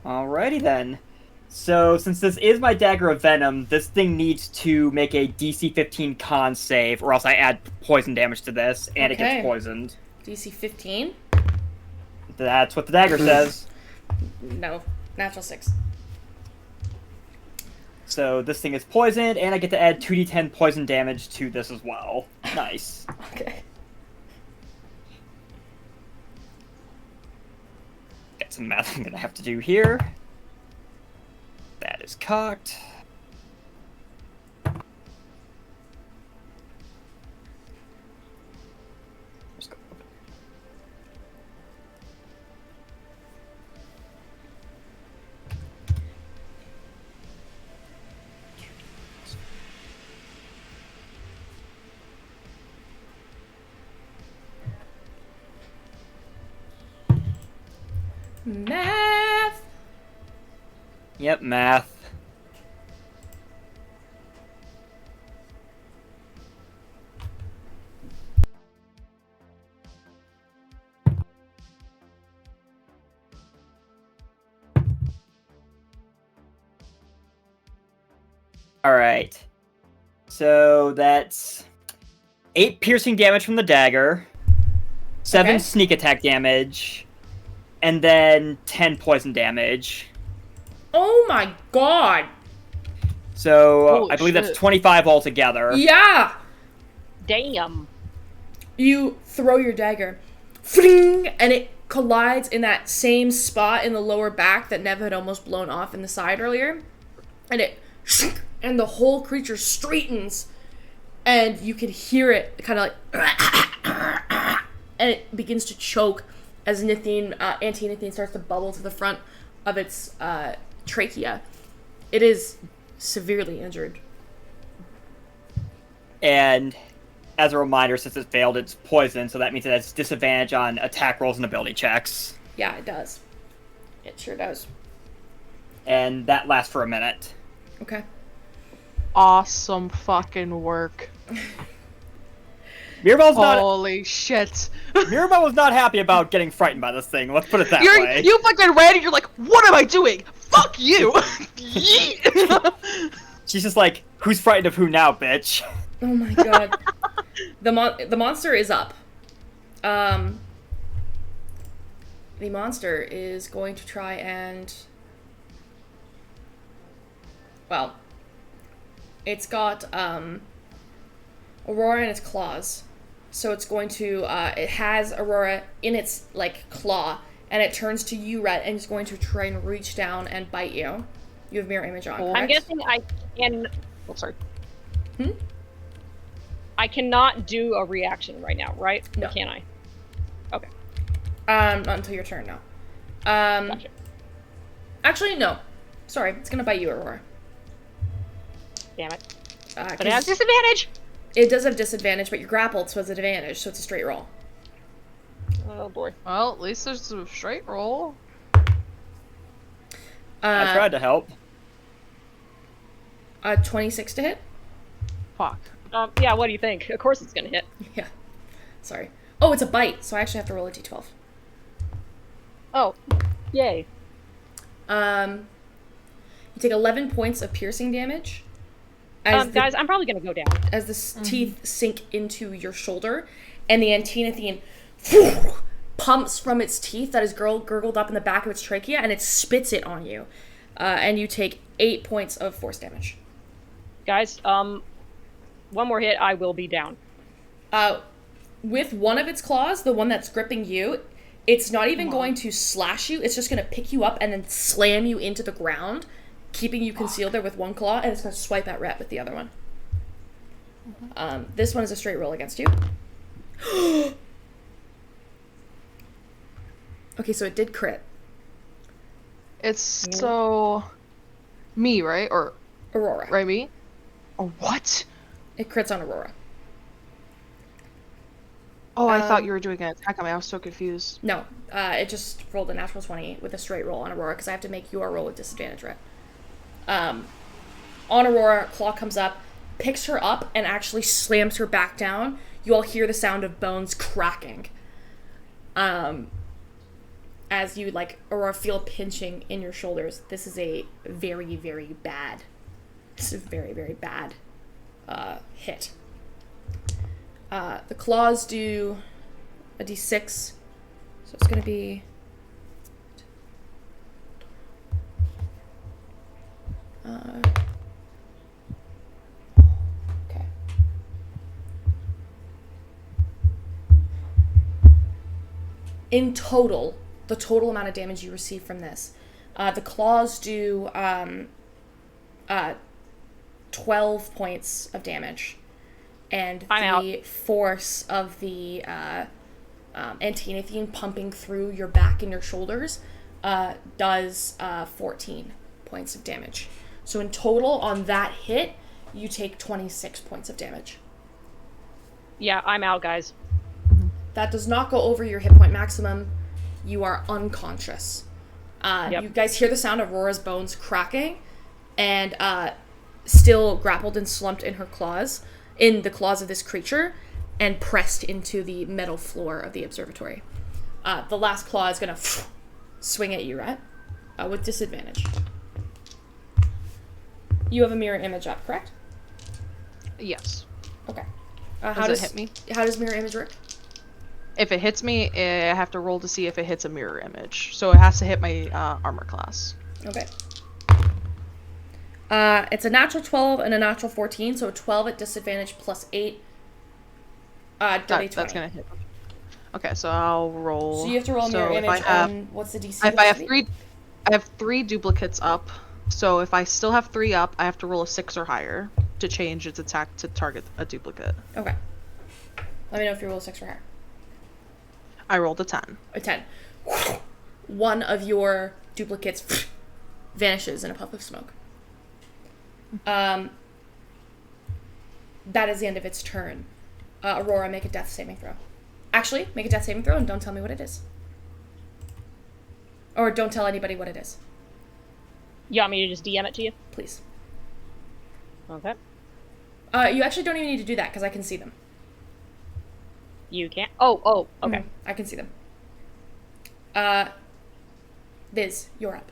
Alrighty then. So, since this is my dagger of venom, this thing needs to make a DC 15 con save, or else I add poison damage to this, and it Okay. gets poisoned. DC 15? That's what the dagger says. No. Natural 6. So, this thing is poisoned, and I get to add 2d10 poison damage to this as well. Nice. Okay. Got some math I'm gonna have to do here. That is cocked. Let's go. Math! Yep, math. Alright. So that's 8 piercing damage from the dagger, 7 Okay. sneak attack damage, and then 10 poison damage. Oh my god! So Holy I believe shit. that's 25 altogether. Yeah! Damn. You throw your dagger, fling, and it collides in that same spot in the lower back that Nev had almost blown off in the side earlier. And it, and the whole creature straightens, and you can hear it kind of like, and it begins to choke as anti-Nithine starts to bubble to the front of its trachea. It is severely injured. And as a reminder, since it failed, it's poison, so that means it has disadvantage on attack rolls and ability checks. Yeah, it does. It sure does. And that lasts for a minute. Okay. Awesome fucking work. Mirabelle's not. Holy shit. Mirabelle was not happy about getting frightened by this thing. Let's put it that way. You fucking ran and you're like, what am I doing? Fuck you! Yeet! She's just like, who's frightened of who now, bitch? Oh my god. The monster is up. The monster is going to try and... Well, it's got Aurora in its claws. So it's going to, it has Aurora in its, like, claw, and it turns to you, Rhett, and it's going to try and reach down and bite you. You have mirror image on, correct? I'm guessing I can... Oh, sorry. Hmm? I cannot do a reaction right now, right? No. Or can I? Okay. Not until your turn, no. Gotcha. Actually, no. Sorry, it's gonna bite you, Aurora. Damn it. 'Cause But it has disadvantage! it does have disadvantage, but you're grappled, so it's an advantage, so it's a straight roll. Oh boy. Well, at least there's a straight roll. I tried to help. 26 to hit? Fuck. Yeah, what do you think? Of course it's gonna hit. Yeah. Sorry. Oh, it's a bite, so I actually have to roll a d12. Oh. Yay. You take 11 points of piercing damage. As Guys, I'm probably gonna go down. as the teeth sink into your shoulder, and the Antinethine pumps from its teeth that is gurgled up in the back of its trachea, and it spits it on you. And you take 8 points of force damage. Guys, one more hit, I will be down. With one of its claws, the one that's gripping you, it's not even going to slash you, it's just going to pick you up and then slam you into the ground, keeping you concealed there with one claw, and it's going to swipe at Rhett with the other one. This one is a straight roll against you. Okay, so it did crit. It's so... Me, right? Or... Aurora. Right, me? Or what? It crits on Aurora. Oh, I thought you were doing an attack on me. I was so confused. No, it just rolled a natural 20 with a straight roll on Aurora, because I have to make your roll with disadvantage, Rhett. On Aurora, Claw comes up, picks her up, and actually slams her back down. You all hear the sound of bones cracking. As you, like, Aurora feel pinching in your shoulders. This is a very, very bad... This is a very, very bad hit. The claws do a d6, so it's going to be... okay. In total, the total amount of damage you receive from this, the claws do 12 points of damage, and the force of the Antinethine pumping through your back and your shoulders does 14 points of damage. So in total, on that hit, you take 26 points of damage. Yeah, I'm out, guys. That does not go over your hit point maximum. You are unconscious. You guys hear the sound of Aurora's bones cracking, and still grappled and slumped in her claws, in the claws of this creature, and pressed into the metal floor of the observatory. The last claw is gonna swing at you, right? With disadvantage. You have a mirror image up, correct? Yes. Okay. Does it hit me? How does mirror image work? If it hits me, I have to roll to see if it hits a mirror image. So it has to hit my armor class. Okay. It's a natural 12 and a natural 14, so a 12 at disadvantage plus 8. Dirty 20. That's gonna hit. Okay, so I'll roll. So you have to roll a mirror image on what's the DC? If I have three duplicates up. So if I still have 3 up, I have to roll a 6 or higher to change its attack to target a duplicate. Okay. Let me know if you roll a 6 or higher. I rolled a 10. A 10. One of your duplicates vanishes in a puff of smoke. That is the end of its turn. Aurora, make a death saving throw. Actually, make a death saving throw and don't tell me what it is. Or don't tell anybody what it is, You want me to just DM it to you? please. Okay. You actually don't even need to do that because I can see them. You can't. Oh. Okay. I can see them. Viz, you're up.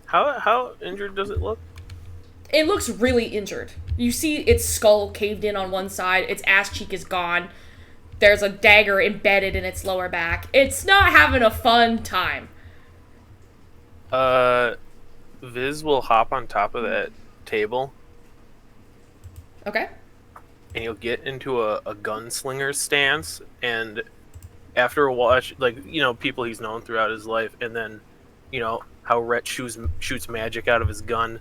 How injured does it look? It looks really injured. You see its skull caved in on one side, its ass cheek is gone. There's a dagger embedded in its lower back. It's not having a fun time. Viz will hop on top of that table Okay? and he'll get into a gunslinger stance, and after a watch, like, you know, people he's known throughout his life, and then, you know, how Rhett shoots magic out of his gun.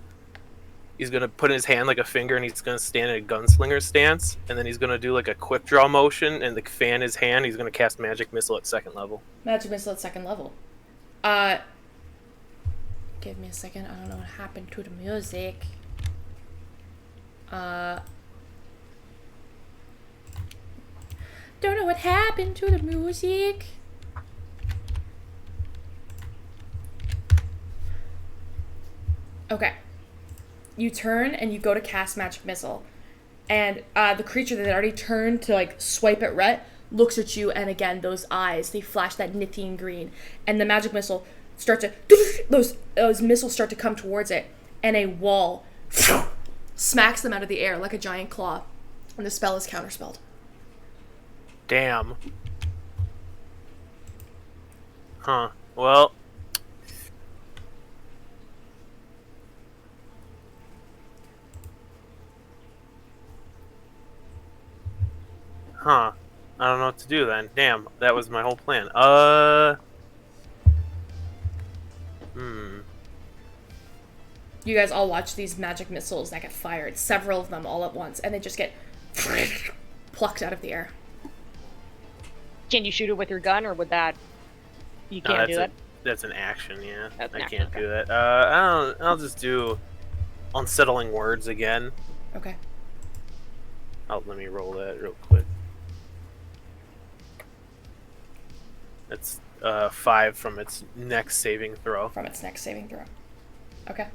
He's going to put his hand like a finger, and he's going to stand in a gunslinger stance, and then he's going to do like a quick draw motion and like fan his hand. He's going to cast magic missile at 2nd level. Magic missile at 2nd level. Give me a second. I don't know what happened to the music. Don't know what happened to the music. Okay. You turn and you go to cast magic missile. And the creature that had already turned to like swipe at Rhett looks at you, and again those eyes, they flash that Nithine green, and the magic missile starts to those missiles start to come towards it, and a wall smacks them out of the air like a giant claw, and the spell is counterspelled. Damn. Huh. Well. Huh. I don't know what to do then. Damn, that was my whole plan. You guys all watch these magic missiles that get fired, several of them all at once, and they just get plucked out of the air. Can you shoot it with your gun, or would that? You can't do that. That's an action, yeah. That's an I action, can't do that. I'll just do unsettling words again. Okay. Let me roll that real quick. That's 5 from its next saving throw. From its next saving throw. Okay.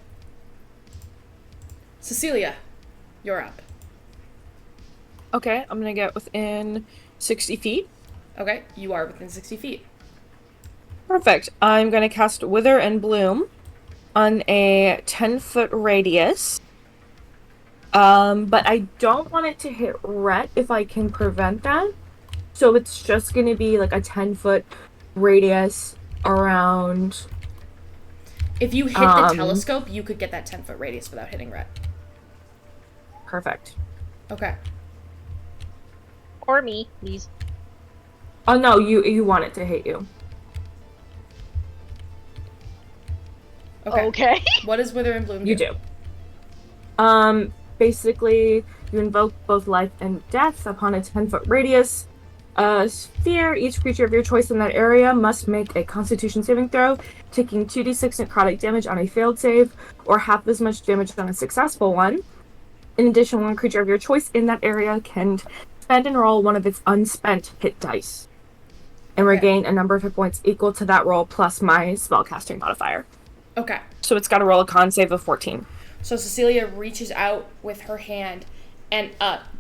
Cecilia, you're up. Okay, I'm gonna get within 60 feet. Okay, you are within 60 feet. Perfect. I'm gonna cast Wither and Bloom on a 10-foot radius. But I don't want it to hit Rhett if I can prevent that. So it's just gonna be like a 10-foot radius around. If you hit the telescope, you could get that 10-foot radius without hitting Rhett. Perfect. Okay. Or me, please. Oh no, you want it to hit you. Okay. What does Wither and Bloom do? You do. Basically, you invoke both life and death upon a 10-foot radius. Sphere, each creature of your choice in that area must make a Constitution saving throw, taking 2d6 necrotic damage on a failed save, or half as much damage on a successful one. In addition, one creature of your choice in that area can spend and roll one of its unspent hit dice, and regain a number of hit points equal to that roll plus my spellcasting modifier. Okay. So it's got to roll a con save of 14. So Cecilia reaches out with her hand and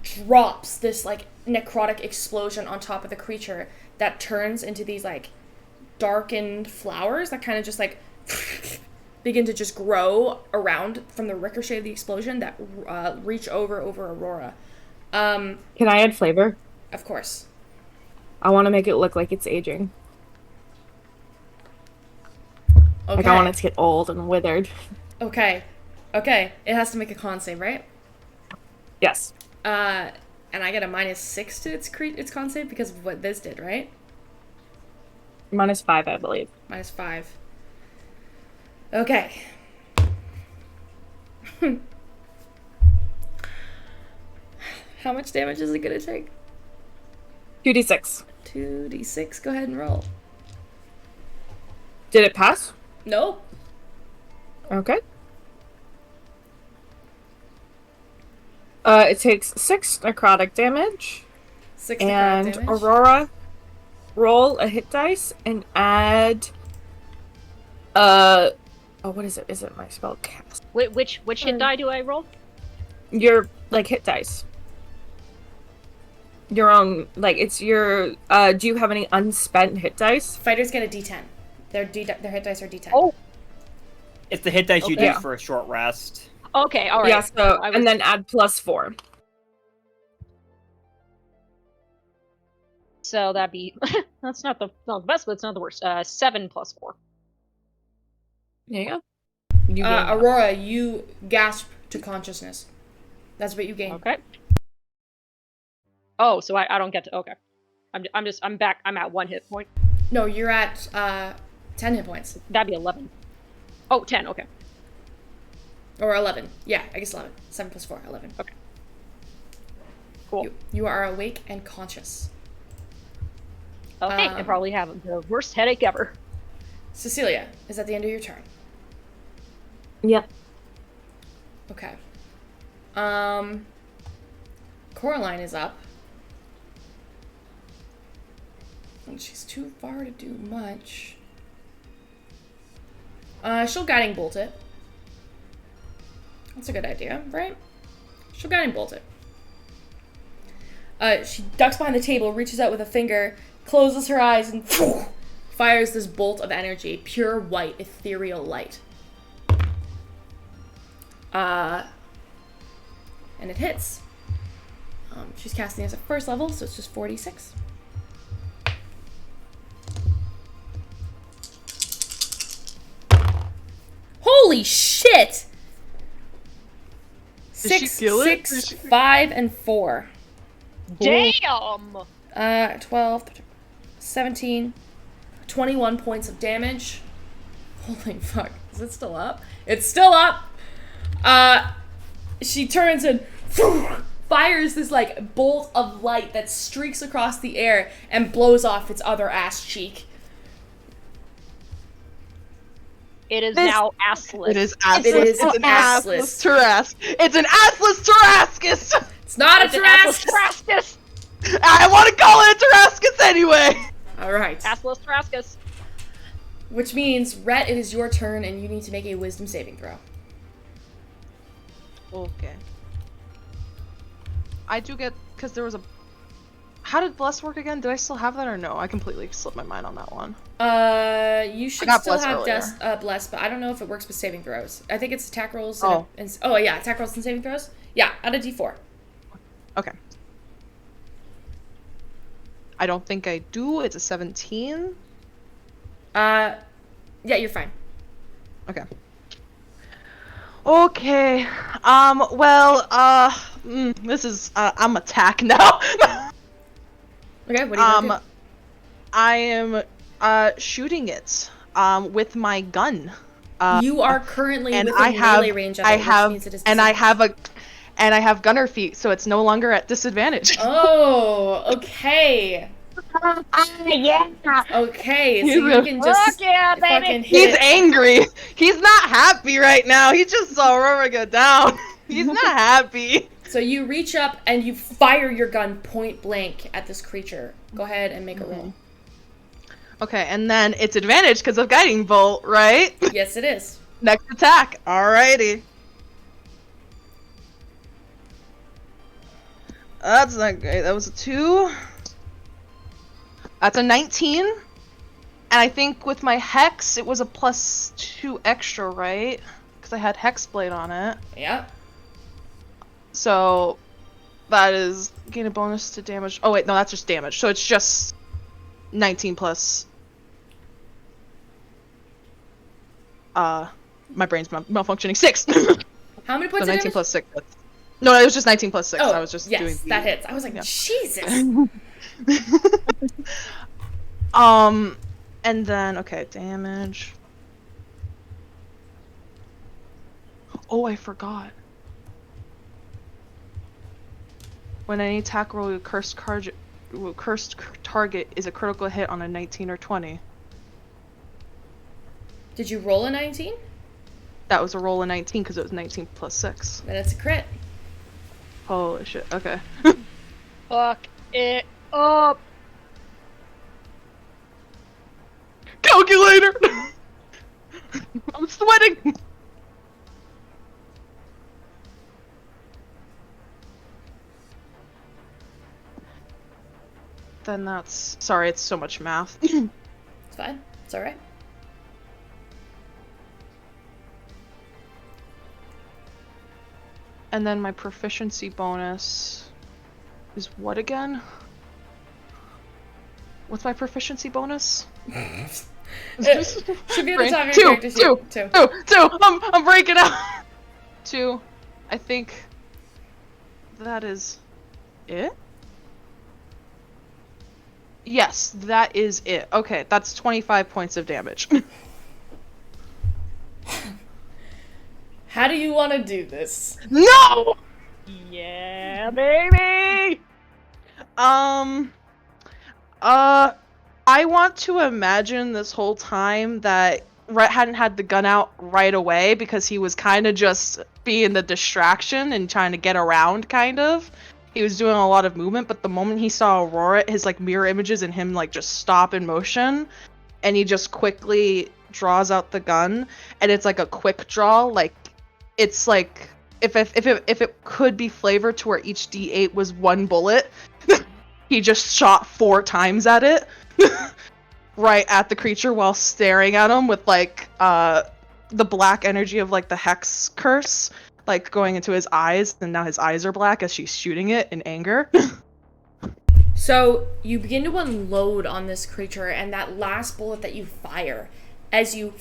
drops this like necrotic explosion on top of the creature that turns into these like darkened flowers that kind of just like begin to just grow around from the ricochet of the explosion that reach over Aurora. Can I add flavor? Of course. I want to make it look like it's aging. Okay. Like I want it to get old and withered. Okay. It has to make a con save, right? Yes. And I get a -6 to its con save because of what this did, right? -5, I believe. -5. Okay. How much damage is it gonna take? 2d6. 2d6. Go ahead and roll. Did it pass? Nope. Okay. It takes 6 necrotic damage. 6 and necrotic damage. Aurora roll a hit dice and add. What is it? Is it my spell cast? Which hit die do I roll? Your hit dice. Your own, it's your. Do you have any unspent hit dice? Fighters get a D10. Their hit dice are D10. Oh. It's the hit dice you Okay. do for a short rest. Okay, all right. Yeah. So and then add +4. So that'd be that's not the best, but it's not the worst. 7 + 4. There you go. You gain that. Aurora, you gasp to consciousness. That's what you gain. Okay. Oh, so I don't get to. Okay. I'm back. I'm at 1 hit point. No, you're at 10 hit points. That'd be 11. Oh, 10. Okay. Or 11. Yeah, I guess 11. 7 + 4, 11. Okay. Cool. You are awake and conscious. Okay, I probably have the worst headache ever. Cecilia, is that the end of your turn? Yep. Okay. Coraline is up. And she's too far to do much. She'll guiding bolt it. That's a good idea, right? She'll guiding bolt it. She ducks behind the table, reaches out with a finger, closes her eyes, and fires this bolt of energy. Pure white, ethereal light. And it hits. She's casting this at first level, so it's just 46. Holy shit! Did she kill it? 6, 5, and 4. Damn! 12, 17, 21 points of damage. Holy fuck. Is it still up? It's still up! She turns and fires this, bolt of light that streaks across the air and blows off its other ass cheek. It is now assless. It is assless. It's It's an assless. assless Tarrasque. It's an assless Tarrascus! It's not It's a an Tarrasque! assless Tarrascus! I want to call it a Tarrascus anyway! Alright. Assless Tarrascus. Which means, Rhett, it is your turn and you need to make a wisdom saving throw. Okay. I do get, because there was a... How did Bless work again? Did I still have that or no? I completely slipped my mind on that one. You should got still Bless have Bless, but I don't know if it works with saving throws. I think it's attack rolls Oh. and yeah, attack rolls and saving throws. Yeah, add a d4. Okay. I don't think I do. It's a 17. Yeah, you're fine. Okay. Okay. This is, I'm attack now. Okay, what are you gonna I am, shooting it, with my gun. do? You are currently and within I have, melee range of I it, which have, means it is and I have gunner feet, so it's no longer at disadvantage. Oh, okay. Yeah. Okay, so He's you a- can just Fuck yeah, baby! fucking hit He's it. angry. He's not happy right now. He just saw Aurora go down. He's not happy. So you reach up and you fire your gun point blank at this creature. Go ahead and make a roll. Okay, and then it's advantage because of guiding bolt, right? Yes, it is. Next attack. Alrighty. That's not great. That was a 2. That's a 19. And I think with my hex, it was a +2 extra, right? Because I had hex blade on it. Yeah. So that is gain a bonus to damage. Oh wait, no, that's just damage. So it's just 19 plus. My brain's malfunctioning. 6. How many So points of 19 damage? plus 6. No, it was just 19 plus 6. Oh, I was just yes, doing the... that hits. I was like, yeah. Jesus. And then, okay, damage. Oh, I forgot. When any attack roll with cursed target is a critical hit on a 19 or 20. Did you roll a 19? That was a roll of 19 because it was 19 plus 6. Then it's a crit. Holy shit, okay. Fuck it up. calculator. I'm sweating. Then that's... Sorry, it's so much math. It's fine. It's alright. And then my proficiency bonus is what again? What's my proficiency bonus? Should be at the top of your character sheet. Two. I'm breaking out. 2. I think that is it. Yes, that is it. Okay, that's 25 points of damage. How do you want to do this? No! Yeah, baby! I want to imagine this whole time that Rhett hadn't had the gun out right away because he was kind of just being the distraction and trying to get around, kind of. He was doing a lot of movement, but the moment he saw Aurora, his, like, mirror images and him, like, just stop in motion, and he just quickly draws out the gun, and it's, like, a quick draw, like, it's, like, if it could be flavored to where each D8 was 1 bullet, he just shot 4 times at it, right at the creature while staring at him with, like, the black energy of, like, the hex curse, like, going into his eyes, and now his eyes are black as she's shooting it in anger. So, you begin to unload on this creature, and that last bullet that you fire, as you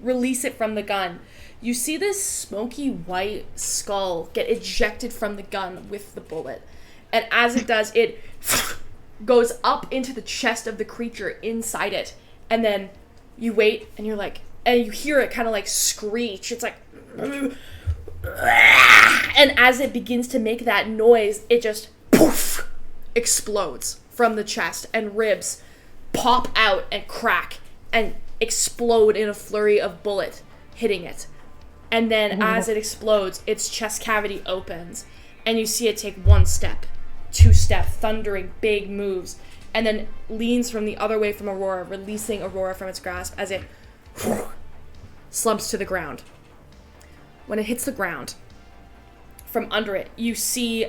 release it from the gun, you see this smoky white skull get ejected from the gun with the bullet. And as it does, it goes up into the chest of the creature inside it. And then you wait, and you're like, and you hear it kind of like screech. It's like... And as it begins to make that noise, it just poof, explodes from the chest, and ribs pop out and crack and explode in a flurry of bullet hitting it. And then as it explodes, its chest cavity opens, and you see it take 1 step, 2 step, thundering big moves, and then leans from the other way from Aurora, releasing Aurora from its grasp as it slumps to the ground. When it hits the ground, from under it, you see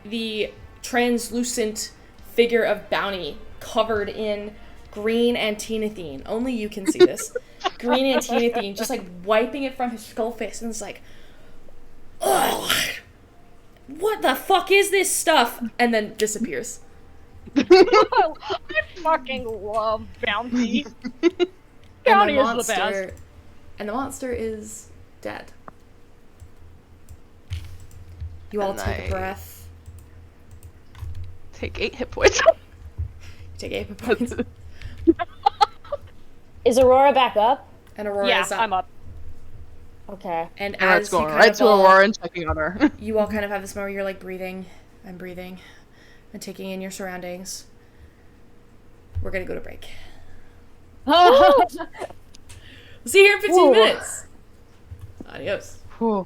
the translucent figure of Bounty covered in green antinethine. Only you can see this. Green antinethine, just like wiping it from his skull face, and it's like, ugh, what the fuck is this stuff? And then disappears. I fucking love Bounty. Bounty is the best. And the monster is dead. You all And take a breath. Take 8 hit points. You take 8 hit points. Is Aurora back up? And Aurora Yeah, is up. I'm up. Okay. And And as that's going you right to Aurora and checking on her. you all kind of have this moment where you're like breathing and breathing and taking in your surroundings. We're gonna go to break. We'll see you here in 15 minutes. Adios. Whew.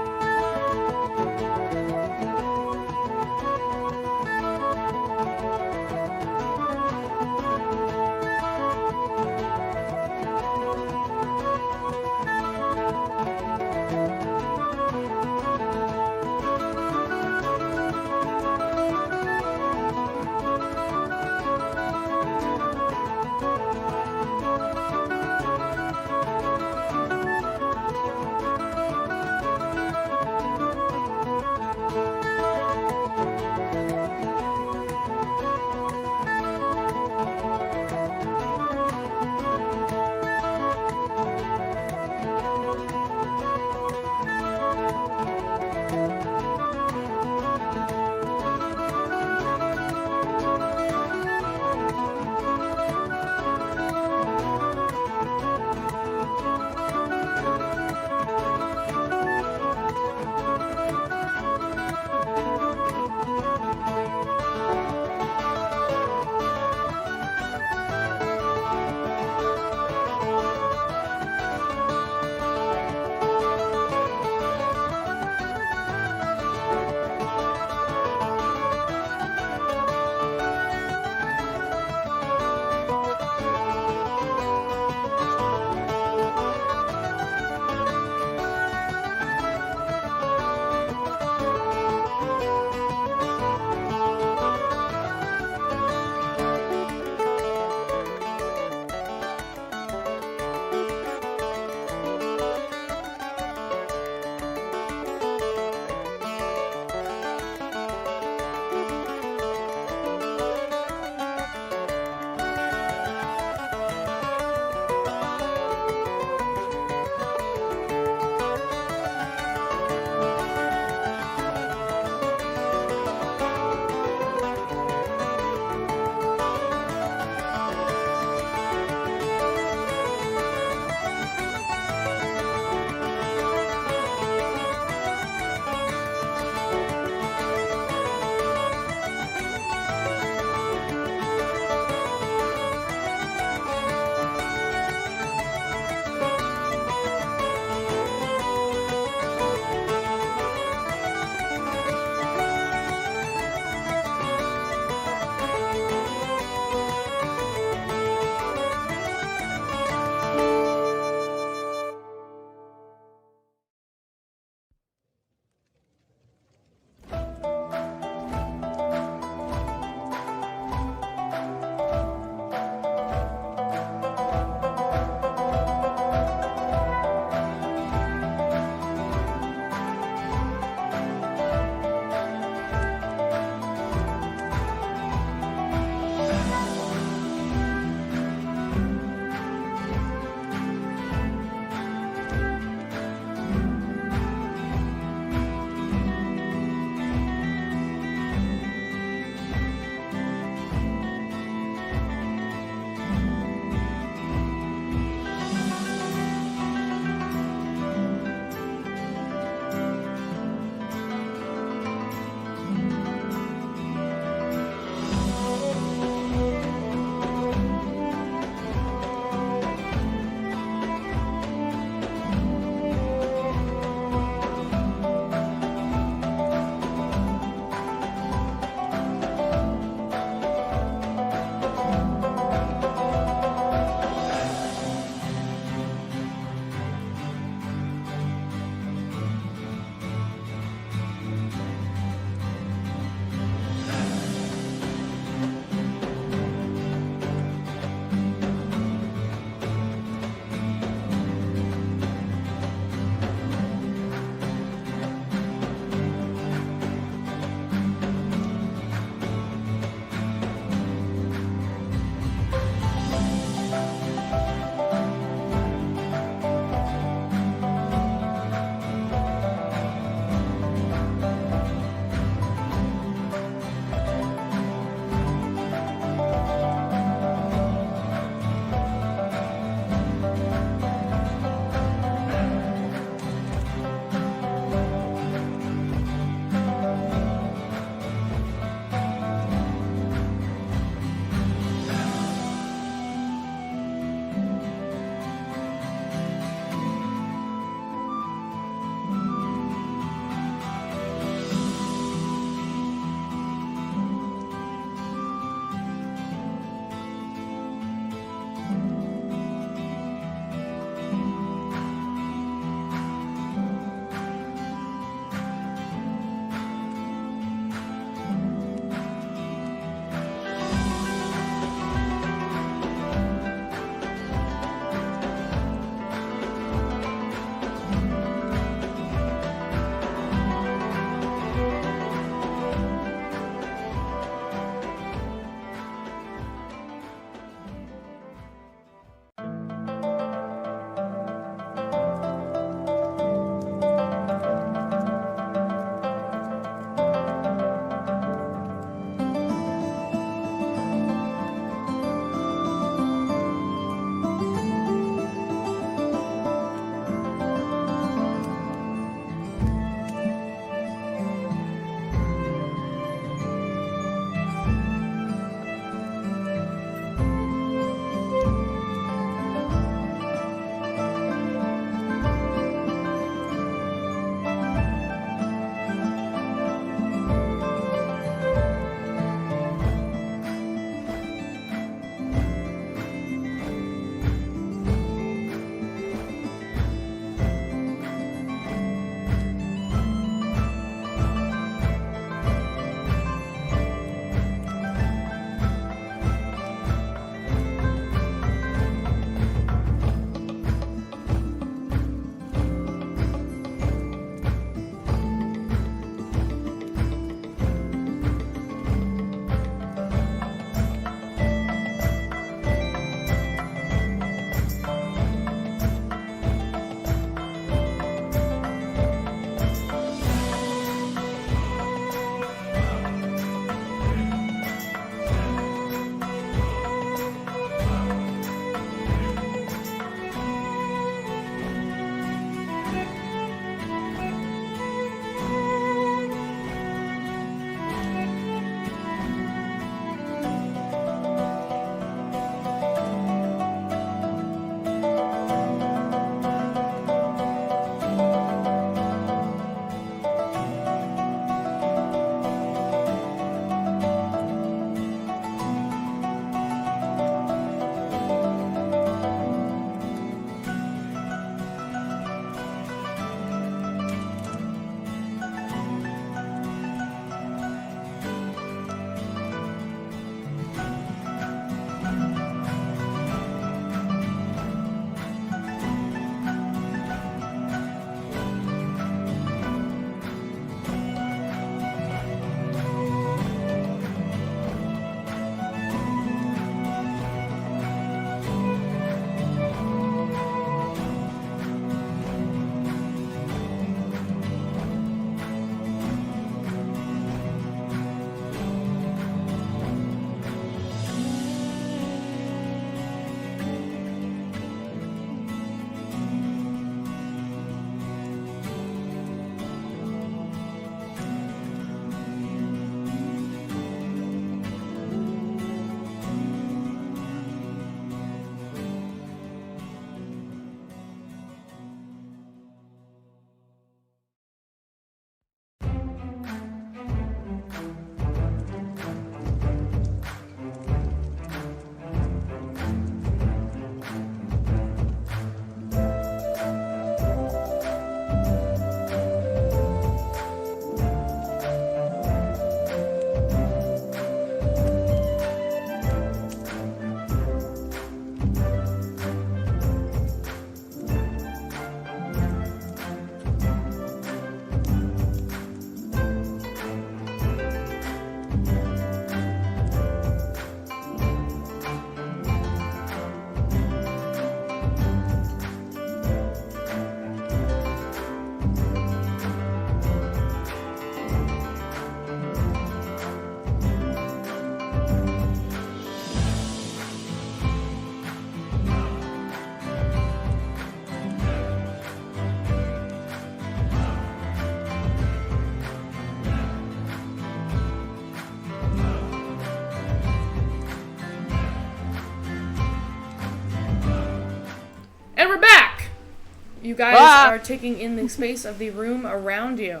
You guys are taking in the space of the room around you.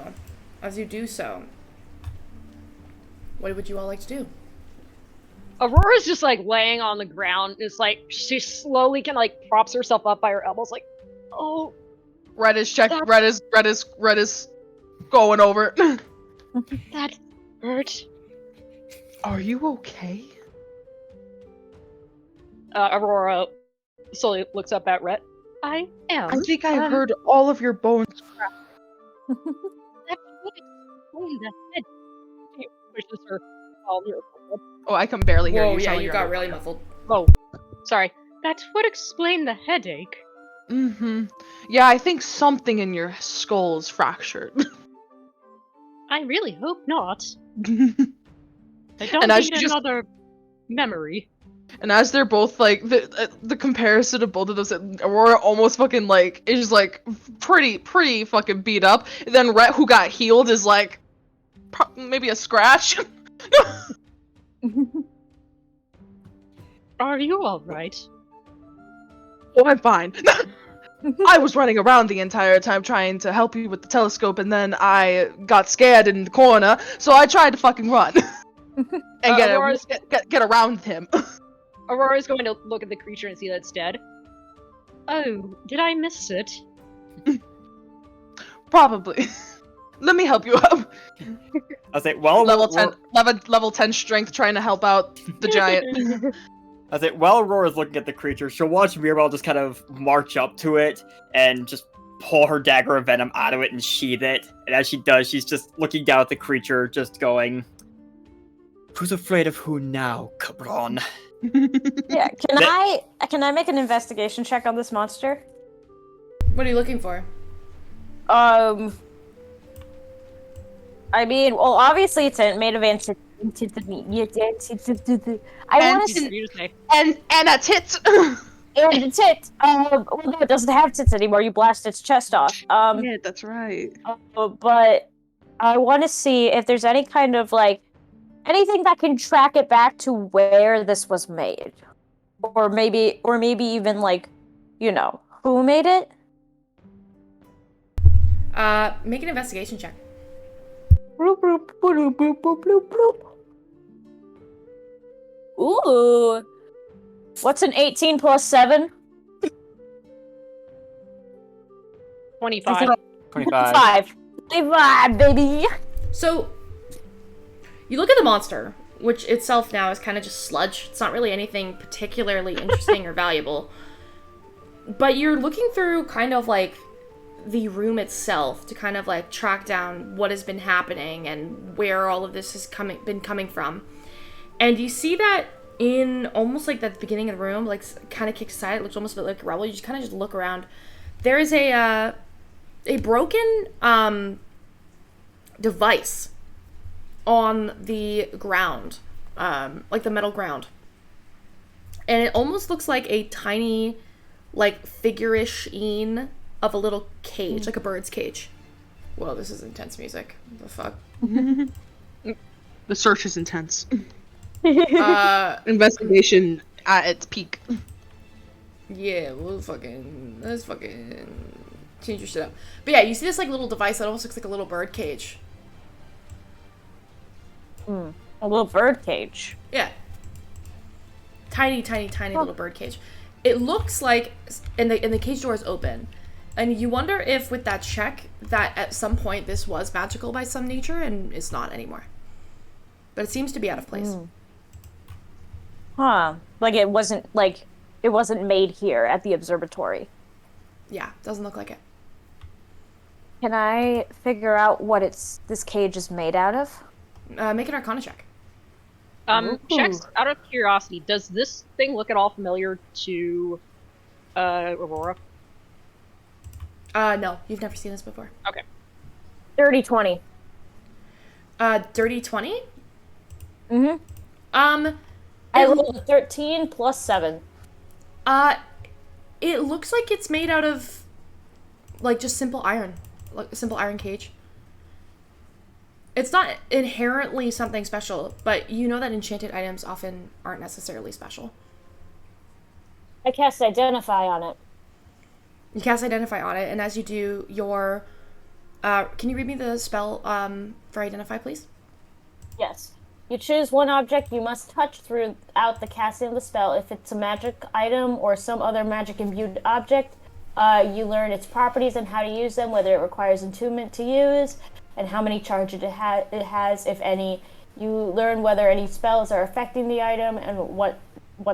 As you do so, what would you all like to do? Aurora's just like laying on the ground. It's like she slowly kind of like props herself up by her elbows, like, oh. Red is going over. That hurt. Are you okay? Aurora slowly looks up at Rhett. I am. I think I heard all of your bones crack. That would explain the head. She pushes her all near her. Oh, I can barely hear Whoa, you. yeah, so you you're got under- really muffled. Oh, sorry. That would explain the headache. Mm-hmm. Yeah, I think something in your skull is fractured. I really hope not. And I don't as need you just- another memory. as they're both like the comparison of both of those, Aurora almost fucking like is like pretty fucking beat up. And then Rhett, who got healed, is like maybe a scratch. Are you alright? Oh, I'm fine. I was running around the entire time trying to help you with the telescope, and then I got scared in the corner, so I tried to fucking run and get around him. Aurora's going to look at the creature and see that it's dead. Oh, did I miss it? Probably. Let me help you up. I was like, well, Level 10 strength trying to help out the giant. I was like, while Aurora's looking at the creature, she'll watch Mirabelle just kind of march up to it and just pull her dagger of venom out of it and sheath it. And as she does, she's just looking down at the creature, just going, "Who's afraid of who now, cabron?" Yeah, can I make an investigation check on this monster? What are you looking for? I mean, well, obviously it's made of I want to see. And a tit. And a tit. Well, no, it doesn't have tits anymore. You blast its chest off. Yeah, that's right. But I want to see if there's any kind of like anything that can track it back to where this was made, or maybe even like, you know, who made it. Make an investigation check. Bloop, bloop, bloop, bloop, bloop, bloop, bloop. Ooh. What's an 18 plus 7? 25. 25. 25, baby! So, you look at the monster, which itself now is kind of just sludge. It's not really anything particularly interesting or valuable. But you're looking through kind of like the room itself to kind of like track down what has been happening and where all of this has been coming from. And you see that in almost like that beginning of the room, like kind of kicked aside, it looks almost a bit like a rubble. You just kind of just look around. There is a broken device on the ground, like the metal ground. And it almost looks like a tiny, like figure-ish-ine of a little cage, like a bird's cage. Whoa, this is intense music. What the fuck? The search is intense. Investigation at its peak. Yeah, let's fucking change your shit up. But yeah, you see this like little device that almost looks like a little bird cage. A little bird cage. Yeah. Tiny little bird cage. It looks like, and the cage door is open. And you wonder if with that check, that at some point this was magical by some nature and it's not anymore. But it seems to be out of place. Huh. Like it wasn't made here at the observatory. Yeah, doesn't look like it. Can I figure out what this cage is made out of? Make an Arcana check. Checks out of curiosity. Does this thing look at all familiar to Aurora? No, you've never seen this before. Okay. Dirty 20. Dirty 20? I rolled a 13 plus 7. It looks like it's made out of, like, just simple iron. Like a simple iron cage. It's not inherently something special, but you know that enchanted items often aren't necessarily special. I cast Identify on it. You cast Identify on it, and as you do, your... can you read me the spell for Identify, please? Yes. You choose one object you must touch throughout the casting of the spell. If it's a magic item or some other magic-imbued object, you learn its properties and how to use them, whether it requires attunement to use, and how many charges it has, if any. You learn whether any spells are affecting the item and what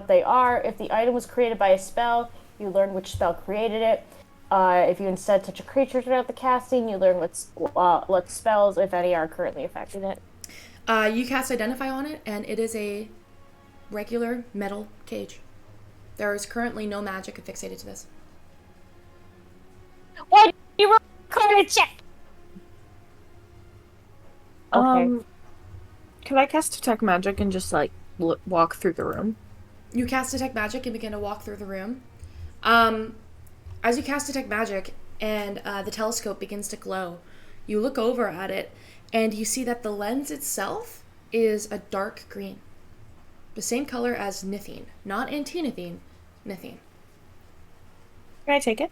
they are. If the item was created by a spell, you learn which spell created it. If you instead touch a creature throughout the casting, you learn what spells, if any, are currently affecting it. You cast Identify on it, and it is a regular metal cage. There is currently no magic affixated to this. Why did you record a check? Okay. Can I cast Detect Magic and just, like, walk through the room? You cast Detect Magic and begin to walk through the room. As you cast Detect Magic and the telescope begins to glow, you look over at it, and you see that the lens itself is a dark green. The same color as Nithine. Not Antinithine, Nithine. Can I take it?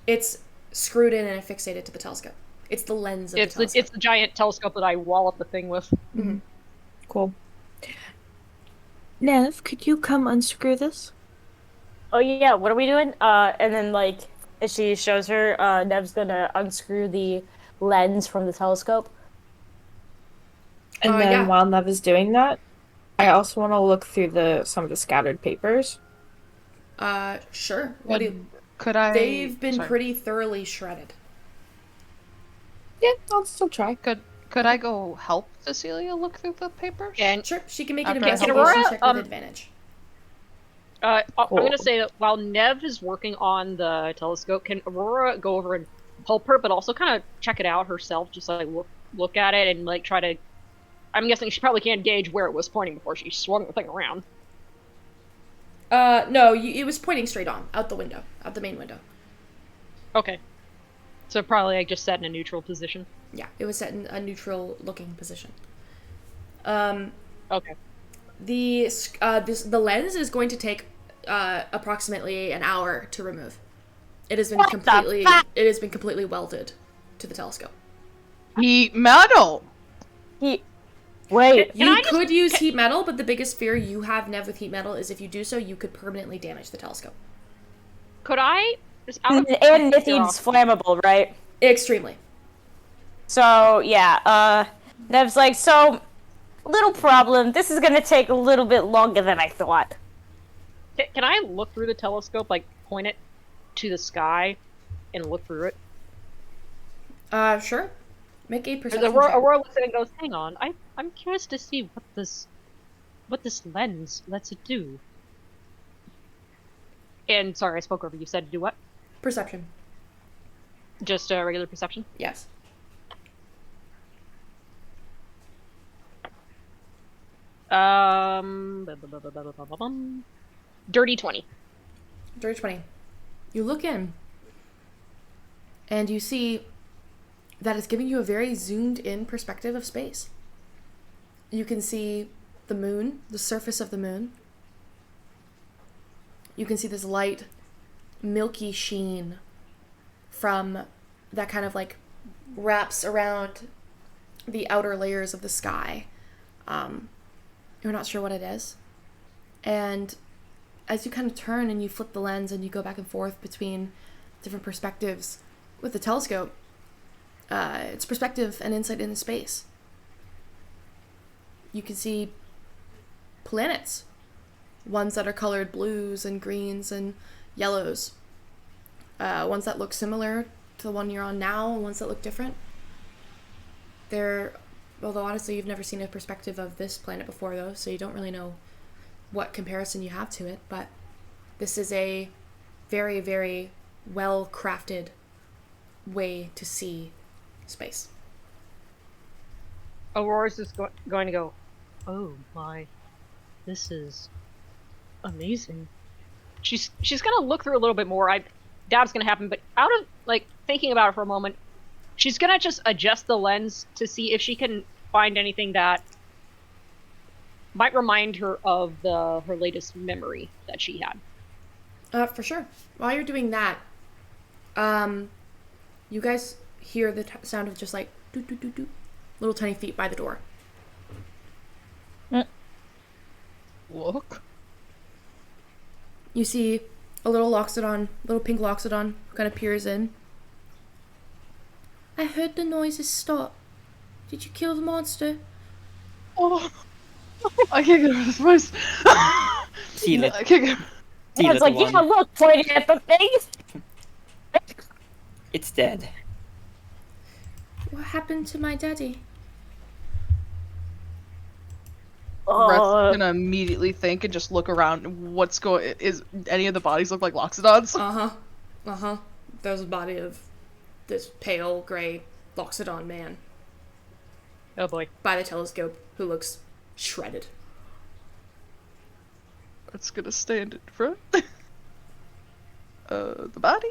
It's screwed in and fixated to the telescope. It's the lens of the telescope. It's the giant telescope that I wall up the thing with. Mm-hmm. Cool. Nev, could you come unscrew this? Oh yeah, what are we doing? And then like, as she shows her, Nev's gonna unscrew the lens from the telescope. And then yeah. while Nev is doing that, I also want to look through some of the scattered papers. Sure. Could I? They've been Sorry. pretty thoroughly shredded. Yeah, I'll still try. Could I go help Cecilia look through the papers? And Sure, she can make an After I investigation Aurora, check with advantage. I'm Cool. gonna say that while Nev is working on the telescope, can Aurora go over and help her, but also kind of check it out herself, just like look at it and like try to. I'm guessing she probably can't gauge where it was pointing before she swung the thing around. No, it was pointing straight on, out the window, out the main window. Okay. So probably like just set in a neutral position. Yeah, it was set in a neutral-looking position. Okay. The lens is going to take approximately an hour to remove. It has been completely welded to the telescope. Heat metal. Wait. You could use heat metal, but the biggest fear you have, Nev, with heat metal is if you do so, you could permanently damage the telescope. Could I just And Nithine's flammable, right? Extremely. So yeah, Nev's like, so little problem. This is gonna take a little bit longer than I thought. Can I look through the telescope, like point it to the sky, and look through it? Sure. Make a perception check. Aurora looks at it and goes, "Hang on, I'm curious to see what this lens lets it do." And sorry, I spoke over you. Said to do what? Perception. Just a regular perception. Yes. Dirty 20. Dirty 20. You look in, and you see that it's giving you a very zoomed-in perspective of space. You can see the moon, the surface of the moon. You can see this light, milky sheen from that kind of like wraps around the outer layers of the sky. You're not sure what it is. And as you kind of turn and you flip the lens and you go back and forth between different perspectives with the telescope, it's perspective and insight into space. You can see planets, ones that are colored blues and greens and yellows, ones that look similar to the one you're on now, and ones that look different. Although honestly you've never seen a perspective of this planet before though, so you don't really know what comparison you have to it, but this is a very, very well crafted way to see space. Aurora's just going to go, "Oh my, this is amazing." She's gonna look through a little bit more. I doubt it's gonna happen, but out of like thinking about it for a moment, she's gonna just adjust the lens to see if she can find anything that might remind her of her latest memory that she had. For sure. While you're doing that, You guys hear the sound of just like doot doot doot doot, little tiny feet by the door. Look. You see a little pink Loxodon kind of peers in. I heard the noises stop. Did you kill the monster? Oh, I can't get over this voice. See, I can't get. see, It's like, little yeah, one. look, pointing at the thing. It's dead. What happened to my daddy? Rhett's gonna immediately think and just look around. What's going? Is any of the bodies look like Loxodons? There's a body of this pale gray Loxodon man Oh boy. by the telescope who looks shredded. It's gonna stand in front. The body,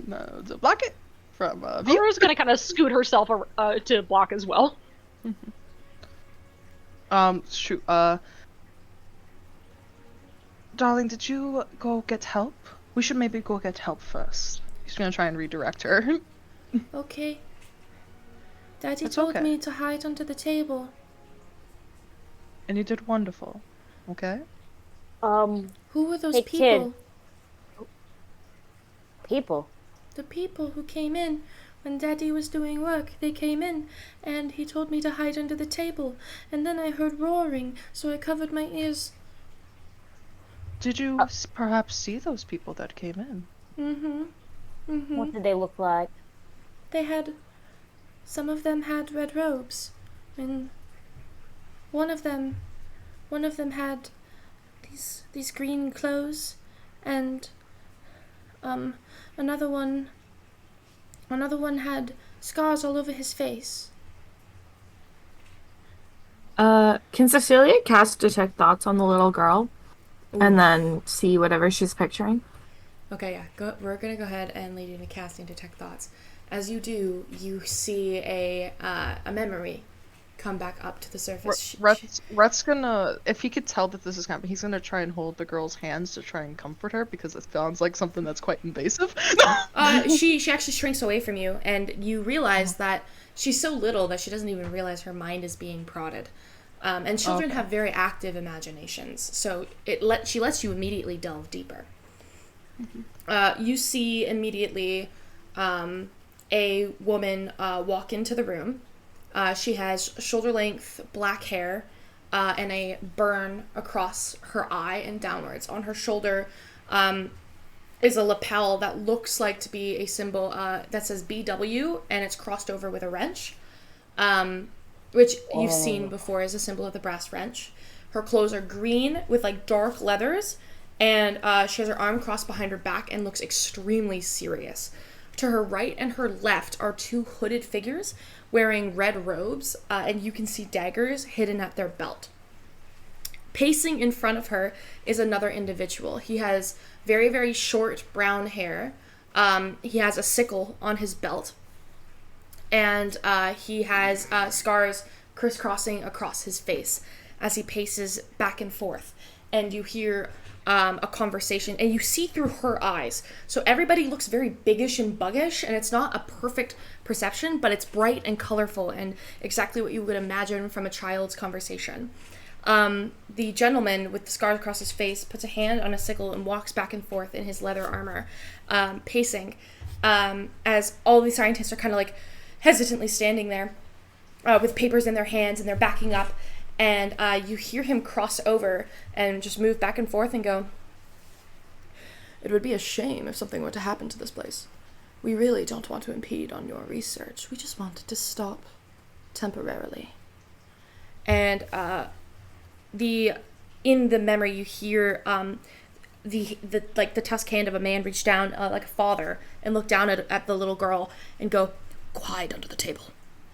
no, to block it from view. Vera's gonna kind of scoot herself to block as well. Shoot. Darling, did you go get help? We should maybe go get help first. He's gonna try and redirect her. Okay. Daddy It's told okay. me to hide under the table. And you did wonderful. Okay. Who were those Hey, people? kid. People. The people who came in when Daddy was doing work. They came in, and he told me to hide under the table. And then I heard roaring, so I covered my ears. Did you perhaps see those people that came in? What did they look like? Some of them had red robes, and one of them had these green clothes, and another one had scars all over his face. Can Cecilia cast Detect Thoughts on the little girl? And then see whatever she's picturing? Okay, yeah. We're gonna go ahead and lead you into casting Detect Thoughts. As you do, you see a memory come back up to the surface. Rhett's gonna, if he could tell that this is happening, he's gonna try and hold the girl's hands to try and comfort her because it sounds like something that's quite invasive. She actually shrinks away from you, and you realize that she's so little that she doesn't even realize her mind is being prodded. And children have very active imaginations, so she lets you immediately delve deeper. You see immediately a woman walk into the room. She has shoulder-length black hair and a burn across her eye and downwards. On her shoulder is a lapel that looks like to be a symbol that says BW, and it's crossed over with a wrench. Which you've seen before as a symbol of the brass wrench. Her clothes are green with like dark leathers, and she has her arm crossed behind her back and looks extremely serious. To her right and her left are two hooded figures wearing red robes, and you can see daggers hidden at their belt. Pacing in front of her is another individual. He has very, very short brown hair. He has a sickle on his belt. And he has scars crisscrossing across his face as he paces back and forth. And you hear a conversation, and you see through her eyes. So everybody looks very biggish and buggish, and it's not a perfect perception, but it's bright and colorful and exactly what you would imagine from a child's conversation. The gentleman with the scars across his face puts a hand on a sickle and walks back and forth in his leather armor, pacing, as all the scientists are kind of like hesitantly standing there with papers in their hands, and they're backing up, and you hear him cross over and just move back and forth and go, "It would be a shame if something were to happen to this place. We really don't want to impede on your research. We just wanted to stop temporarily." And in the memory you hear the tusk hand of a man reach down like a father and look down at the little girl and go, "Quiet under the table."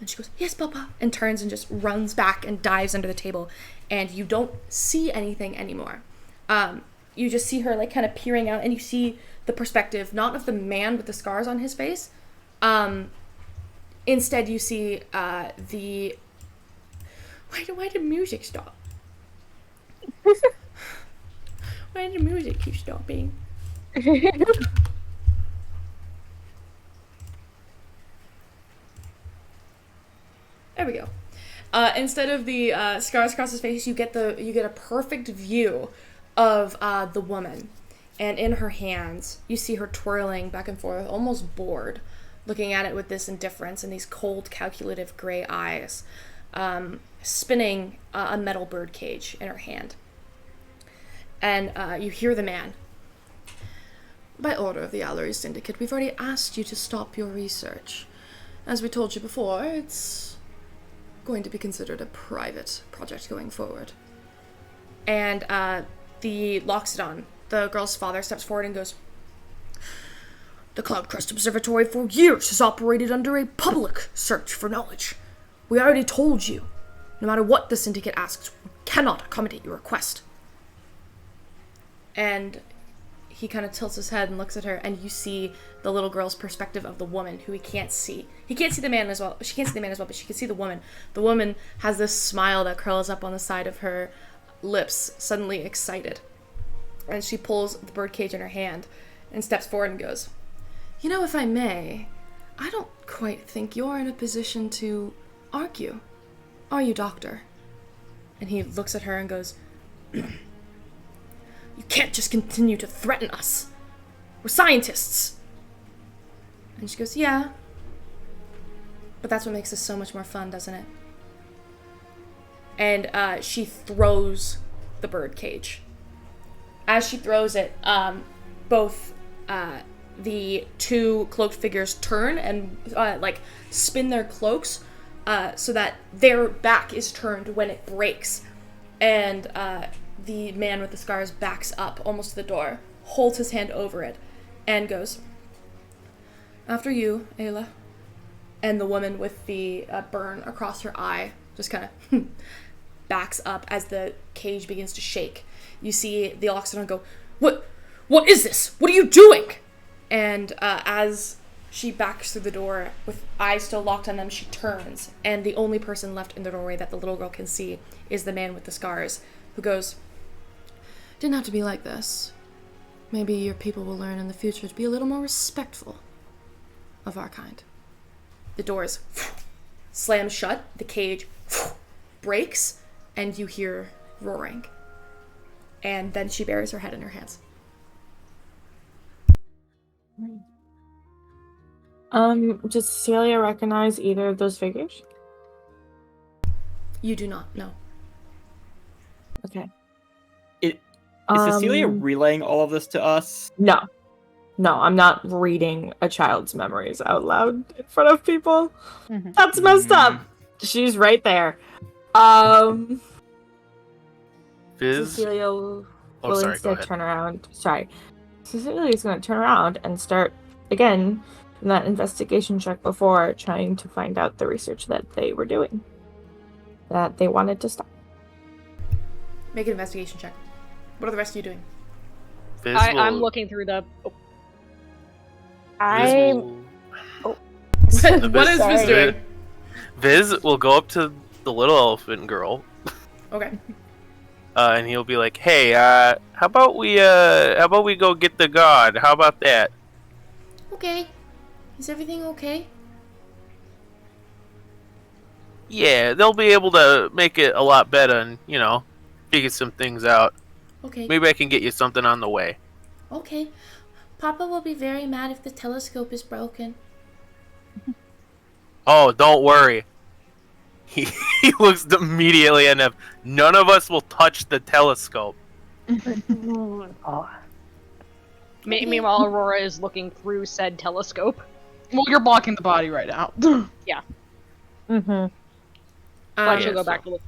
And she goes, "Yes, Papa," and turns and just runs back and dives under the table, and you don't see anything anymore. You just see her like kind of peering out, and you see the perspective not of the man with the scars on his face. Instead you see the why did music stop? Why did the music keep stopping? There we go. Instead of the scars across his face, you get a perfect view of the woman, and in her hands, you see her twirling back and forth, almost bored, looking at it with this indifference and these cold, calculative gray eyes, spinning a metal bird cage in her hand. And you hear the man. By order of the Allery Syndicate, we've already asked you to stop your research. As we told you before, it's going to be considered a private project going forward. And the Loxodon, the girl's father, steps forward and goes, the Cloudcrest Observatory for years has operated under a public search for knowledge. We already told you, no matter what the Syndicate asks, we cannot accommodate your request. And he kind of tilts his head and looks at her, and you see the little girl's perspective of the woman, who he can't see. He can't see the man as well. She can't see the man as well, but she can see the woman. The woman has this smile that curls up on the side of her lips, suddenly excited. And she pulls the birdcage in her hand and steps forward and goes, you know, if I may, I don't quite think you're in a position to argue. Are you, Doctor? And he looks at her and goes, you can't just continue to threaten us. We're scientists. And she goes, yeah. But that's what makes this so much more fun, doesn't it? And she throws the bird cage. As she throws it, both the two cloaked figures turn and spin their cloaks so that their back is turned when it breaks. And the man with the scars backs up almost to the door, holds his hand over it, and goes, after you, Ayla. And the woman with the burn across her eye just kind of backs up as the cage begins to shake. You see the Loxodon go, What is this? What are you doing? And as she backs through the door, with eyes still locked on them, she turns, and the only person left in the doorway that the little girl can see is the man with the scars, who goes, didn't have to be like this. Maybe your people will learn in the future to be a little more respectful of our kind. The doors slam shut, the cage breaks, and you hear roaring. And then she buries her head in her hands. Does Cecilia recognize either of those figures? You do not, no. Okay. Is Cecilia relaying all of this to us? No, I'm not reading a child's memories out loud in front of people. Mhm. That's messed up. She's right there. Viz? Cecilia will Oh, sorry, go instead ahead. turn around. Sorry. Cecilia's going to turn around and start, again, in that investigation check before, trying to find out the research that they were doing. That they wanted to stop. Make an investigation check. What are the rest of you doing? Viz I'm will- looking through the. Oh, Viz I'm. will- What is Viz Sorry. doing? Viz will go up to the little elephant girl, Okay. and he'll be like, "Hey, how about we go get the god? How about that?" Okay. Is everything okay? Yeah, they'll be able to make it a lot better, and figure some things out. Okay. Maybe I can get you something on the way. Okay. Papa will be very mad if the telescope is broken. Oh, don't worry. He looks immediately enough. None of us will touch the telescope. Meanwhile, Aurora is looking through said telescope. Well, you're blocking the body right now. Mm-hmm. But Yeah, she'll go so- back to look.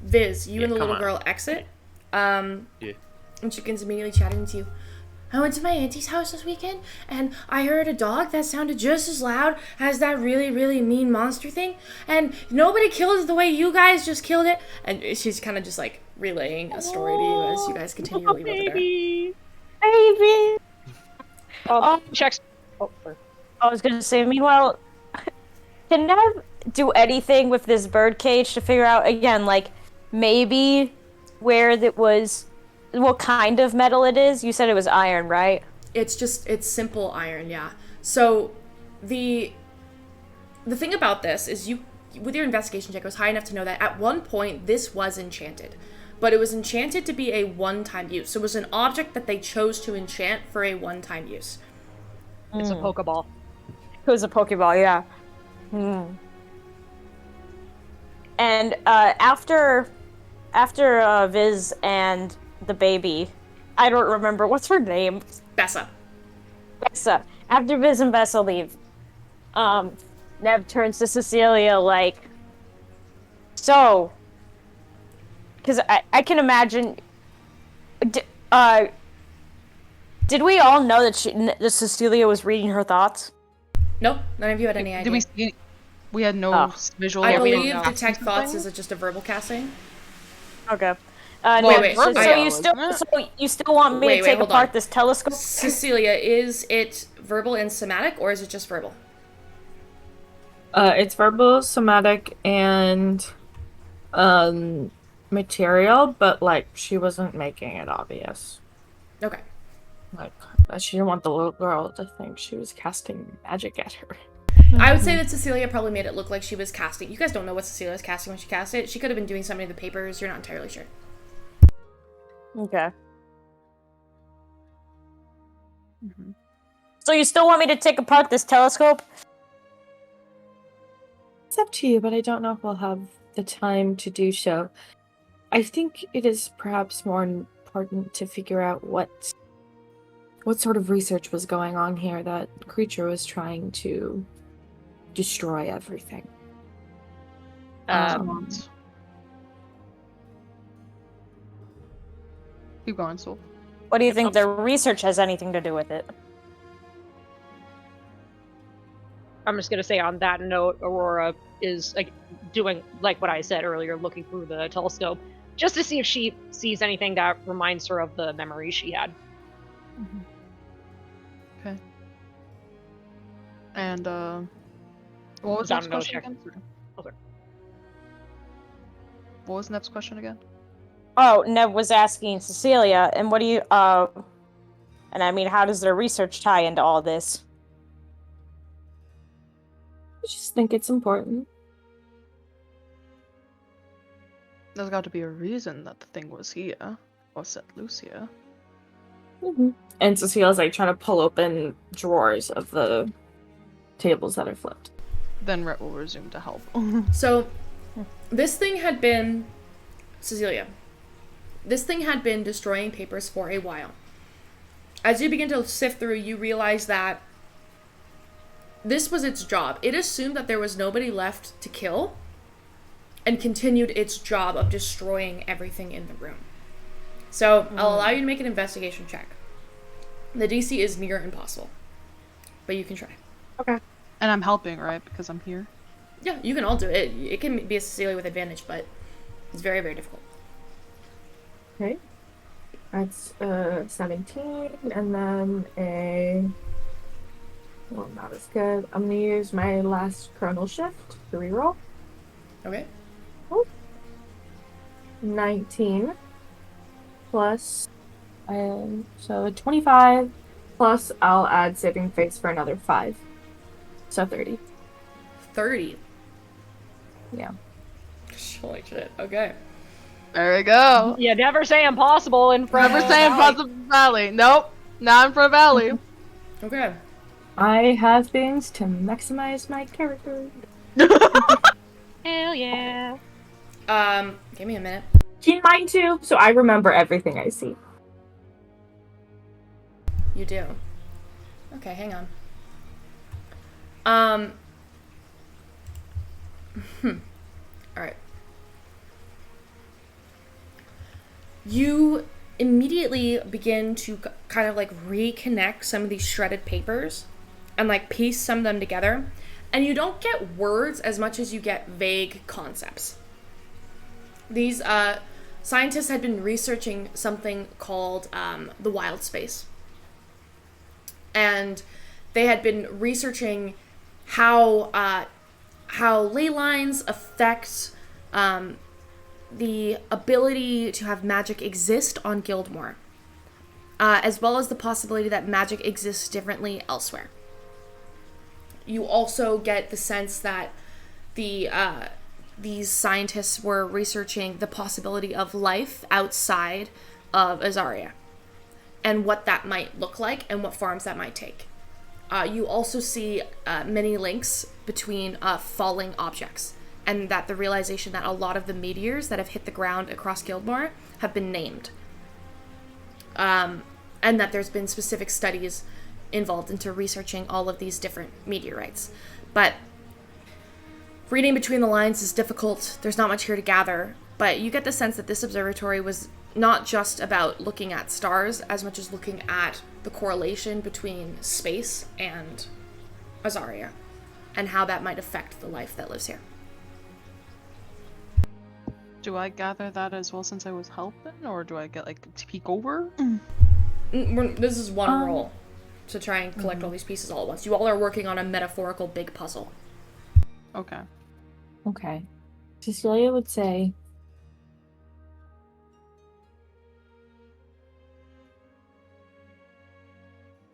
Viz, you and the come little on. girl exit. Yeah. And she begins immediately chatting to you. I went to my auntie's house this weekend, and I heard a dog that sounded just as loud as that really, really mean monster thing. And nobody killed it the way you guys just killed it. And she's kind of just like relaying a story to you as you guys continue to leave over there. Baby. Checks. Oh, sorry. I was gonna say. Meanwhile, can Nev do anything with this bird cage to figure out again, like maybe where it was, what kind of metal it is? You said it was iron, right? It's simple iron, yeah. So the thing about this is you with your investigation check, it was high enough to know that at one point this was enchanted. But it was enchanted to be a one-time use. So it was an object that they chose to enchant for a one-time use. It's a Pokeball. It was a Pokeball, yeah. And after Viz and the baby, I don't remember, what's her name? Bessa. Bessa. After Viz and Bessa leave, Nev turns to Cecilia like, so, because I can imagine, did we all know that Cecilia was reading her thoughts? Nope, none of you had any idea. Did we see? We had no visual. I we don't believe know. detect thoughts is just a verbal casting. Okay. Wait, So, I- you still want me to take hold apart on. this telescope? Cecilia, is it verbal and somatic, or is it just verbal? It's verbal, somatic, and material, but like she wasn't making it obvious. Okay. Like she didn't want the little girl to think she was casting magic at her. I would say that Cecilia probably made it look like she was casting. You guys don't know what Cecilia was casting when she cast it. She could have been doing something in the papers. You're not entirely sure. Okay. So you still want me to take apart this telescope? It's up to you, but I don't know if we'll have the time to do so. I think it is perhaps more important to figure out what sort of research was going on here. That creature was trying to destroy everything. Keep going, Soul. What do you think their research has anything to do with it? I'm just gonna say on that note, Aurora is like doing like what I said earlier, looking through the telescope, just to see if she sees anything that reminds her of the memories she had. Okay. And what was Nev's question again? What was Nev's question again? Oh, Nev was asking Cecilia, and what do you, and I mean, how does their research tie into all this? I just think it's important. There's got to be a reason that the thing was here, or set loose here. Mm-hmm. And Cecilia's like trying to pull open drawers of the tables that are flipped. Then Rhett will resume to help. So, this thing had been... Cecilia. This thing had been destroying papers for a while. As you begin to sift through, you realize that this was its job. It assumed that there was nobody left to kill and continued its job of destroying everything in the room. So, I'll allow you to make an investigation check. The DC is near impossible, but you can try. Okay. And I'm helping, right? Because I'm here. Yeah, you can all do it. It can be a Cecilia with advantage, but it's very, very difficult. Okay. That's 17, and then a... Well, not as good. I'm gonna use my last chronal shift to reroll. Okay. 19 plus... so 25 plus I'll add saving face for another 5. So 30. 30. Yeah. Holy shit. Okay. There we go. Yeah, never say impossible in front Never of say Valley. impossible Valley. Nope. Not in front of Valley. Okay. I have things to maximize my character. Hell yeah. Give me a minute. Keep mine too, so I remember everything I see. You do. Okay, hang on. Alright. You immediately begin to kind of like reconnect some of these shredded papers and like piece some of them together. And you don't get words as much as you get vague concepts. These scientists had been researching something called the wild space. And they had been researching how ley lines affect the ability to have magic exist on Gildmoor, as well as the possibility that magic exists differently elsewhere. You also get the sense that these scientists were researching the possibility of life outside of Azaria and what that might look like and what forms that might take. You also see many links between falling objects, and that the realization that a lot of the meteors that have hit the ground across Gildmoor have been named. And that there's been specific studies involved into researching all of these different meteorites. But reading between the lines is difficult. There's not much here to gather, but you get the sense that this observatory was not just about looking at stars as much as looking at the correlation between space and Azaria and how that might affect the life that lives here. Do I gather that as well since I was helping, or do I get to peek over? This is one roll to try and collect all these pieces all at once. You all are working on a metaphorical big puzzle. Okay. Okay. Cecilia would say,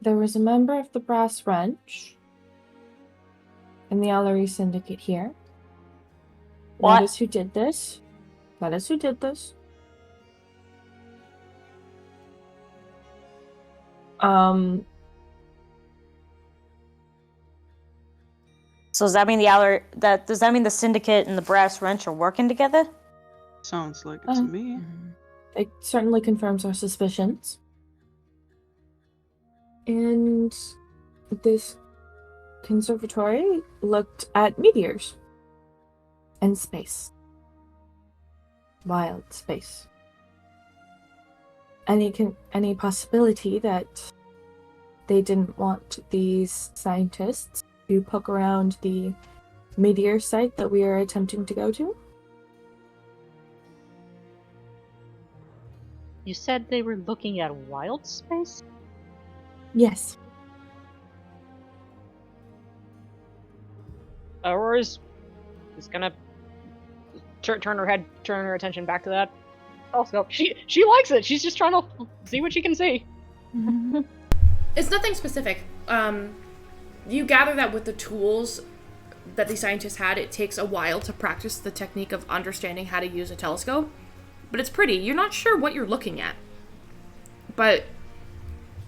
there was a member of the Brass Wrench in the Ellery Syndicate here. What? That is who did this. That is who did this. So does that mean does that mean the Syndicate and the Brass Wrench are working together? Sounds like it to me. It certainly confirms our suspicions. And this conservatory looked at meteors and space. Wild space. Any possibility that they didn't want these scientists to poke around the meteor site that we are attempting to go to? You said they were looking at wild space? Yes. Aurora's just gonna turn her attention back to that. Also, she likes it. She's just trying to see what she can see. It's nothing specific. You gather that with the tools that the scientists had, it takes a while to practice the technique of understanding how to use a telescope. But it's pretty. You're not sure what you're looking at. But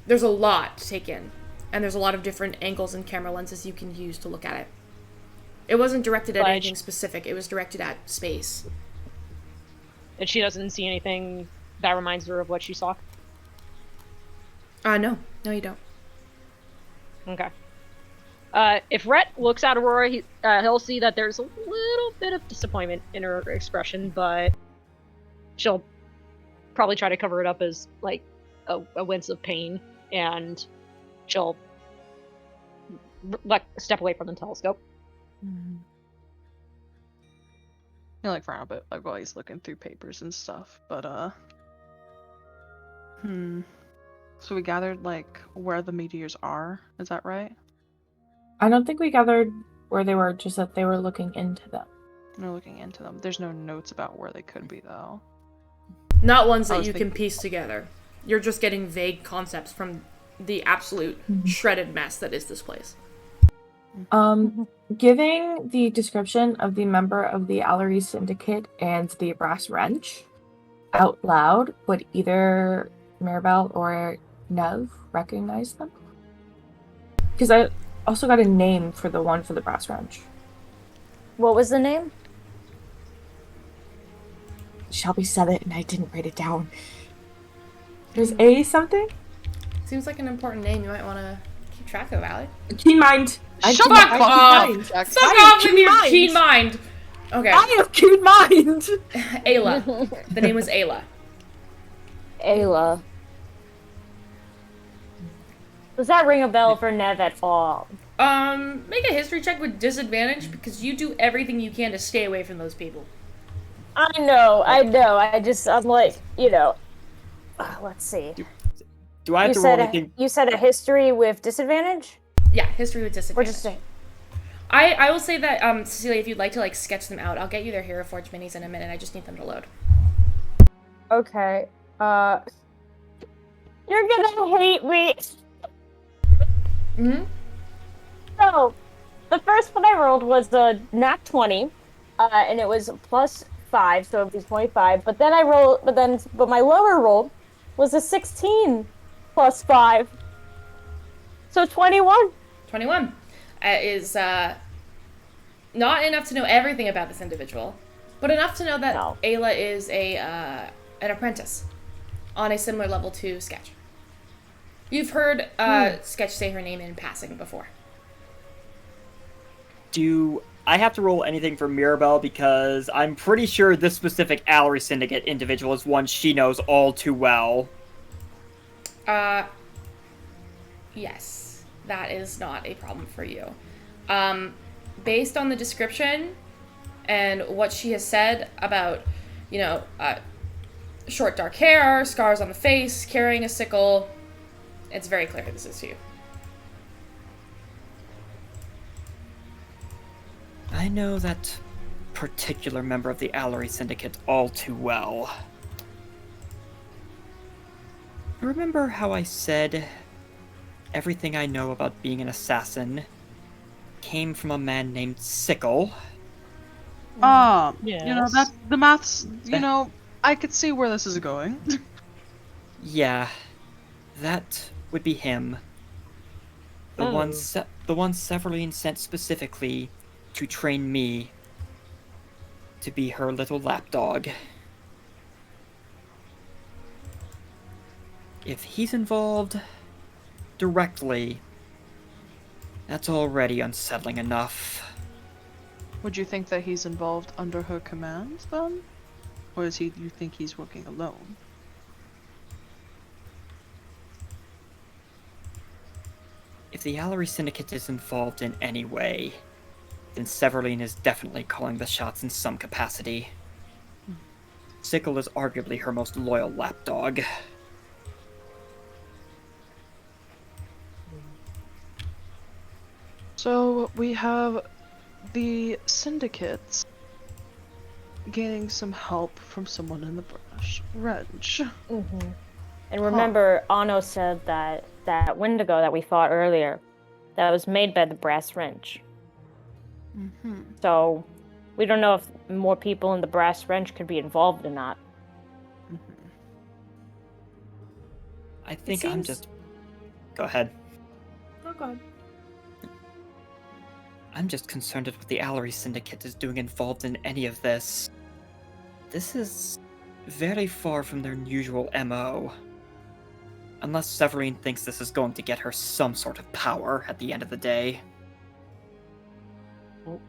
there's a lot to take in. And there's a lot of different angles and camera lenses you can use to look at it. It wasn't directed at anything specific. It was directed at space. And she doesn't see anything that reminds her of what she saw? No. No, you don't. Okay. If Rhett looks at Aurora, he'll see that there's a little bit of disappointment in her expression, but she'll probably try to cover it up as, like, a wince of pain, and she'll step away from the telescope. He'll frown a bit while he's looking through papers and stuff, but so we gathered where the meteors are, is that right? I don't think we gathered where they were, just that they were looking into them. They're looking into them. There's no notes about where they could be, though. Not ones that you can piece together. You're just getting vague concepts from the absolute shredded mess that is this place. Giving the description of the member of the Ellery Syndicate and the Brass Wrench out loud, would either Mirabelle or Nev recognize them? Because I also got a name for the one for the Brass Wrench. What was the name? Shelby said it and I didn't write it down. There's A something? Seems like an important name you might want to keep track of, Allie. Keen mind. Shut up! Fuck off with your keen mind! Okay. I have keen mind! Ayla. The name was Ayla. Ayla. Does that ring a bell for Nev at all? Make a history check with disadvantage because you do everything you can to stay away from those people. I know. I'm like, let's see. Do I have to roll anything? You said a history with disadvantage? Yeah, history with disadvantage. We're just saying. I will say that, Cecilia, if you'd like to, sketch them out, I'll get you their Hero Forge minis in a minute. I just need them to load. Okay. You're gonna hate me. Mm-hmm. So, the first one I rolled was a nat 20, and it was +5, so it was 25. But then but my lower roll was a 16 +5, so 21. 21 is not enough to know everything about this individual, but enough to know that No. Ayla is an apprentice on a similar level to Sketch. You've heard Sketch say her name in passing before. Do I have to roll anything for Mirabelle? Because I'm pretty sure this specific Allery Syndicate individual is one she knows all too well. Yes, that is not a problem for you. Based on the description and what she has said about, short dark hair, scars on the face, carrying a sickle, it's very clear who this is to you. I know that particular member of the Allery Syndicate all too well. Remember how I said everything I know about being an assassin came from a man named Sickle? Yes. That's the maths, I could see where this is going. Yeah, that would be him. The one Severine sent specifically to train me to be her little lapdog. If he's involved directly, that's already unsettling enough. Would you think that he's involved under her command, then? Or you think he's working alone? If the Allery Syndicate is involved in any way, then Severine is definitely calling the shots in some capacity. Sickle is arguably her most loyal lapdog. So we have the syndicates gaining some help from someone in the brass wrench. Mm-hmm. And remember, Ano said that Wendigo that we fought earlier, that was made by the brass wrench. Mm-hmm. So we don't know if more people in the brass wrench could be involved or not. Mm-hmm. I think I'm just... Go ahead. Oh god. I'm just concerned at what the Allery Syndicate is doing involved in any of this. This is very far from their usual MO. Unless Severine thinks this is going to get her some sort of power at the end of the day.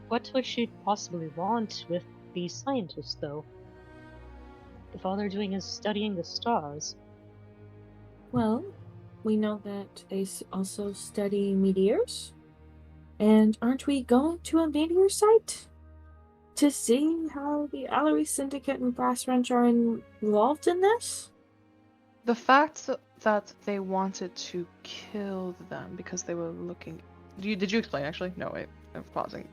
What would she possibly want with these scientists, though? If all they're doing is studying the stars. Well, we know that they also study meteors. And aren't we going to a meteor site to see how the Allery Syndicate and Brass Wrench are involved in this? The fact that they wanted to kill them because they were looking... Did you explain, actually? No, wait. I'm pausing.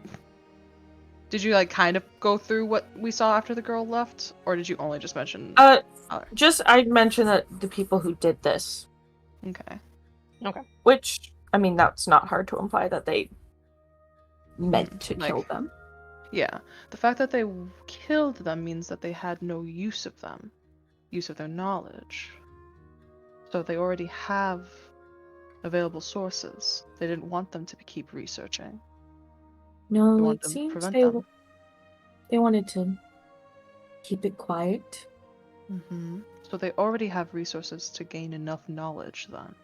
Did you, kind of go through what we saw after the girl left? Or did you only just mention... I mentioned that the people who did this. Okay. Which, I mean, that's not hard to imply that they meant to kill them. Yeah. The fact that they killed them means that they had no use of them. Use of their knowledge. So they already have available sources. They didn't want them to keep researching. They No, want it them to seems prevent they them. they wanted to keep it quiet. Mm-hmm. So they already have resources to gain enough knowledge then.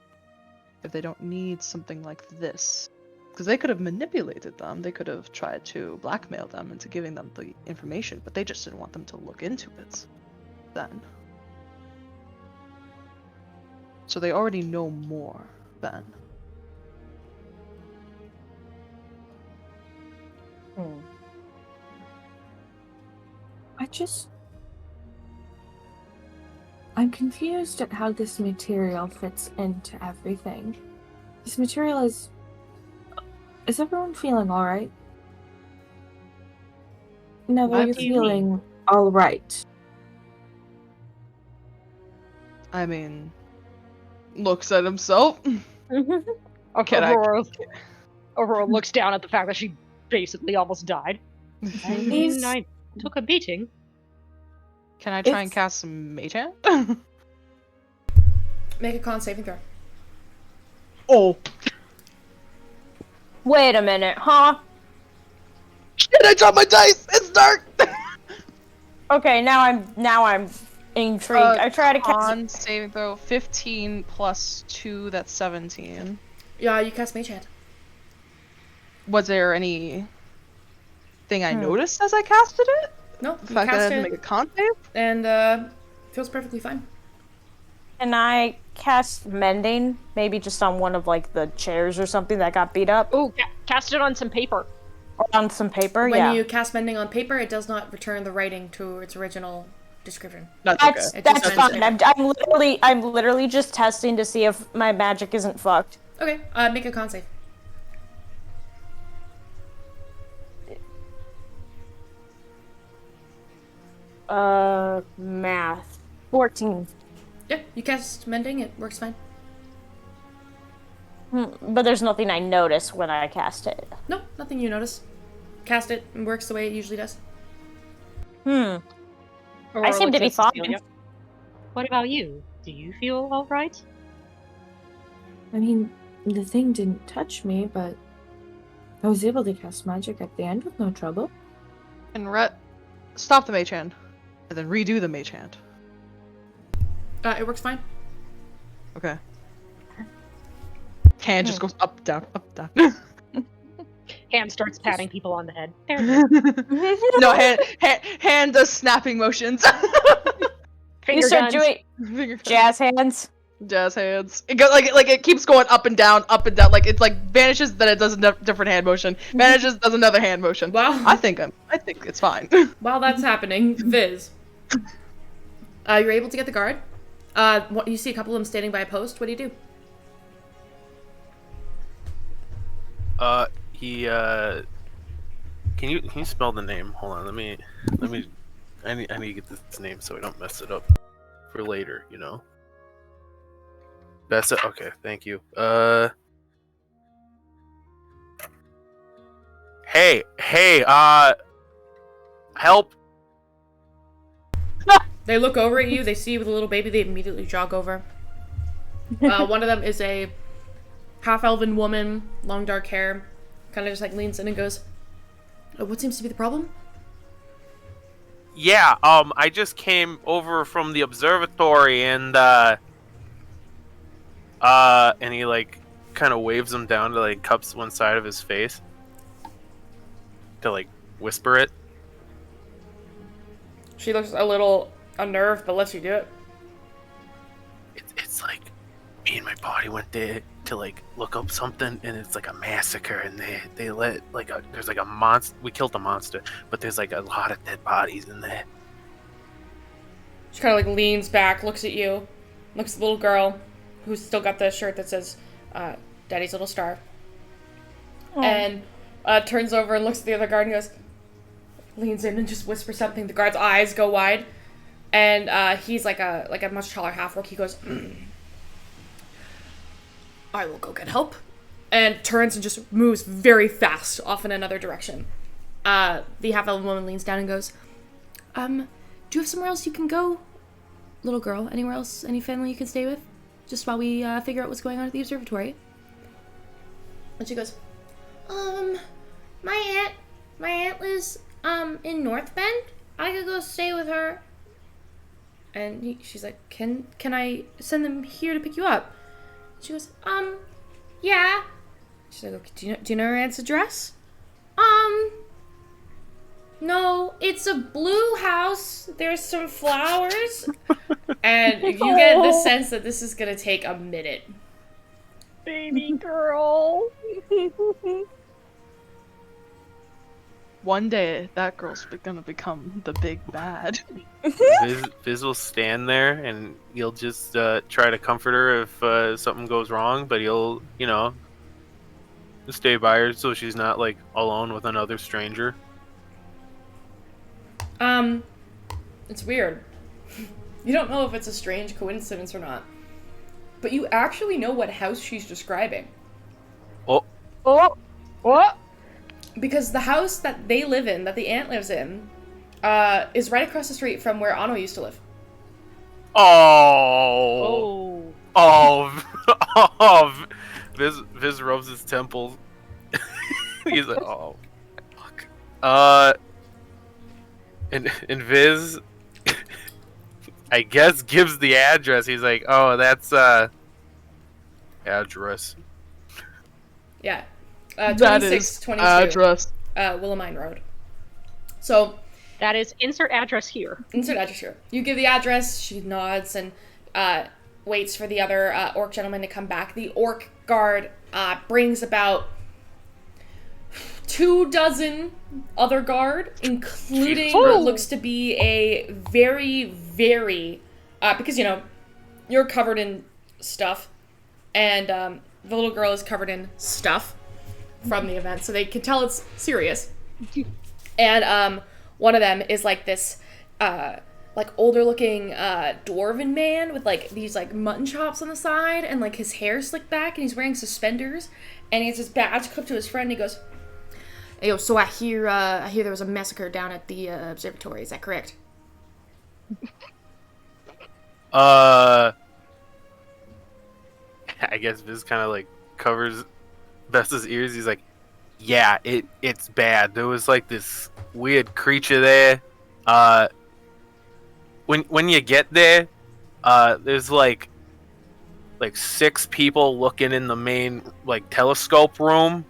If they don't need something like this. Because they could have manipulated them. They could have tried to blackmail them into giving them the information, but they just didn't want them to look into it then. So they already know more then. I'm confused at how this material fits into everything. This material is everyone feeling alright? Never, What you're do you feeling alright. I mean, looks at himself. Okay, Can I- Aurora looks down at the fact that she basically almost died. I mean, I took a beating. Can I try and It's- cast some Mage Hand? Make a con saving throw. Oh. Wait a minute, huh? Shit, I dropped my dice! It's dark! Okay, now I'm intrigued. I try to cast. Con saving throw 15 plus 2, that's 17. Yeah, you cast Mage Hand. Was there any thing I noticed as I casted it? No, The you fact that I cast had to it make a con save? and feels perfectly fine. Can I cast mending? Maybe just on one of like the chairs or something that got beat up, Oh, cast it on some paper. or on some paper. When yeah, you cast Mending on paper, it does not return the writing to its original description. That's that's okay. It just that's meant fine. it. I'm literally just testing to see if my magic isn't fucked. Okay, make a con save. Math. 14. Yeah, you cast Mending, it works fine. But there's nothing I notice when I cast it. No, nothing you notice. Cast it, it works the way it usually does. I Aurora seem to looks be at fine. Cecilia. What about you? Do you feel alright? I mean, the thing didn't touch me, but I was able to cast magic at the end with no trouble. And Rhett, stop the Mage Hand. And then redo the Mage Hand. It works fine. Okay. Hand just goes up, down, up, down. Hand starts patting people on the head. There. No, hand does snapping motions. You Finger start guns. doing jazz hands. Jazz hands. It goes like it keeps going up and down, like it's like vanishes, then it does a different hand motion. Vanishes, does another hand motion. Wow. I think it's fine. While that's happening, Viz, you're able to get the guard. You see a couple of them standing by a post. What do you do? Can you spell the name? Hold on, let me I need to get this name so I don't mess it up for later, you know. That's it. Okay, thank you. Hey, help. They look over at you. They see you with a little baby. They immediately jog over. One of them is a half-elven woman, long dark hair, kind of just like leans in and goes, "What seems to be the problem?" Yeah, I just came over from the observatory and he like kind of waves him down to like cups one side of his face to like whisper it. She looks a little unnerved, but lets you do it. It's like me and my body went there to like look up something, and it's like a massacre, and they let like there's like a monster. We killed the monster, but there's like a lot of dead bodies in there. She kind of like leans back, looks at you, looks at the little girl who's still got the shirt that says Daddy's Little Star. And turns over and looks at the other guard and goes, leans in and just whispers something. The guard's eyes go wide. And he's like a much taller half-orc. He goes, I will go get help. And turns and just moves very fast off in another direction. The half-elven woman leans down and goes, do you have somewhere else you can go? Little girl, anywhere else, any family you can stay with? Just while we figure out what's going on at the observatory. And she goes, my aunt lives, in North Bend. I could go stay with her. And she's like, can I send them here to pick you up? She goes, yeah. She's like, okay, do you know her aunt's address? No, it's a blue house. There's some flowers. And you get the sense that this is gonna take a minute. Baby girl. One day, that girl's gonna become the big bad. Viz will stand there, and he'll just try to comfort her if something goes wrong, but he'll, stay by her so she's not like alone with another stranger. It's weird. You don't know if it's a strange coincidence or not, but you actually know what house she's describing. Oh, What? Because the house that they live in, that the aunt lives in, is right across the street from where Anno used to live. Oh. Oh. Oh. Viz rubs his temples. He's like, oh, fuck. And Viz, I guess, gives the address. He's like, oh, that's address. Yeah. That is 2622. address. Willamine Road. So, That is insert address here. insert address here. You give the address, she nods and waits for the other orc gentleman to come back. The orc guard brings about 24 other guard, including what looks to be a very, very... because, you're covered in stuff, and the little girl is covered in stuff from the event, so they can tell it's serious. And one of them is like this older looking dwarven man with like these like mutton chops on the side, and like his hair slicked back, and he's wearing suspenders, and he has his badge clipped to his friend, and he goes, "Hey, yo, so I hear there was a massacre down at the observatory, is that correct?" I guess Viz kind of like covers Besta's ears. He's like, yeah, it's bad. There was like this weird creature there. When you get there, there's like 6 people looking in the main like telescope room,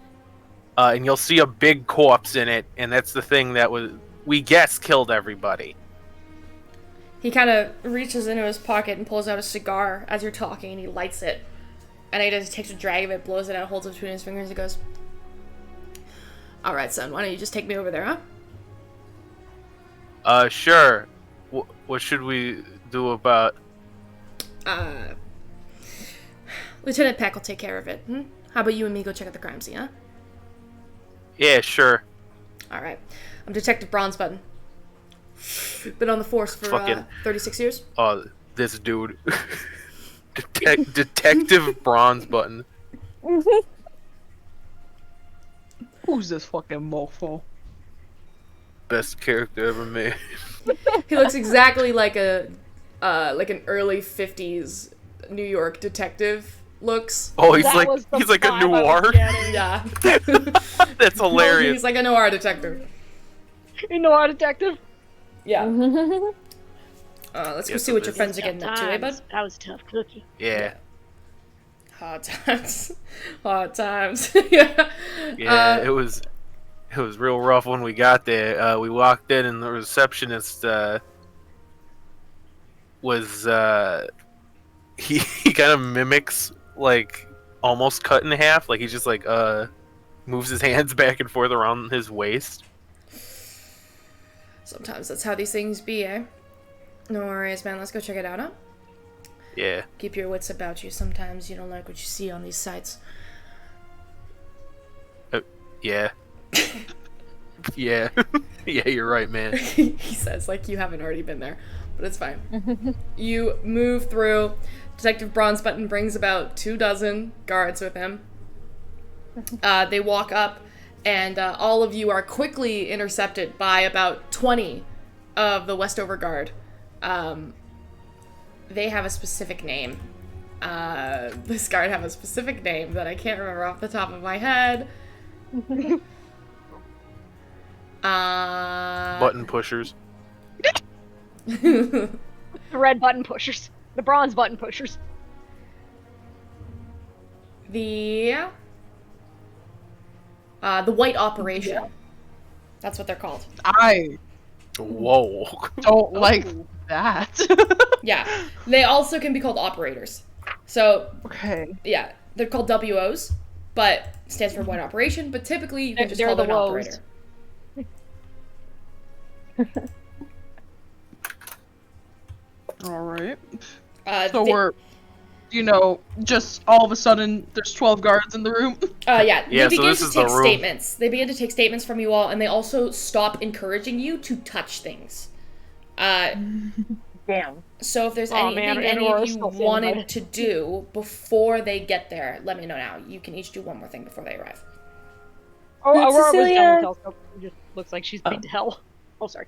and you'll see a big corpse in it, and that's the thing that we guess killed everybody. He kind of reaches into his pocket and pulls out a cigar as you're talking, and he lights it. And he just takes a drag of it, blows it out, holds it between his fingers, and goes, "All right, son, why don't you just take me over there, huh?" Sure. What should we do about... Lieutenant Peck will take care of it. How about you and me go check out the crime scene, huh? Yeah, sure. All right. I'm Detective Bronzebutton. Been on the force for 36 years. Oh, this dude. Detective Bronzebutton. Who's this fucking mofo? Best character ever made. He looks exactly like an early 50s New York detective looks. Oh, he's That like was the a vibe I was noir. getting. Yeah. That's hilarious. He's like a noir detective. You know our detective? Yeah. Let's go Yeah, see so what your this- friends are getting up to, eh, bud? That was a tough cookie. Yeah. Hard times. Hard times. Yeah. Yeah, it was real rough when we got there. We walked in and the receptionist was he kind of mimics like almost cut in half. Like he just like moves his hands back and forth around his waist. Sometimes that's how these things be, eh? No worries, man. Let's go check it out, huh? Yeah. Keep your wits about you. Sometimes you don't like what you see on these sites. Yeah. Yeah. Yeah, you're right, man. He says, like you haven't already been there, but it's fine. You move through. Detective Bronzebutton brings about 24 guards with him. They walk up, and all of you are quickly intercepted by about 20 of the Westover Guard. They have a specific name. This guard have a specific name that I can't remember off the top of my head. Button pushers. The red button pushers. The bronze button pushers. The White Operation. That's what they're called. I Whoa. don't like that. Yeah. They also can be called operators. So, Okay. yeah, they're called WOs, but stands for White Operation, but typically you can just They're call them the an woes. operator. All right. they- So we're, just all of a sudden there's 12 guards in the room. Yeah, Yeah, they so begin this to is the take room. statements. They begin to take statements from you all, and they also stop encouraging you to touch things. Damn. So if there's Aw, man, anything any Andor of is you still wanted standing to do before they get there, let me know now. You can each do one more thing before they arrive. Oh, Aurora was down Cecilia- with telescope. It just looks like she's been to hell. Oh, sorry.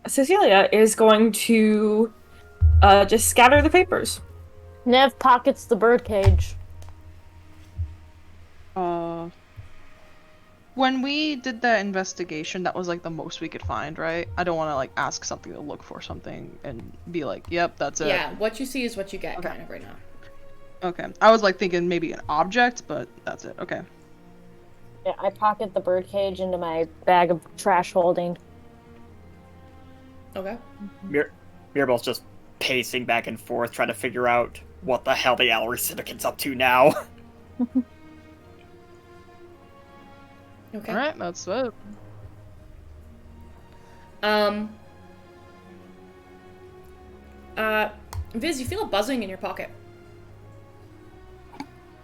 Cecilia is going to just scatter the papers. Nev pockets the birdcage. When we did that investigation, that was like the most we could find, right? I don't want to like ask something to look for something and be like, "Yep, that's it." Yeah, what you see is what you get, Okay. kind of right now. Okay. I was like thinking maybe an object, but that's it. Okay. Yeah, I pocket the birdcage into my bag of trash holding. Okay. Mirabel's just pacing back and forth, trying to figure out what the hell the Allery Syndicate's up to now. Okay. All right, that's it. Viz, you feel a buzzing in your pocket.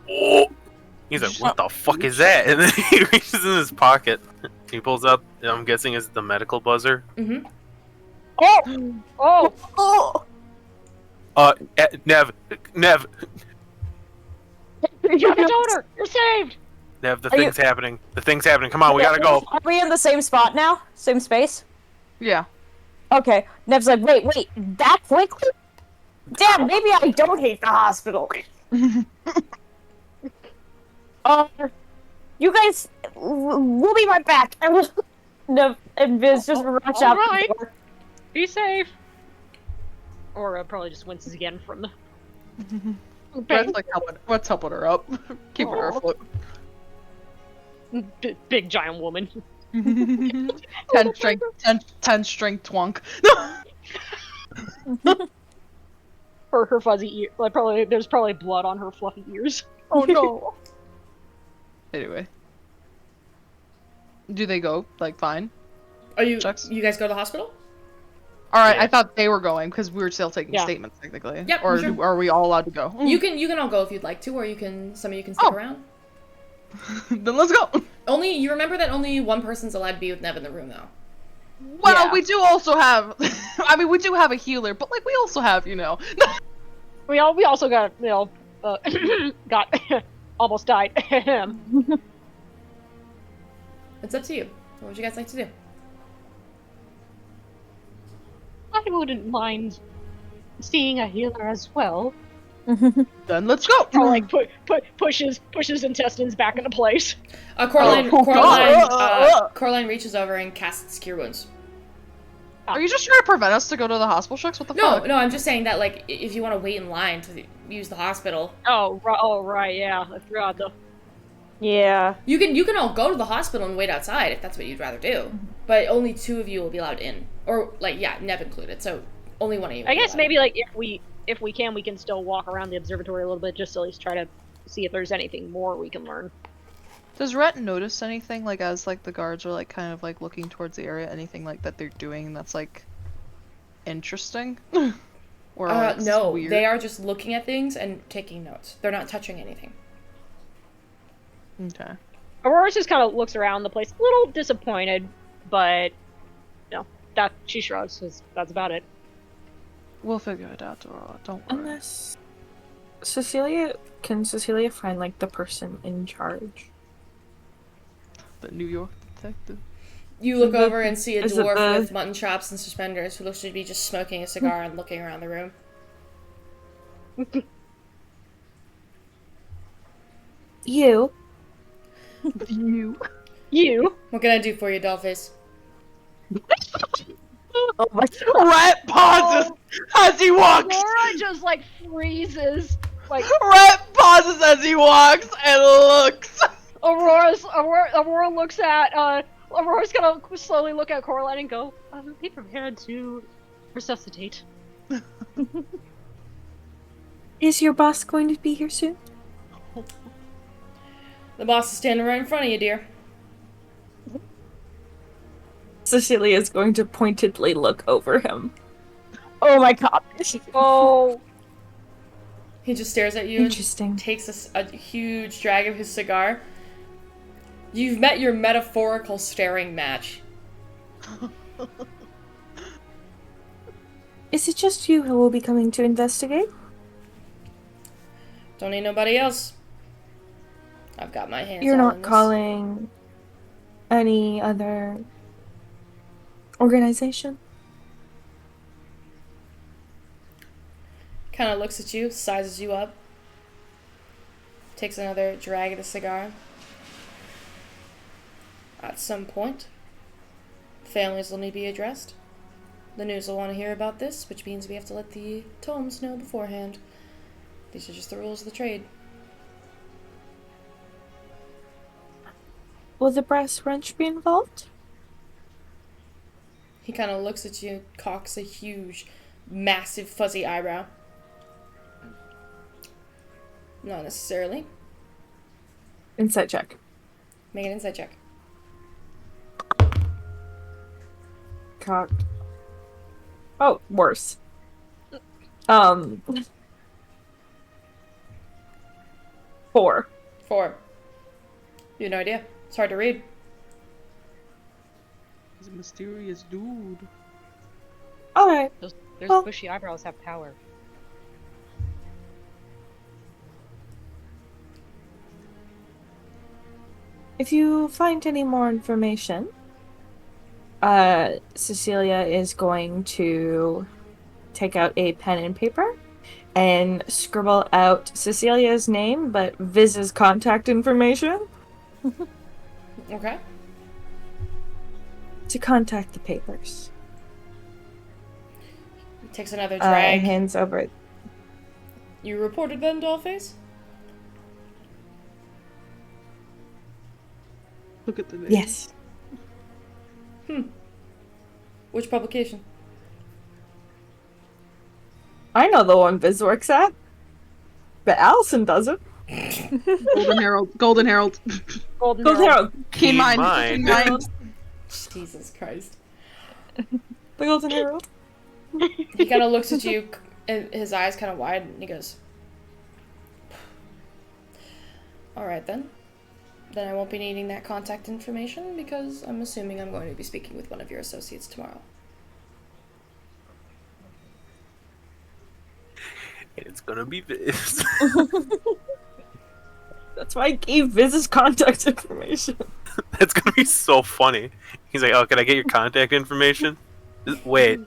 He's like, what the fuck is that? And then he reaches in his pocket. He pulls out, I'm guessing it's the medical buzzer. Mm-hmm. Oh! Nev! You have a donor! You're saved! Nev, the thing's happening. The thing's happening. Come on, we gotta go. Are we in the same spot now? Same space? Yeah. Okay. Nev's like, wait, that quickly? Damn, maybe I don't hate the hospital. You guys, we'll be right back. Nev and Viz just rush out Alright. the door. Be safe! Or probably just winces again from the... That's like what's helping her up, keeping her afloat. Big giant woman. 10 strength twonk. Her fuzzy ear. Like there's probably blood on her fluffy ears. Oh no. Anyway. Do they go, like, fine? Are you Chucks? you guys go to the hospital? Alright, Yeah. I thought they were going, because we were still taking Yeah. statements, technically. Yep, Or sure. are we all allowed to go? You can all go if you'd like to, or some of you can stick Oh. around. Then let's go! You remember that only one person's allowed to be with Nev in the room, though. Well, Yeah. we do also have... I mean, we do have a healer, but, like, we also have, We also got, got... almost died. It's up to you. What would you guys like to do? I wouldn't mind seeing a healer as well. Then let's go! Or like pushes intestines back into place. Coraline, Oh, God. Coraline reaches over and casts Cure Wounds. Are you just trying to prevent us to go to the hospital, Shucks? What the fuck? No, I'm just saying that, like, if you want to wait in line to use the hospital, Oh right, yeah. I forgot though. Yeah. you can all go to the hospital and wait outside if that's what you'd rather do. But only 2 of you will be allowed in, or like, yeah, Nev included. So only one of you. will I be guess allowed maybe like if we can still walk around the observatory a little bit, just to at least try to see if there's anything more we can learn. Does Rhett notice anything, like, as, like, the guards are, like, kind of, like, looking towards the area? Anything, like, that they're doing that's, like, interesting? Or, like, no, weird? they are just looking at things and taking notes. They're not touching anything. Okay. Aurora just kind of looks around the place, a little disappointed, but that she shrugs because that's about it. We'll figure it out, Aurora. Don't worry. Unless can Cecilia find like the person in charge? The New York detective. You look over and see a Is it dwarf the- with mutton chops and suspenders who looks to be just smoking a cigar and looking around the room. You. You? What can I do for you, Dollface? Oh my Rhett pauses as he walks! Aurora just like freezes. Like Rhett pauses as he walks and looks! Aurora looks at Aurora's gonna slowly look at Coraline and go, be prepared to resuscitate. Is your boss going to be here soon? The boss is standing right in front of you, dear. Cecilia is going to pointedly look over him. Oh my god. Oh, He just stares at you and Interesting. takes a huge drag of his cigar. You've met your metaphorical staring match. Is it just you who will be coming to investigate? Don't need nobody else. I've got my hands You're all not in this. calling any other organization? Kind of looks at you, sizes you up, takes another drag at the cigar. At some point, families will need to be addressed. The news will want to hear about this, which means we have to let the tomes know beforehand. These are just the rules of the trade. Will the brass wrench be involved? He kind of looks at you, cocks a huge, massive, fuzzy eyebrow. Not necessarily. Insight check. Make an insight check. Cocked. Oh, worse. 4. 4. You have no idea. It's hard to read. He's a mysterious dude. Alright. Those Well- bushy eyebrows have power. If you find any more information, Cecilia is going to take out a pen and paper and scribble out Cecilia's name, but Viz's contact information Okay. to contact the papers. He takes another And drag. hands over. You reported then, Dollface? Look at the name. Yes. Which publication? I know the one Viz works at, but Allison doesn't. Golden Herald. Golden Herald. Golden Go Herald. there. Keen mind. mind. Keen mind. Jesus Christ. The Golden Herald. He kind of looks at you, and his eyes kind of wide, and he goes, "Alright then. Then I won't be needing that contact information because I'm assuming I'm going to be speaking with one of your associates tomorrow." And it's gonna be Viz. That's why I gave Viz's contact information. That's gonna be so funny. He's like, "Oh, can I get your contact information?" Wait.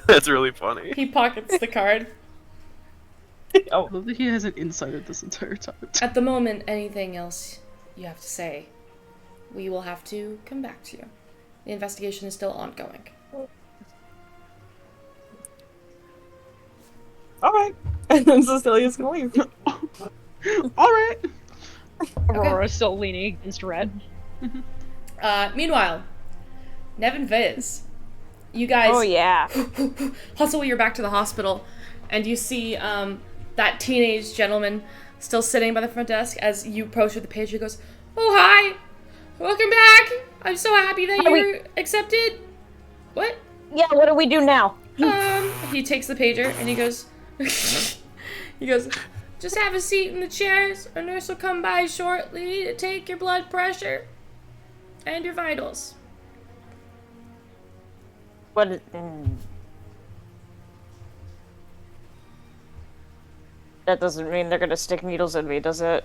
That's really funny. He pockets the card. I love that he has an insider this entire time. At the moment, anything else you have to say, we will have to come back to you. The investigation is still ongoing. Alright. And then Cecilia's gonna leave. Alright. Aurora's still leaning against Red. Meanwhile, Nev and Viz, you guys Oh yeah. hustle your back to the hospital, and you see that teenage gentleman still sitting by the front desk. As you approach with the page, he goes, "Oh, hi! Welcome back! I'm so happy that you're accepted." What? Yeah, what do we do now? He takes the pager and he goes, "Just have a seat in the chairs. A nurse will come by shortly to take your blood pressure and your vitals." What? That doesn't mean they're gonna stick needles in me, does it?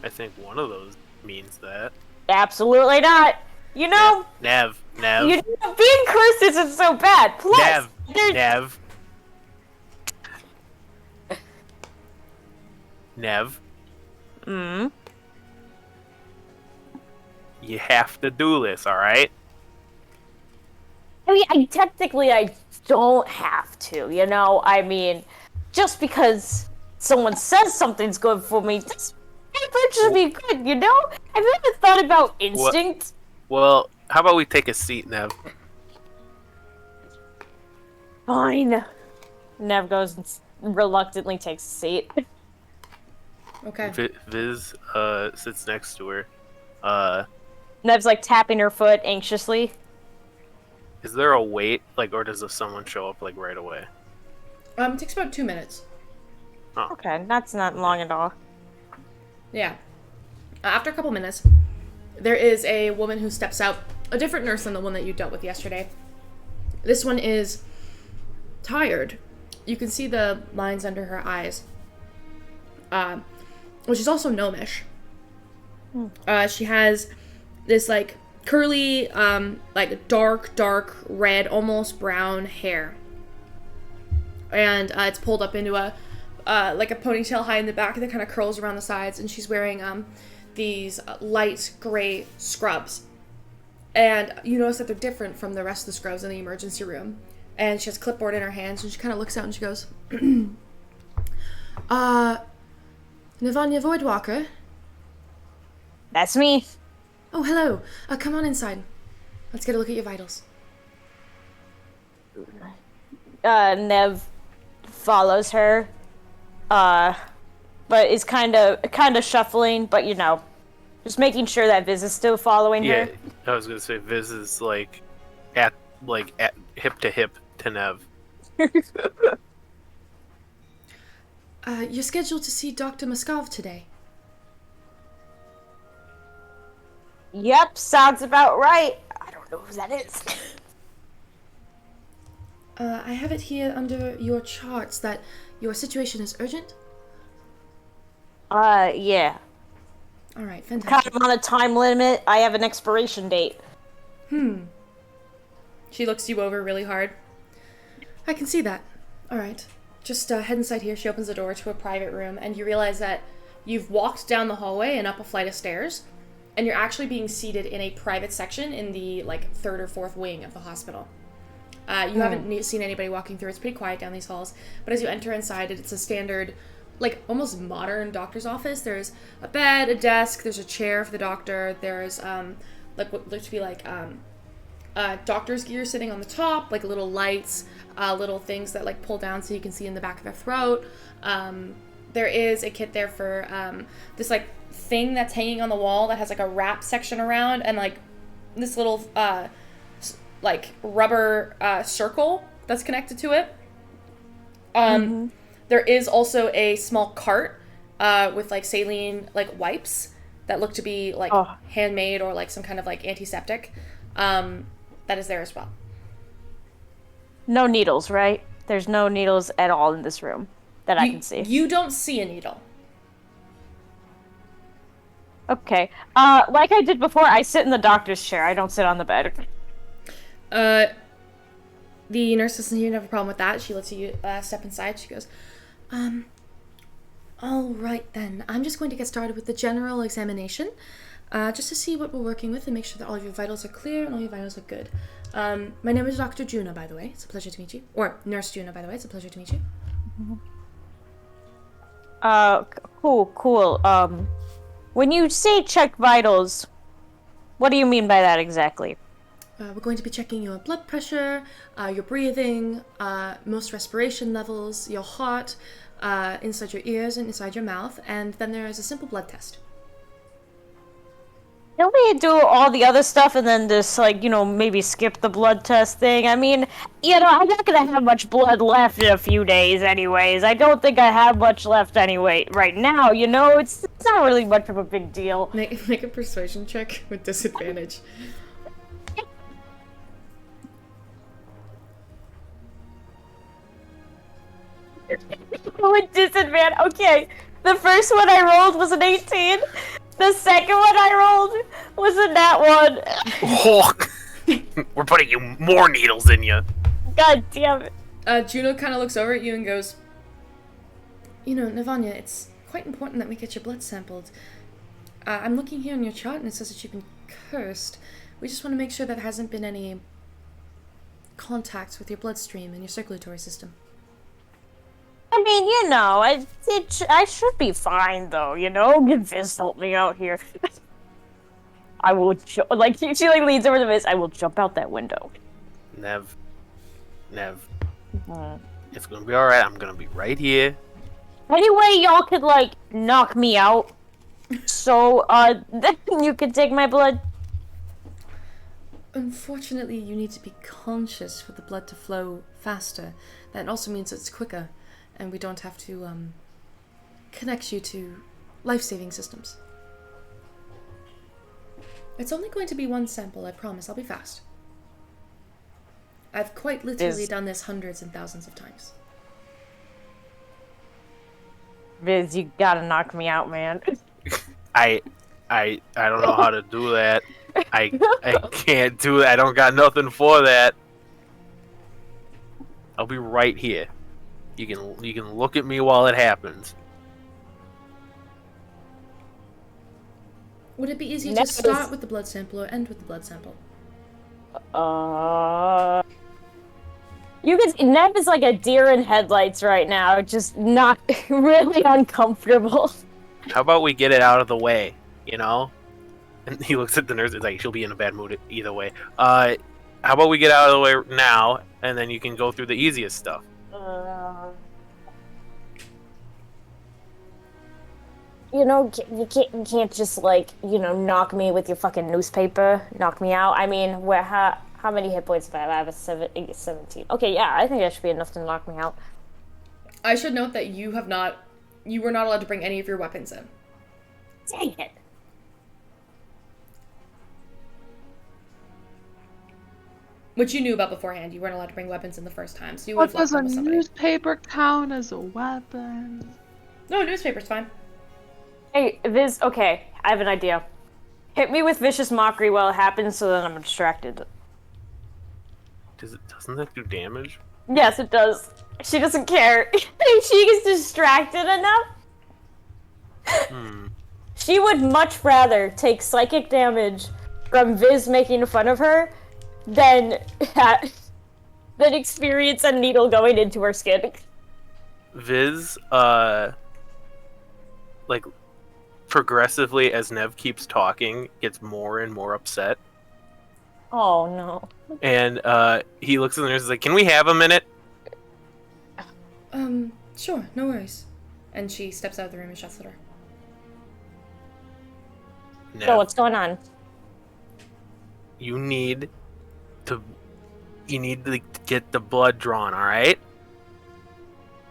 I think one of those means that. Absolutely not. You know, Nev. you know, being cursed isn't so bad. Plus, there's Nev. You have to do this, alright? I mean, I don't have to, you know? I mean, just because someone says something's good for me, doesn't should be good, you know? I've never thought about instinct. Well, how about we take a seat, Nev? Fine. Nev goes and reluctantly takes a seat. Okay. Viz sits next to her. Nev's like tapping her foot anxiously. Is there a wait, like, or does someone show up, like, right away? It takes about 2 minutes. Okay, that's not long at all. Yeah. After a couple minutes, there is a woman who steps out, a different nurse than the one that you dealt with yesterday. This one is tired. You can see the lines under her eyes. Which is also gnomish. She has this like curly, like dark red, almost brown hair, and it's pulled up into a like a ponytail high in the back that kind of curls around the sides, and she's wearing these light gray scrubs. And you notice that they're different from the rest of the scrubs in the emergency room. And she has a clipboard in her hands, and she kind of looks out and she goes, Navanya Voidwalker? That's me. Oh, hello. Come on inside. Let's get a look at your vitals. Nev follows her, but is kind of shuffling, but just making sure that Viz is still following her. I was gonna say Viz is at hip to hip to Nev. You're scheduled to see Dr. Moskov today. Yep, sounds about right. I don't know who that is. I have it here under your charts that your situation is urgent. Yeah. Alright, fantastic. Kind of on a time limit. I have an expiration date. She looks you over really hard. I can see that. Alright. Just head inside here. She opens the door to a private room, and you realize that you've walked down the hallway and up a flight of stairs, and you're actually being seated in a private section in the, third or fourth wing of the hospital. You haven't seen anybody walking through. It's pretty quiet down these halls. But as you enter inside, it's a standard, almost modern doctor's office. There's a bed, a desk, there's a chair for the doctor. There's, what looks to be doctor's gear sitting on the top, little lights, little things that, pull down so you can see in the back of their throat. There is a kit there for, this, thing that's hanging on the wall that has, a wrap section around and, this little, rubber circle that's connected to it. There is also a small cart with saline wipes that look to be handmade or some kind of antiseptic that is there as well. No needles, right? There's no needles at all in this room that I can see. You don't see a needle. Okay. Like I did before, I sit in the doctor's chair. I don't sit on the bed. The nurse doesn't seem to have a problem with that. She lets you step inside. She goes, all right then. I'm just going to get started with the general examination, just to see what we're working with and make sure that all of your vitals are clear and all your vitals look good. My name is Dr. Juna, by the way. It's a pleasure to meet you. Or Nurse Juna, by the way. It's a pleasure to meet you. Cool. When you say check vitals, what do you mean by that exactly? We're going to be checking your blood pressure, your breathing, most respiration levels, your heart, inside your ears and inside your mouth, and then there is a simple blood test. Don't we do all the other stuff and then just, maybe skip the blood test thing? I mean, I'm not gonna have much blood left in a few days anyways. I don't think I have much left anyway right now, It's not really much of a big deal. Make a persuasion check with disadvantage. With disadvantage. Okay, the first one I rolled was an 18. The second one I rolled was a nat 1. Oh, we're putting you more needles in you. God damn it. Juno kind of looks over at you and goes, Navanya, it's quite important that we get your blood sampled. I'm looking here on your chart and it says that you've been cursed. We just want to make sure that there hasn't been any contact with your bloodstream and your circulatory system. I mean, I should be fine, though, Viz helped me out here. I will, she leans over to Viz, I will jump out that window. Nev. It's gonna be alright, I'm gonna be right here. Anyway, y'all could, knock me out, so, then you could take my blood. Unfortunately, you need to be conscious for the blood to flow faster. That also means it's quicker. And we don't have to, connect you to life-saving systems. It's only going to be one sample, I promise. I'll be fast. I've quite literally done this hundreds and thousands of times. Viz, you gotta knock me out, man. I I don't know how to do that. I can't do that. I don't got nothing for that. I'll be right here. You can look at me while it happens. Would it be easier to Next start is- with the blood sample or end with the blood sample? You could. Nev is like a deer in headlights right now, just not really uncomfortable. How about we get it out of the way, you know? And he looks at the nurse. It's like she'll be in a bad mood either way. How about we get out of the way now, and then you can go through the easiest stuff. You know, you can't just like, you know, knock me with your fucking newspaper, knock me out. I mean, how many hit points do I have? I have 17. Okay, yeah, I think that should be enough to knock me out. I should note that you were not allowed to bring any of your weapons in. Dang it. Which you knew about beforehand. You weren't allowed to bring weapons in the first time, so you would What have left does a them with somebody. newspaper count as a weapon? No, newspaper's fine. Hey, Viz, okay, I have an idea. Hit me with vicious mockery while it happens so that I'm distracted. Doesn't that do damage? Yes, it does. She doesn't care. She gets distracted enough. She would much rather take psychic damage from Viz making fun of her than experience a needle going into her skin. Viz, like, progressively as Nev keeps talking, gets more and more upset. Oh no. And he looks at the nurse and is like, "Can we have a minute?" Sure, no worries. And she steps out of the room and shuts the door. Nev, So what's going on? you need to get the blood drawn, alright?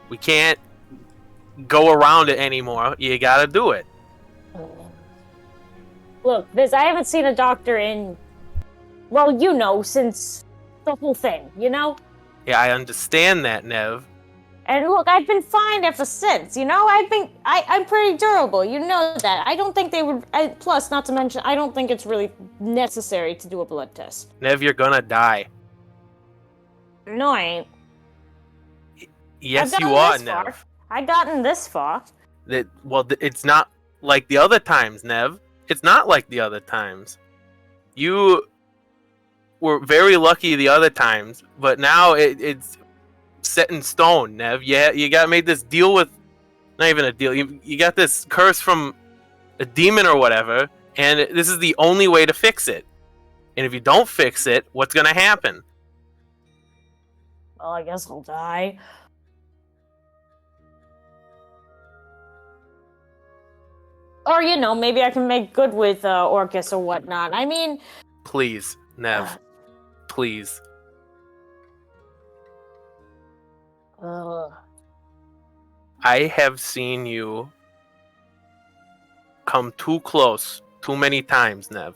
We can't go around it anymore. You gotta do it. Look, Viz, I haven't seen a doctor in, well, you know, since the whole thing, you know? Yeah, I understand that, Nev. And look, I've been fine ever since, you know? I'm pretty durable, you know that. I don't think they would, plus, not to mention, I don't think it's really necessary to do a blood test. Nev, you're gonna die. No, I ain't. Yes, I've you gotten are, this far. Nev. I've gotten this far. It's not like the other times, Nev. It's not like the other times. You were very lucky the other times, but now it's set in stone, Nev. Yeah, you got made this deal with, not even a deal. You got this curse from a demon or whatever, and this is the only way to fix it. And if you don't fix it, what's gonna happen? Well, I guess I'll die. Or, you know, maybe I can make good with Orcus or whatnot. I mean... Please, Nev. Please. I have seen you come too close too many times, Nev.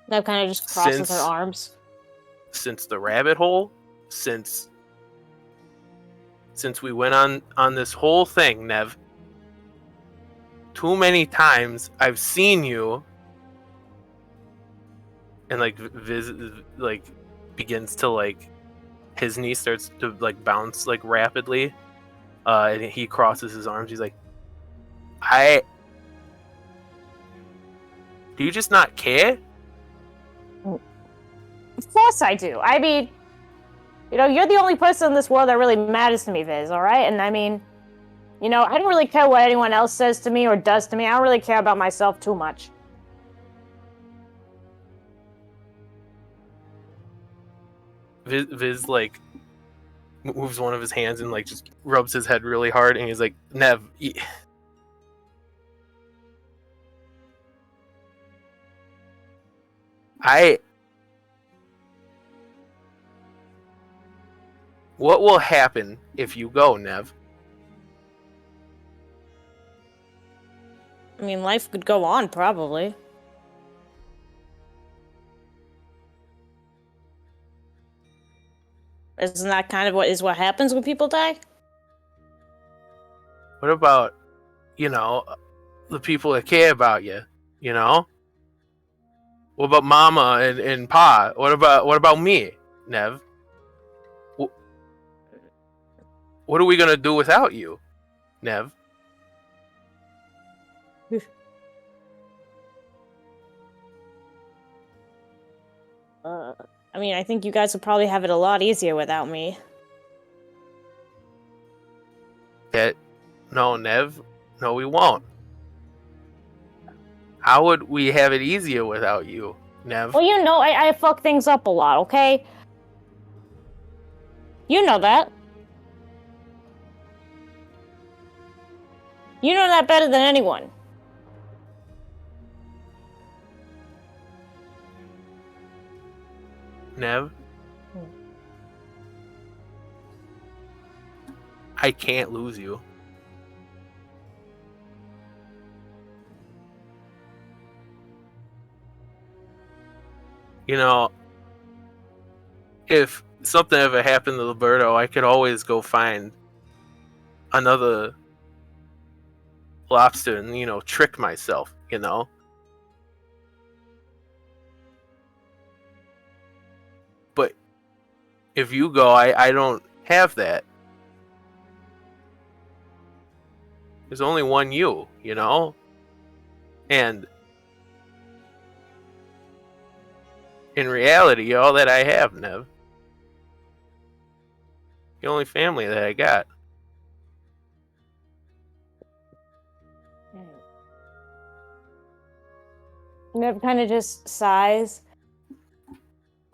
That kind of just crosses her Since- arms. Since the rabbit hole, since we went on this whole thing, Nev. Too many times I've seen you, and like Viz like begins to like his knee starts to like bounce like rapidly, and he crosses his arms. He's like, do you just not care? Of course I do. I mean, you know, you're the only person in this world that really matters to me, Viz, alright? And I mean, you know, I don't really care what anyone else says to me or does to me. I don't really care about myself too much. Viz like moves one of his hands and like just rubs his head really hard, and he's like, Nev, what will happen if you go, Nev? I mean, life could go on, probably. Isn't that kind of what happens when people die? What about the people that care about you, you know? What about Mama and Pa? What about me, Nev? What are we gonna do without you, Nev? I mean, I think you guys would probably have it a lot easier without me. No, Nev. No, we won't. How would we have it easier without you, Nev? Well, you know, I fuck things up a lot, okay? You know that. You know that better than anyone. Nev? I can't lose you. If something ever happened to Roberto, I could always go find another lobster and, trick myself, But if you go, I don't have that. There's only one you, And in reality, you're all that I have, Nev. The only family that I got. Nev kind of just sighs.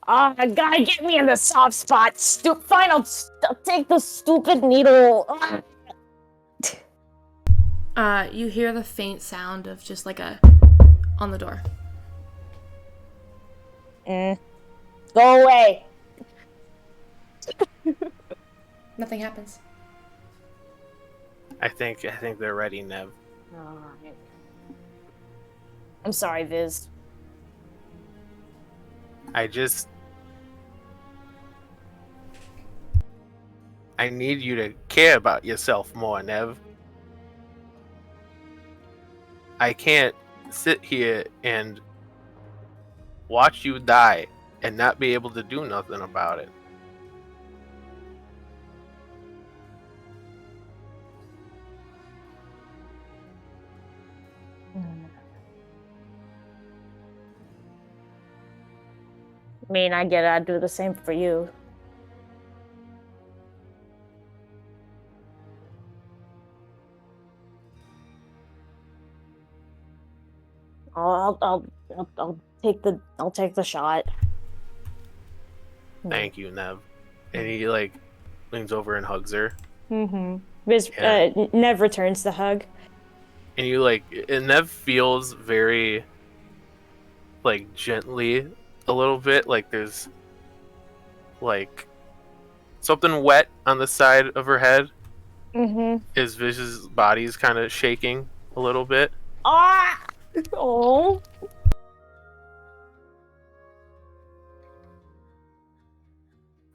Gotta get me in the soft spot. Fine, I'll take the stupid needle. You hear the faint sound of just like a on the door. Go away. Nothing happens. I think they're ready, Nev. Alright. I'm sorry, Viz. I need you to care about yourself more, Nev. I can't sit here and watch you die and not be able to do nothing about it. I mean, I get it. I'd do the same for you. I'll take the shot. Thank you, Nev. And he leans over and hugs her. Viz, Nev returns the hug. And and Nev feels very gently a little bit, there's something wet on the side of her head. His Viz's body's kind of shaking a little bit. Oh.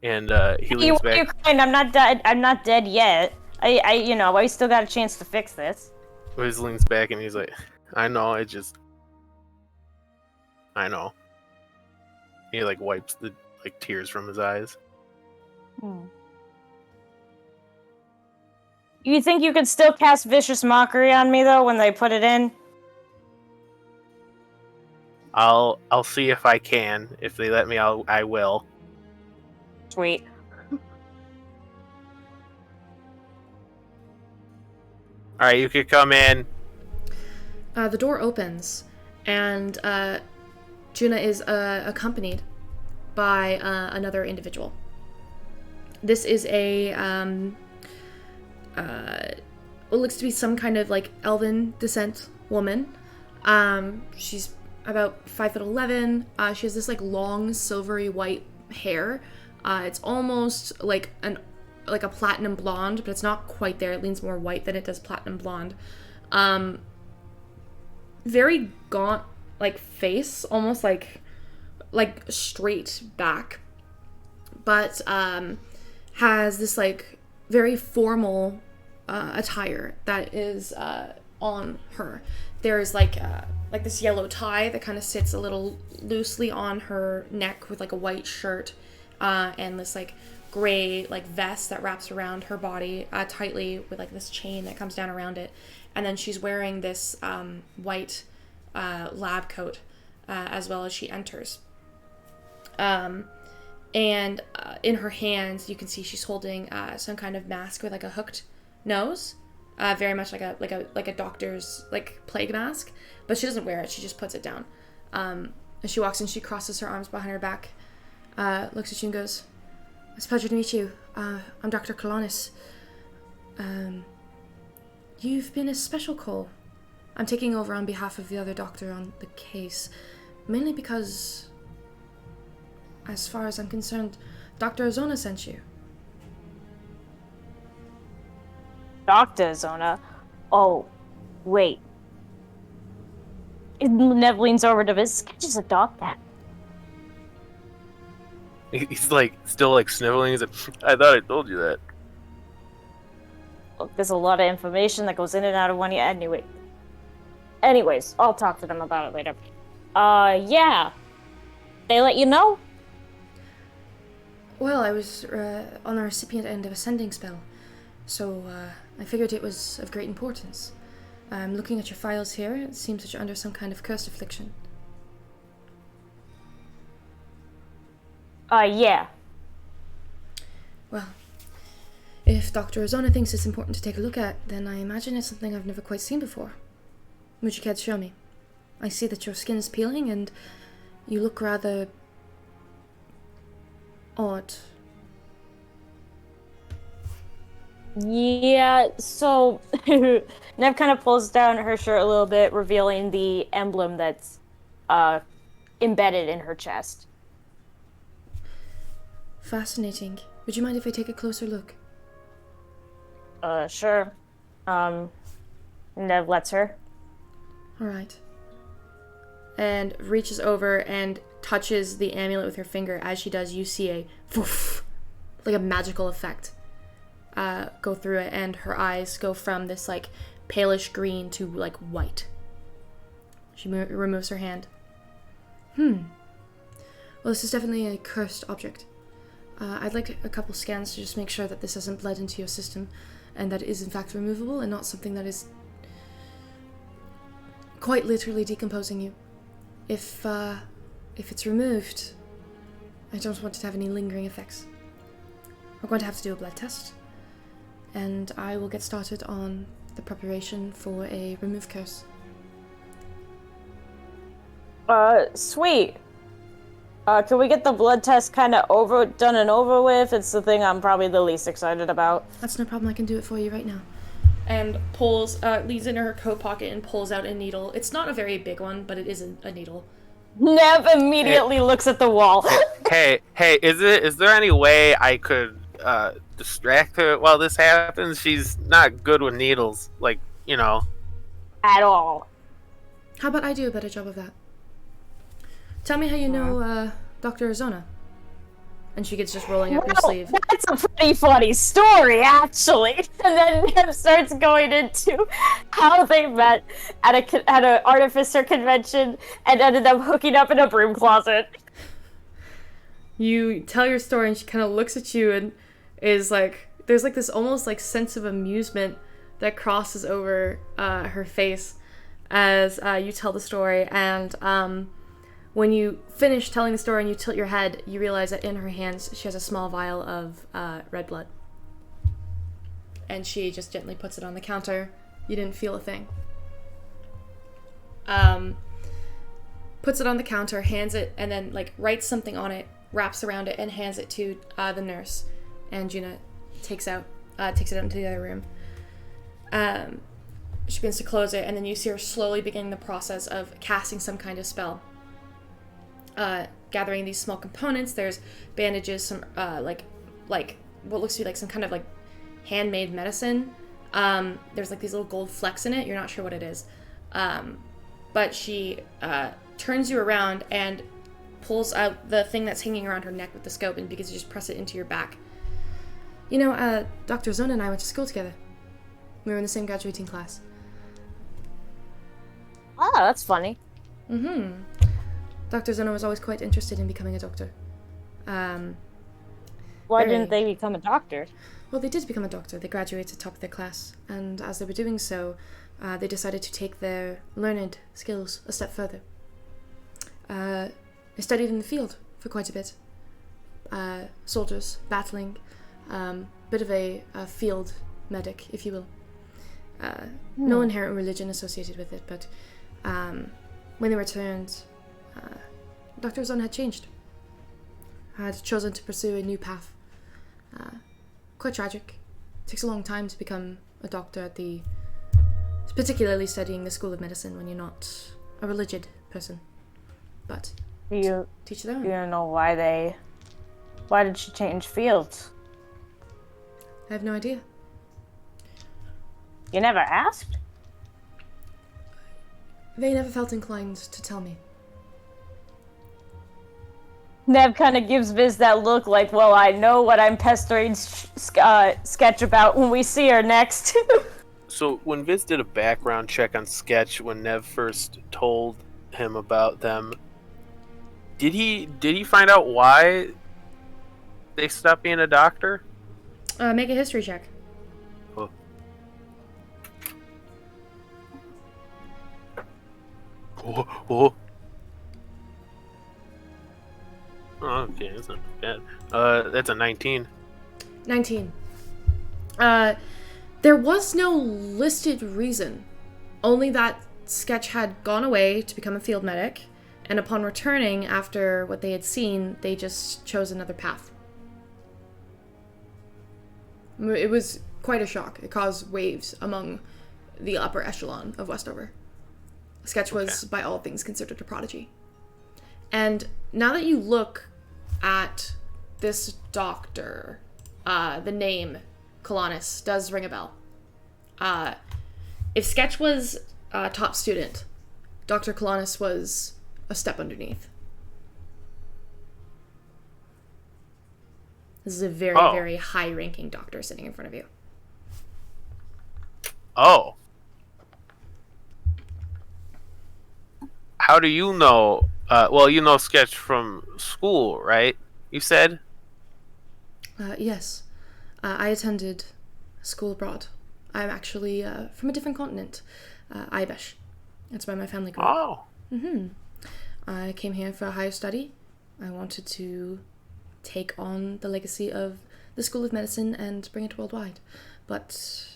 And he leans back. You're crying. I'm not dead. I'm not dead yet. I still got a chance to fix this. Viz leans back and he's like, I know, I know. He wipes the tears from his eyes. You think you could still cast Vicious Mockery on me though when they put it in? I'll see if I can. If they let me, I will. Sweet. All right, you could come in. The door opens, and Juna is accompanied by another individual. This is what looks to be some kind of elven descent woman. She's about 5'11". She has this long silvery white hair. It's almost like a platinum blonde, but it's not quite there. It leans more white than it does platinum blonde. Very gaunt face, almost like straight back, but has this very formal attire that is on her. There's like this yellow tie that kind of sits a little loosely on her neck with like a white shirt, and this like gray like vest that wraps around her body tightly with like this chain that comes down around it. And then she's wearing this white lab coat as well as she enters. And in her hands, you can see she's holding some kind of mask with like a hooked nose, very much like a doctor's like plague mask. But she doesn't wear it; she just puts it down. As she walks in, she crosses her arms behind her back, looks at you and goes, "It's a pleasure to meet you. I'm Dr. Colonis. You've been a special call. I'm taking over on behalf of the other doctor on the case, mainly because, as far as I'm concerned, Dr. Ozona sent you." Dr. Ozona? Oh, wait. Nev leans over to this. It's just a dog cat. He's like still like sniveling. He's like, I thought I told you that. Look, there's a lot of information that goes in and out of one ear. Anyways, I'll talk to them about it later. Yeah. They let you know? Well, I was on the recipient end of a sending spell, so I figured it was of great importance. Looking at your files here, it seems that you're under some kind of cursed affliction. Yeah. Well, if Dr. Ozona thinks it's important to take a look at, then I imagine it's something I've never quite seen before. Would you care to show me? I see that your skin is peeling, and you look rather odd. Yeah, so Nev kind of pulls down her shirt a little bit, revealing the emblem that's embedded in her chest. Fascinating. Would you mind if I take a closer look? Sure. Nev lets her. Alright. And reaches over and touches the amulet with her finger. As she does, you see a woof, like a magical effect go through it, and her eyes go from this like palish green to like white. She removes her hand. Well, this is definitely a cursed object. I'd like a couple scans to just make sure that this hasn't bled into your system, and that it is in fact removable and not something that is quite literally decomposing you. If it's removed, I don't want it to have any lingering effects. We're going to have to do a blood test, and I will get started on the preparation for a remove curse. Sweet. Can we get the blood test kind of done and over with? It's the thing I'm probably the least excited about. That's no problem, I can do it for you right now. And leads into her coat pocket and pulls out a needle. It's not a very big one, but it is a needle. Nev immediately looks at the wall. Hey, is there any way I could distract her while this happens? She's not good with needles, like, you know. At all. How about I do a better job of that? Tell me how you know Dr. Ozona. And she gets just rolling up her sleeve. That's a pretty funny story, actually. And then Nev starts going into how they met at an artificer convention and ended up hooking up in a broom closet. You tell your story, and she kind of looks at you and is like, there's like this almost like sense of amusement that crosses over her face as you tell the story. And when you finish telling the story and you tilt your head, you realize that in her hands she has a small vial of red blood. And she just gently puts it on the counter. You didn't feel a thing. Puts it on the counter, hands it, and then like writes something on it, wraps around it, and hands it to the nurse. And Juna takes it out into the other room. She begins to close it, and then you see her slowly beginning the process of casting some kind of spell. Gathering these small components. There's bandages, some like what looks to be like some kind of like handmade medicine. There's like these little gold flecks in it. You're not sure what it is, but she turns you around and pulls out the thing that's hanging around her neck with the scope and begins to just press it into your back. You know, Dr. Zona and I went to school together. We were in the same graduating class. Oh, that's funny. Mm-hmm. Dr. Zeno was always quite interested in becoming a doctor. Why Very- didn't they become a doctor? Well, they did become a doctor. They graduated top of their class, and as they were doing so, they decided to take their learned skills a step further. They studied in the field for quite a bit. Soldiers, battling, bit of a field medic, if you will. No inherent religion associated with it, but when they returned, Dr. Ozon had changed. Had chosen to pursue a new path. Quite tragic. Takes a long time to become a doctor at particularly studying the School of Medicine when you're not a religious person. But Do you teach their own. do you know why did she change fields? I have no idea. You never asked? They never felt inclined to tell me. Nev kind of gives Viz that look like, well, I know what I'm pestering Sketch about when we see her next. So when Viz did a background check on Sketch when Nev first told him about them, did he find out why they stopped being a doctor? Make a history check. Oh. Oh. Oh, okay, that's not bad. That's a 19. 19. There was no listed reason. Only that Sketch had gone away to become a field medic, and upon returning after what they had seen, they just chose another path. It was quite a shock. It caused waves among the upper echelon of Westover. Sketch was, by all things, considered a prodigy. And now that you look at this doctor, the name Colonis does ring a bell. If Sketch was a top student, Dr. Colonis was a step underneath. This is a very, very high-ranking doctor sitting in front of you. Oh. How do you know? Well, you know Sketch from school, right? You said? Yes. I attended school abroad. I'm actually from a different continent, Ibesh. That's where my family grew up. Oh. I came here for higher study. I wanted to take on the legacy of the School of Medicine and bring it worldwide. But...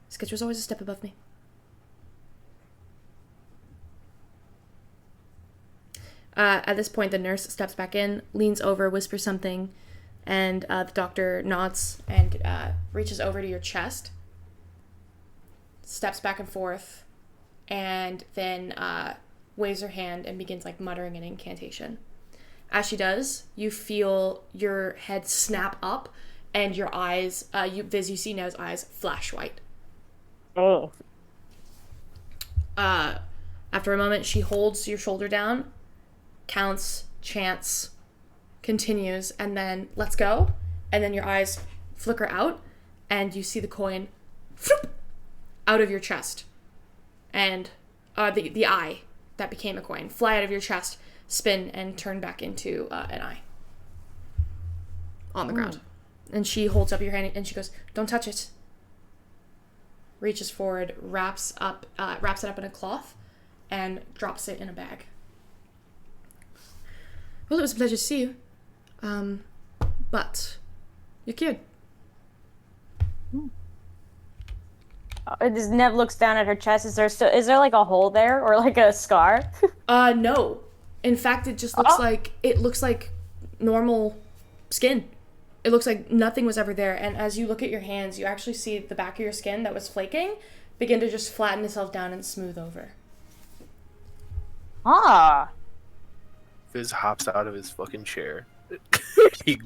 Sketch was always a step above me. At this point, the nurse steps back in, leans over, whispers something, and the doctor nods and reaches over to your chest, steps back and forth, and then waves her hand and begins like muttering an incantation. As she does, you feel your head snap up, and your eyes, Viz, you see Nev's eyes flash white. Oh. After a moment, she holds your shoulder down, counts, chants, continues, and then lets go, and then your eyes flicker out, and you see the coin out of your chest, and the eye that became a coin fly out of your chest, spin, and turn back into an eye on the ground. And she holds up your hand, and she goes, "Don't touch it." Reaches forward, wraps it up in a cloth, and drops it in a bag. Well, it was a pleasure to see you. But you're cured. Nev looks down at her chest. Is there like a hole there or like a scar? No. In fact, it just looks like normal skin. It looks like nothing was ever there. And as you look at your hands, you actually see the back of your skin that was flaking begin to just flatten itself down and smooth over. Ah. Fizz hops out of his fucking chair. he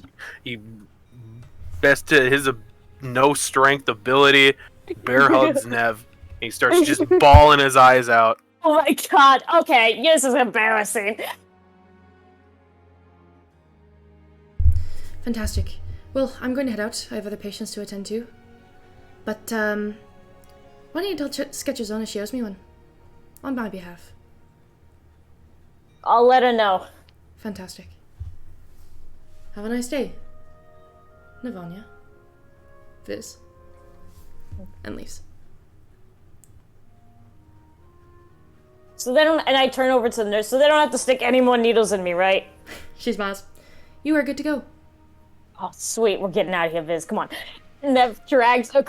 best to his no strength ability, bear hugs Nev. He starts just bawling his eyes out. Oh my god. Okay, this is embarrassing. Fantastic. Well, I'm going to head out. I have other patients to attend to. But, why don't you tell Sketchazona she owes me one? On my behalf. I'll let her know. Fantastic. Have a nice day. Navonia. Viz. And leaves. So they don't, and I turn over to the nurse, so they don't have to stick any more needles in me, right? She smiles. You are good to go. Oh, sweet, we're getting out of here, Viz, come on. Nev drags a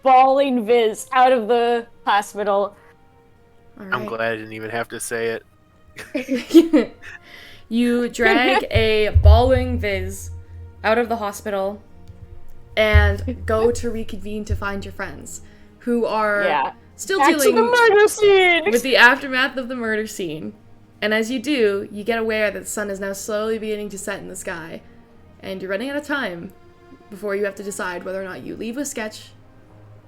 bawling Viz out of the hospital. All right. I'm glad I didn't even have to say it. You drag a bawling Viz out of the hospital and go to reconvene to find your friends, who are still Back to the dealing murder scene! with the aftermath of the murder scene. And as you do, you get aware that the sun is now slowly beginning to set in the sky, and you're running out of time before you have to decide whether or not you leave with Sketch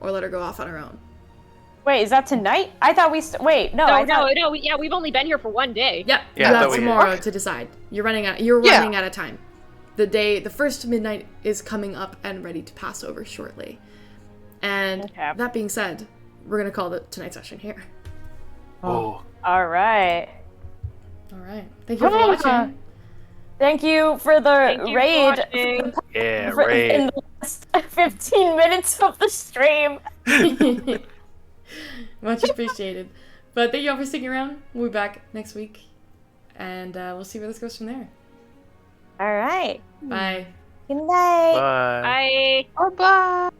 or let her go off on her own. Wait, is that tonight? I thought we wait, no, Yeah, we've only been here for one day. Yep, Yeah, you I have thought we- tomorrow to decide. You're running out of time. The first midnight is coming up and ready to pass over shortly. And that being said, we're gonna call tonight's session here. Oh. Alright. Alright. Thank you for watching. Thank you for the raid. Yeah, In raid. the last 15 minutes of the stream. Much appreciated. But thank you all for sticking around. We'll be back next week. And we'll see where this goes from there. Alright. Bye. Good night. Bye. Bye. Bye-bye.